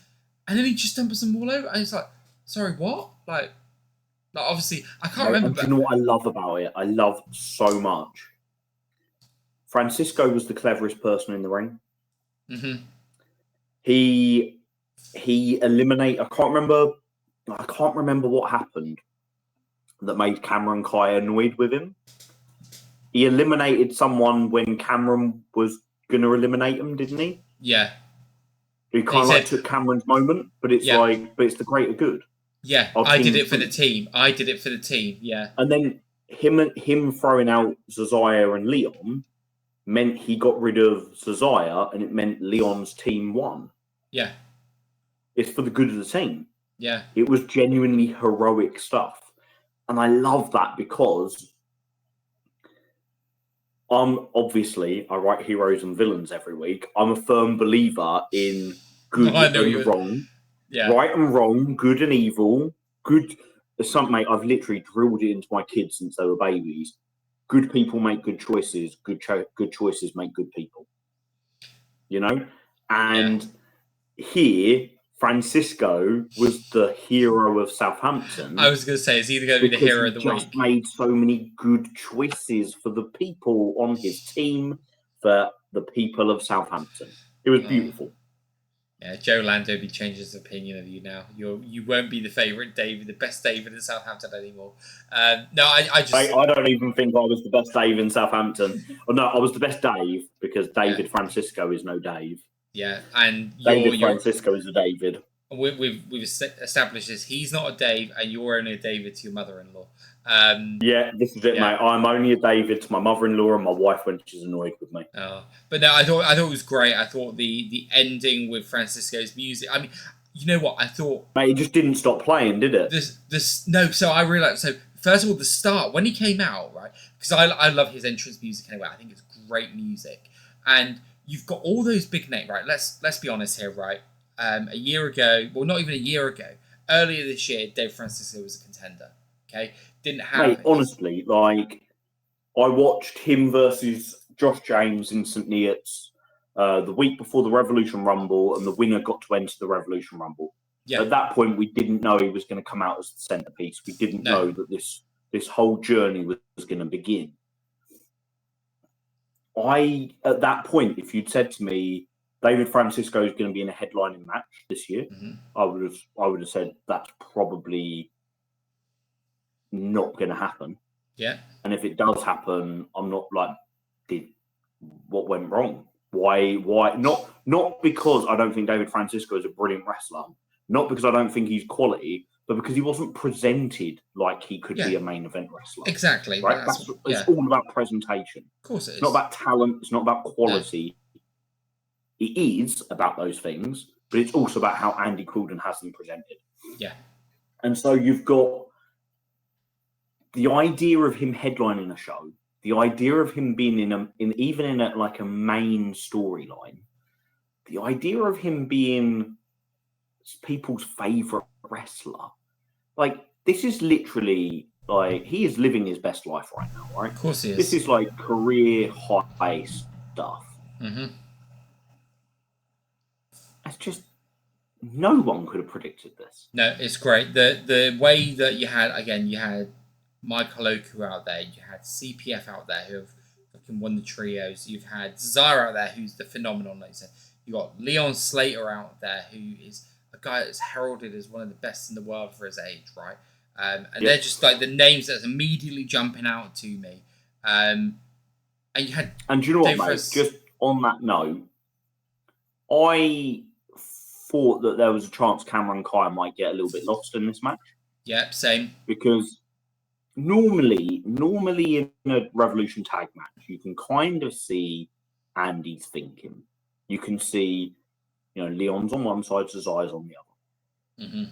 and then he just dumps them all over. And it's like, sorry, what? Like obviously, I can't remember. Do you know what I love about it? I love so much. Francisco was the cleverest person in the ring. Mm-hmm. He eliminated. I can't remember what happened that made Cameron Kai annoyed with him. He eliminated someone when Cameron was going to eliminate him, didn't he? Yeah. He kind of took Cameron's moment, but it's but it's the greater good. Yeah, I did it for the team. Yeah. And then him throwing out Zazaya and Leon meant he got rid of Zazaya, and it meant Leon's team won. Yeah. It's for the good of the team. Yeah. It was genuinely heroic stuff. And I love that, because obviously I write heroes and villains every week. I'm a firm believer in good and wrong. Yeah. Right and wrong, good and evil. Good. Mate, I've literally drilled it into my kids since they were babies. Good people make good choices. Good choices make good people. You know? And here, Francisco was the hero of Southampton. I was going to say, is he going to be the hero of the week? He just made so many good choices for the people on his team, for the people of Southampton. It was beautiful. Yeah, Joe Landoby changes his opinion of you now. You won't be the favourite David, the best David in Southampton anymore. No, I don't even think I was the best Dave in Southampton. No, I was the best Dave, because David Francisco is no Dave. Yeah, and David Francisco is a David. We've established this. He's not a Dave, and you're only a David to your mother-in-law. Yeah, this is it, mate. I'm only a David to my mother-in-law and my wife when she's annoyed with me. But no, I thought it was great. I thought the ending with Francisco's music. I mean, you know what? I thought, mate, it just didn't stop playing, did it? So I realized. So first of all, the start when he came out, right? Because I love his entrance music anyway. I think it's great music, and you've got all those big names, right? Let's be honest here, right? A year ago, well, not even a year ago, earlier this year, Dave Francisco was a contender. Okay, didn't have. Mate, honestly, like, I watched him versus Josh James in St. Neots the week before the Revolution Rumble, and the winner got to enter the Revolution Rumble. Yeah. At that point, we didn't know he was going to come out as the centerpiece. We didn't know that this whole journey was going to begin. At that point, if you'd said to me, David Francisco is going to be in a headlining match this year, I would have said that's probably not going to happen. Yeah. And if it does happen, I'm not like, what went wrong? Why? Not because I don't think David Francisco is a brilliant wrestler, not because I don't think he's quality, but because he wasn't presented like he could be a main event wrestler. Exactly. Right? It's all about presentation. Of course it is. It's not about talent. It's not about quality. No. It is about those things, but it's also about how Andy Quildan has them presented. Yeah. And so you've got the idea of him headlining a show, the idea of him being in a main storyline, the idea of him being people's favorite wrestler. Like, this is literally, like, he is living his best life right now, right? Of course he is. This is like career high stuff. Mm-hmm. It's just, no one could have predicted this. No, it's great. The way that you had Michael Oku out there, you had CPF out there who have fucking won the trios, you've had Zara out there who's the phenomenon, like you said. You got Leon Slater out there who is a guy that's heralded as one of the best in the world for his age, right? And they're just like the names that's immediately jumping out to me. And you had And do you know what, Dave mate? Rose- Just on that note, I thought that there was a chance Cameron Kai might get a little bit lost in this match. Yeah, same. Because normally in a Revolution tag match, you can kind of see Andy's thinking. You can see, Leon's on one side, Cesar's on the other. Mm-hmm.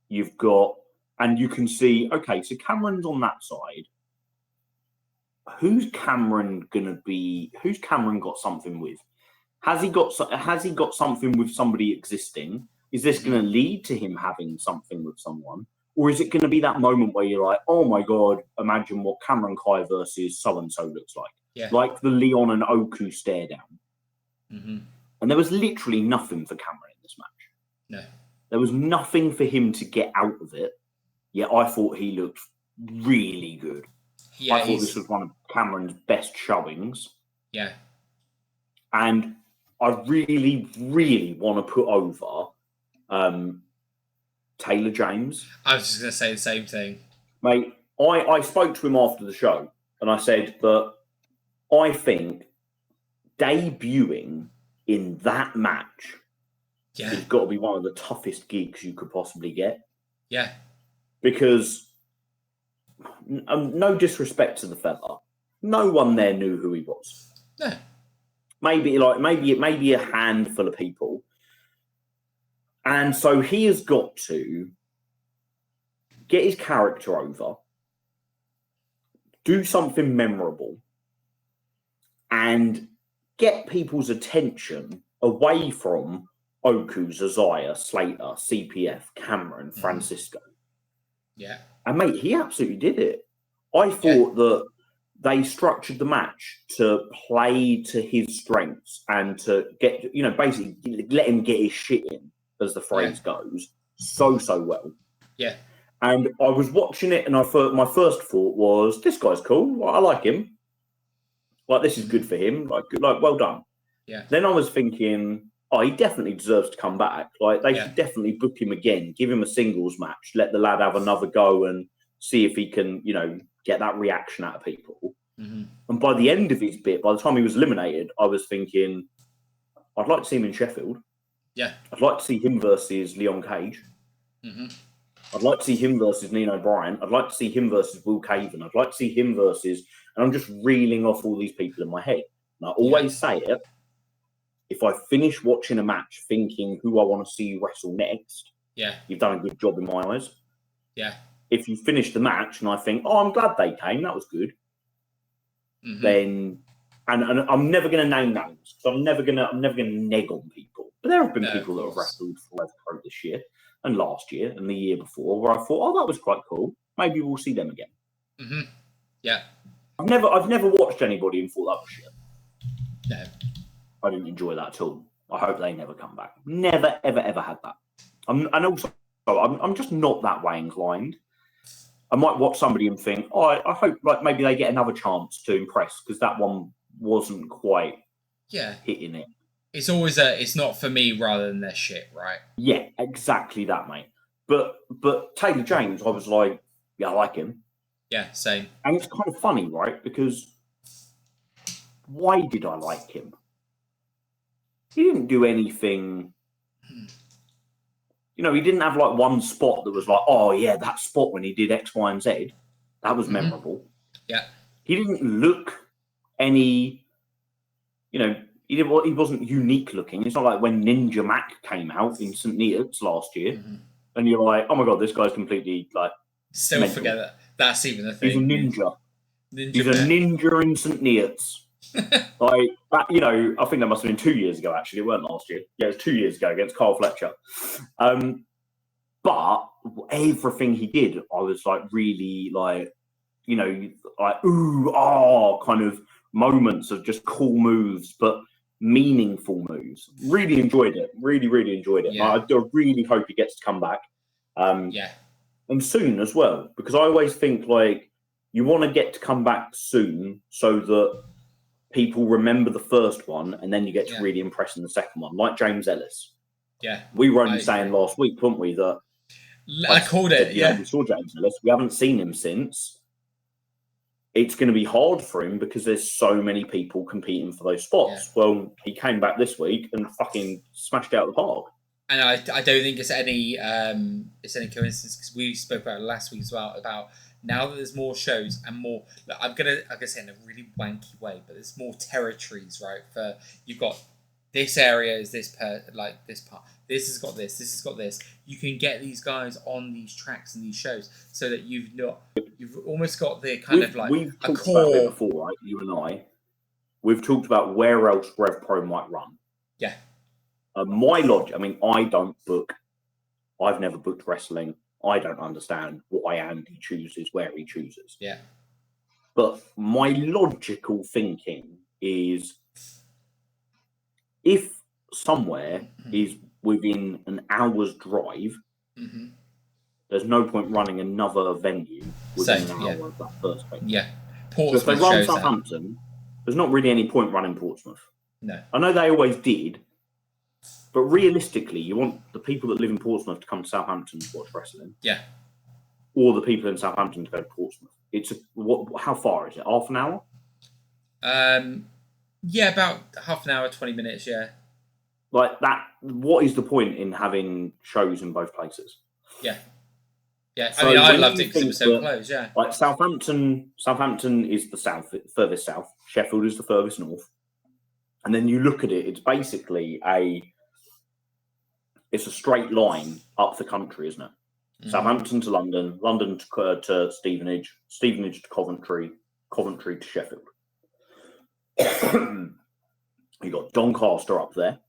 You've got, and you can see, okay, so Cameron's on that side. Who's Cameron gonna be? Who's Cameron got something with? Has he got something with somebody existing? Is this going to lead to him having something with someone? Or is it going to be that moment where you're like, oh my God, imagine what Cameron Kai versus so-and-so looks like? Yeah. Like the Leon and Oku stare down. Mm-hmm. And there was literally nothing for Cameron in this match. No. There was nothing for him to get out of it. Yet I thought he looked really good. Yeah, I thought this was one of Cameron's best showings. Yeah. And I really, really want to put over Taylor James. I was just going to say the same thing. Mate, I spoke to him after the show and I said that I think debuting in that match has got to be one of the toughest gigs you could possibly get. Yeah. Because, no disrespect to the fella, no one there knew who he was. No. Maybe a handful of people. And so he has got to get his character over, do something memorable, and get people's attention away from Oku, Zazaya, Slater, CPF, Cameron, Francisco. Yeah. And mate, he absolutely did it. I thought that they structured the match to play to his strengths and to get, basically let him get his shit in, as the phrase goes, so well. Yeah. And I was watching it, and my first thought was, this guy's cool. I like him. Like, this is good for him. Like, well done. Yeah. Then I was thinking, he definitely deserves to come back. Like, they should definitely book him again, give him a singles match, let the lad have another go and see if he can, get that reaction out of people. Mm-hmm. And by the end of his bit, by the time he was eliminated, I was thinking, I'd like to see him in Sheffield. Yeah. I'd like to see him versus Leon Cage. Mm-hmm. I'd like to see him versus Nino Bryan. I'd like to see him versus Will Caven. I'd like to see him versus... And I'm just reeling off all these people in my head. And I always say it. If I finish watching a match thinking who I want to see wrestle next, you've done a good job in my eyes. Yeah. If you finish the match and I think, I'm glad they came, that was good, then... And I'm never going to name names. So I'm never going to neg on people. But there have been people that have wrestled for RevPro this year and last year and the year before where I thought, that was quite cool. Maybe we'll see them again. Mm-hmm. Yeah. I've never watched anybody and thought that was shit. No. I didn't enjoy that at all. I hope they never come back. Never, ever, ever had that. I'm just not that way inclined. I might watch somebody and think, I hope maybe they get another chance to impress, because that one wasn't quite hitting it. It's always it's not for me rather than their shit, right? Yeah, exactly that, mate. But Taylor James, I was like, I like him. Yeah, same. And it's kind of funny, right? Because why did I like him? He didn't do anything. He didn't have like one spot that was like, that spot when he did X, Y, and Z. That was memorable. Yeah. He didn't look any, he wasn't unique looking. It's not like when Ninja Mac came out in St. Neots last year, and you're like, oh my God, this guy's completely like. Still mental. Forget that. That's even the thing. He's a ninja. He's a ninja in St. Neots. Like that, I think that must have been 2 years ago. Actually, it weren't last year. Yeah, it was 2 years ago against Carl Fletcher. But everything he did, I was like really like, kind of moments of just cool moves, but meaningful moves. Really enjoyed it. Really, really enjoyed it. Yeah. I really hope he gets to come back. And soon as well, because I always think like you want to get to come back soon so that people remember the first one and then you get to really impress in the second one, like James Ellis. Yeah. We were only saying last week, weren't we, that I called it, we saw James Ellis. We haven't seen him since. it's going to be hard for him because there's so many people competing for those spots. Yeah. Well, he came back this week and fucking smashed it out of the park. And I don't think it's any coincidence, because we spoke about it last week as well, about now that there's more shows and more. I'm gonna say in a really wanky way, but there's more territories, right? For you've got this area is this this part. This has got this. This has got this. You can get these guys on these tracks and these shows, so that you've almost got the kind of like we've a talked core. about it before, right? You and I. We've talked about where else RevPro might run. Yeah. My logic. I mean, I don't book. I've never booked wrestling. I don't understand why Andy chooses where he chooses. Yeah. But my logical thinking is, if somewhere is within an hour's drive, there's no point running another venue within an hour of that first venue. Yeah. So if they run Southampton, there's not really any point running Portsmouth. No. I know they always did, but realistically, you want the people that live in Portsmouth to come to Southampton to watch wrestling. Yeah. Or the people in Southampton to go to Portsmouth. How far is it? Half an hour? Yeah, about half an hour, 20 minutes, yeah. Like that, what is the point in having shows in both places? Yeah. Yeah, So I mean, I when loved you it because it was so think close, yeah. Like Southampton is the furthest south. Sheffield is the furthest north. And then you look at it, it's basically it's a straight line up the country, isn't it? Southampton to London, London to Stevenage, Stevenage to Coventry, Coventry to Sheffield. You got Doncaster up there.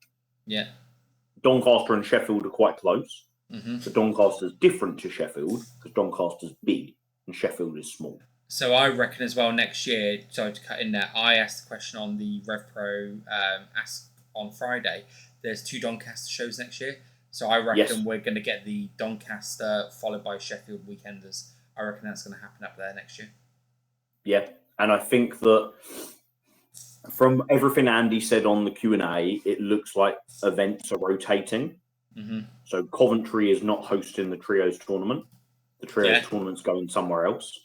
Yeah. Doncaster and Sheffield are quite close. Mm-hmm. So Doncaster's different to Sheffield because Doncaster's big and Sheffield is small. So I reckon as well next year, sorry to cut in there, I asked the question on the RevPro Ask on Friday. There's 2 Doncaster shows next year. So I reckon we're going to get the Doncaster followed by Sheffield Weekenders. I reckon that's going to happen up there next year. Yeah, and I think that from everything Andy said on the Q&A, it looks like events are rotating. Mm-hmm. So Coventry is not hosting the Trios tournament. The Trios tournament's going somewhere else.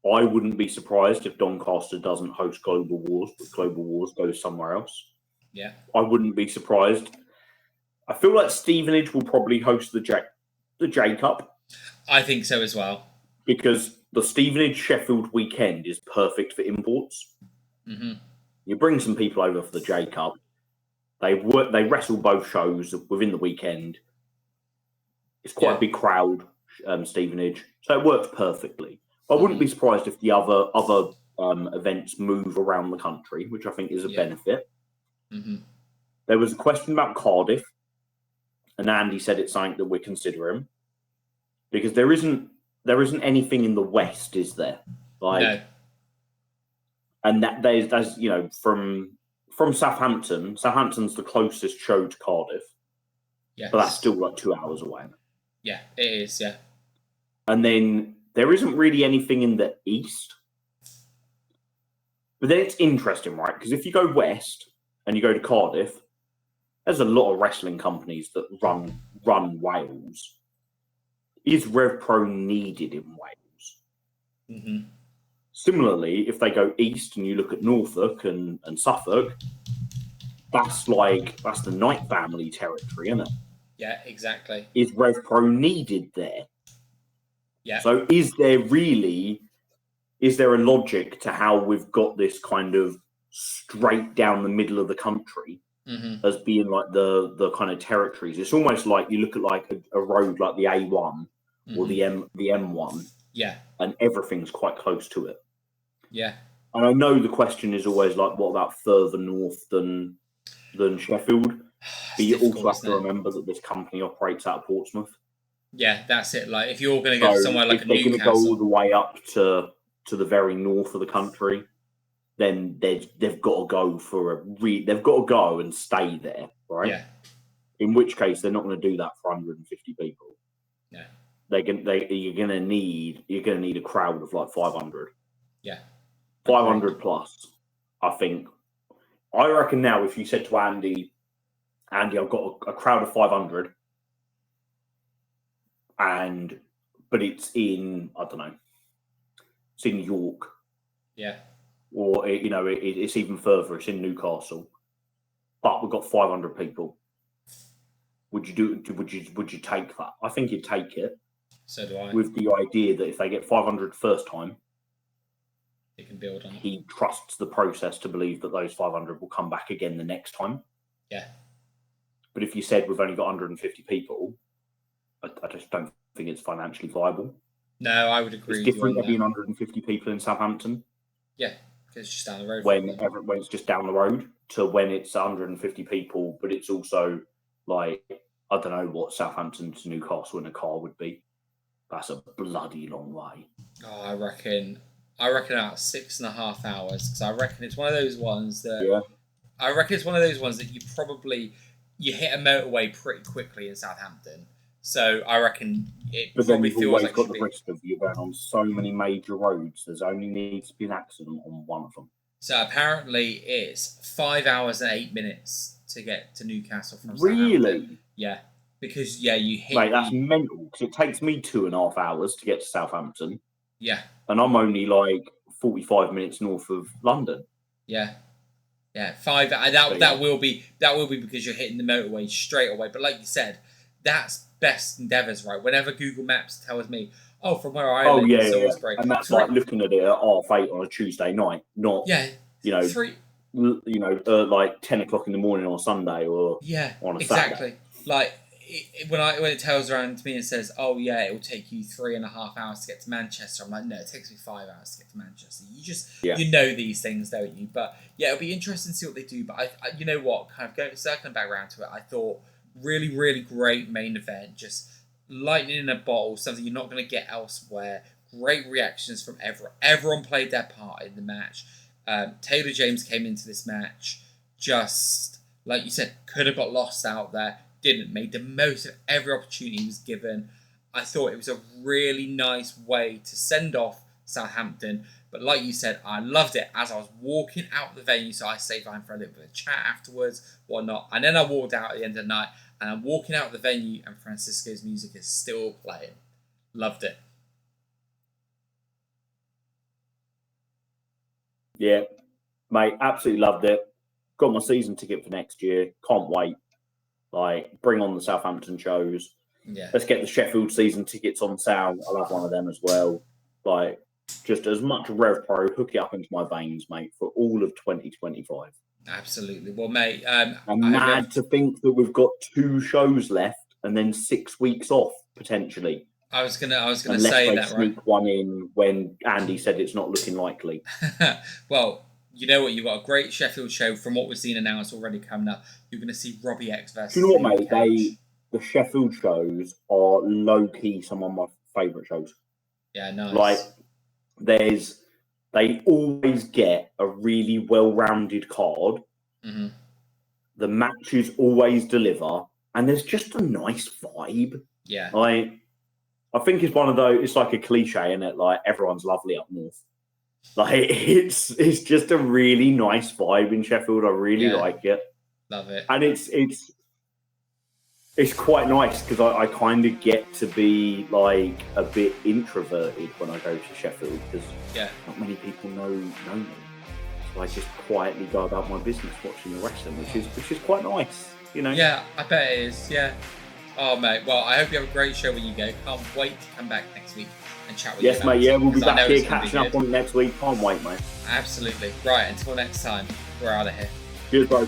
I wouldn't be surprised if Doncaster doesn't host Global Wars, but Global Wars goes somewhere else. Yeah. I wouldn't be surprised. I feel like Stevenage will probably host the J Cup. I think so as well. Because the Stevenage Sheffield weekend is perfect for imports. Mm-hmm. You bring some people over for the J Cup. They wrestle both shows within the weekend. It's quite a big crowd, Stevenage, so it works perfectly. I wouldn't be surprised if the other events move around the country, which I think is a benefit. Mm-hmm. There was a question about Cardiff, and Andy said it's something that we're considering because there isn't anything in the West, is there? No. And there's from Southampton. Southampton's the closest show to Cardiff. Yes. But that's still like 2 hours away. Yeah, it is, yeah. And then there isn't really anything in the East. But then it's interesting, right? Because if you go west and you go to Cardiff, there's a lot of wrestling companies that run Wales. Is RevPro needed in Wales? Mm-hmm. Similarly, if they go east and you look at Norfolk and Suffolk, that's the Knight family territory, isn't it? Yeah, exactly. Is RevPro needed there? Yeah. So is there a logic to how we've got this kind of straight down the middle of the country as being like the kind of territories? It's almost like you look at like a road like the A1 or the M1. Yeah. And everything's quite close to it. Yeah. And I know the question is always like, what about further north than Sheffield? But you also have to remember that this company operates out of Portsmouth. Yeah, that's it. Like if you're going to go somewhere like a Newcastle, they're going to go all the way up to the very north of the country, then they've got to go they've got to go and stay there, right? Yeah. In which case, they're not going to do that for 150 people. No. You're going to need a crowd of like 500. Yeah. 500 plus, I think. I reckon now, if you said to Andy, I've got a crowd of 500, but it's in, I don't know, it's in York Yeah. Or it's even further. It's in Newcastle, but we've got 500 people. Would you take that? I think you'd take it. So do I. With the idea that if they get 500 first time, they can build on it. He trusts the process to believe that those 500 will come back again the next time. Yeah. But if you said we've only got 150 people, I just don't think it's financially viable. No, I would agree. It's different there being 150 people in Southampton. Yeah, because it's just down the road. When it's just down the road to when it's 150 people, but it's also like, I don't know what Southampton to Newcastle in a car would be. That's a bloody long way. Oh, I reckon about 6.5 hours, because I reckon it's one of those ones that. Yeah. I reckon it's one of those ones that you hit a motorway pretty quickly in Southampton. So I reckon it but probably then you've feels always like got the risk of you going on so many major roads. There's only needs to be an accident on one of them. So apparently it's 5 hours and 8 minutes to get to Newcastle from Really? Southampton. Yeah. Because, you hit... Mate, that's mental. Because it takes me 2.5 hours to get to Southampton. Yeah. And I'm only like 45 minutes north of London. Yeah. Yeah. That will be because you're hitting the motorway straight away. But like you said, that's best endeavours, right? Whenever Google Maps tells me, from where I live in Salisbury... And that's like looking at it at 8:30 on a Tuesday night, not... Yeah. Like 10 o'clock in the morning on a Sunday or on a Saturday. Like when it tells around to me and says, "Oh yeah, it will take you 3.5 hours to get to Manchester," I'm like, "No, it takes me 5 hours to get to Manchester." You know these things, don't you? But yeah, it'll be interesting to see what they do. But I you know what, kind of circling back around to it, I thought really, really great main event, just lightning in a bottle, something you're not going to get elsewhere. Great reactions from everyone. Everyone played their part in the match. Taylor James came into this match just, like you said, could have got lost out there, didn't, made the most of every opportunity he was given. I thought it was a really nice way to send off Southampton, but like you said, I loved it as I was walking out the venue, so I stayed behind for a little bit of chat afterwards, whatnot, and then I walked out at the end of the night, and I'm walking out the venue, and Francisco's music is still playing. Loved it. Yeah, mate, absolutely loved it. Got my season ticket for next year. Can't wait. Like, bring on the Southampton shows. Yeah. Let's get the Sheffield season tickets on sale. I'll have one of them as well. Like, just as much RevPro, hook it up into my veins, mate, for all of 2025. Absolutely. Well, mate, I'm mad to think that we've got 2 shows left and then 6 weeks off potentially. I was gonna say that, right? Sneak one in when Andy said it's not looking likely. Well, you know what? You've got a great Sheffield show. From what we've seen announced already coming up, you're going to see Robbie X versus. Do you know what, mate? The Sheffield shows are low key some of my favourite shows. Yeah, nice. Like, they always get a really well-rounded card. Mm-hmm. The matches always deliver, and there's just a nice vibe. Yeah. Like, I think it's one of those. It's like a cliche, isn't it? Like, everyone's lovely up north. Like, it's just a really nice vibe in Sheffield. I really like it. Love it. And it's quite nice because I kind of get to be like a bit introverted when I go to Sheffield because not many people know me. So I just quietly go about my business watching the wrestling, which is quite nice, you know. Yeah, I bet it is. Yeah. Oh, mate. Well, I hope you have a great show when you go. Can't wait to come back next week and chat with you. Yes, mate. Yeah, we'll be back here catching up on it next week. Can't wait, mate. Absolutely. Right. Until next time, we're out of here. Cheers, bro.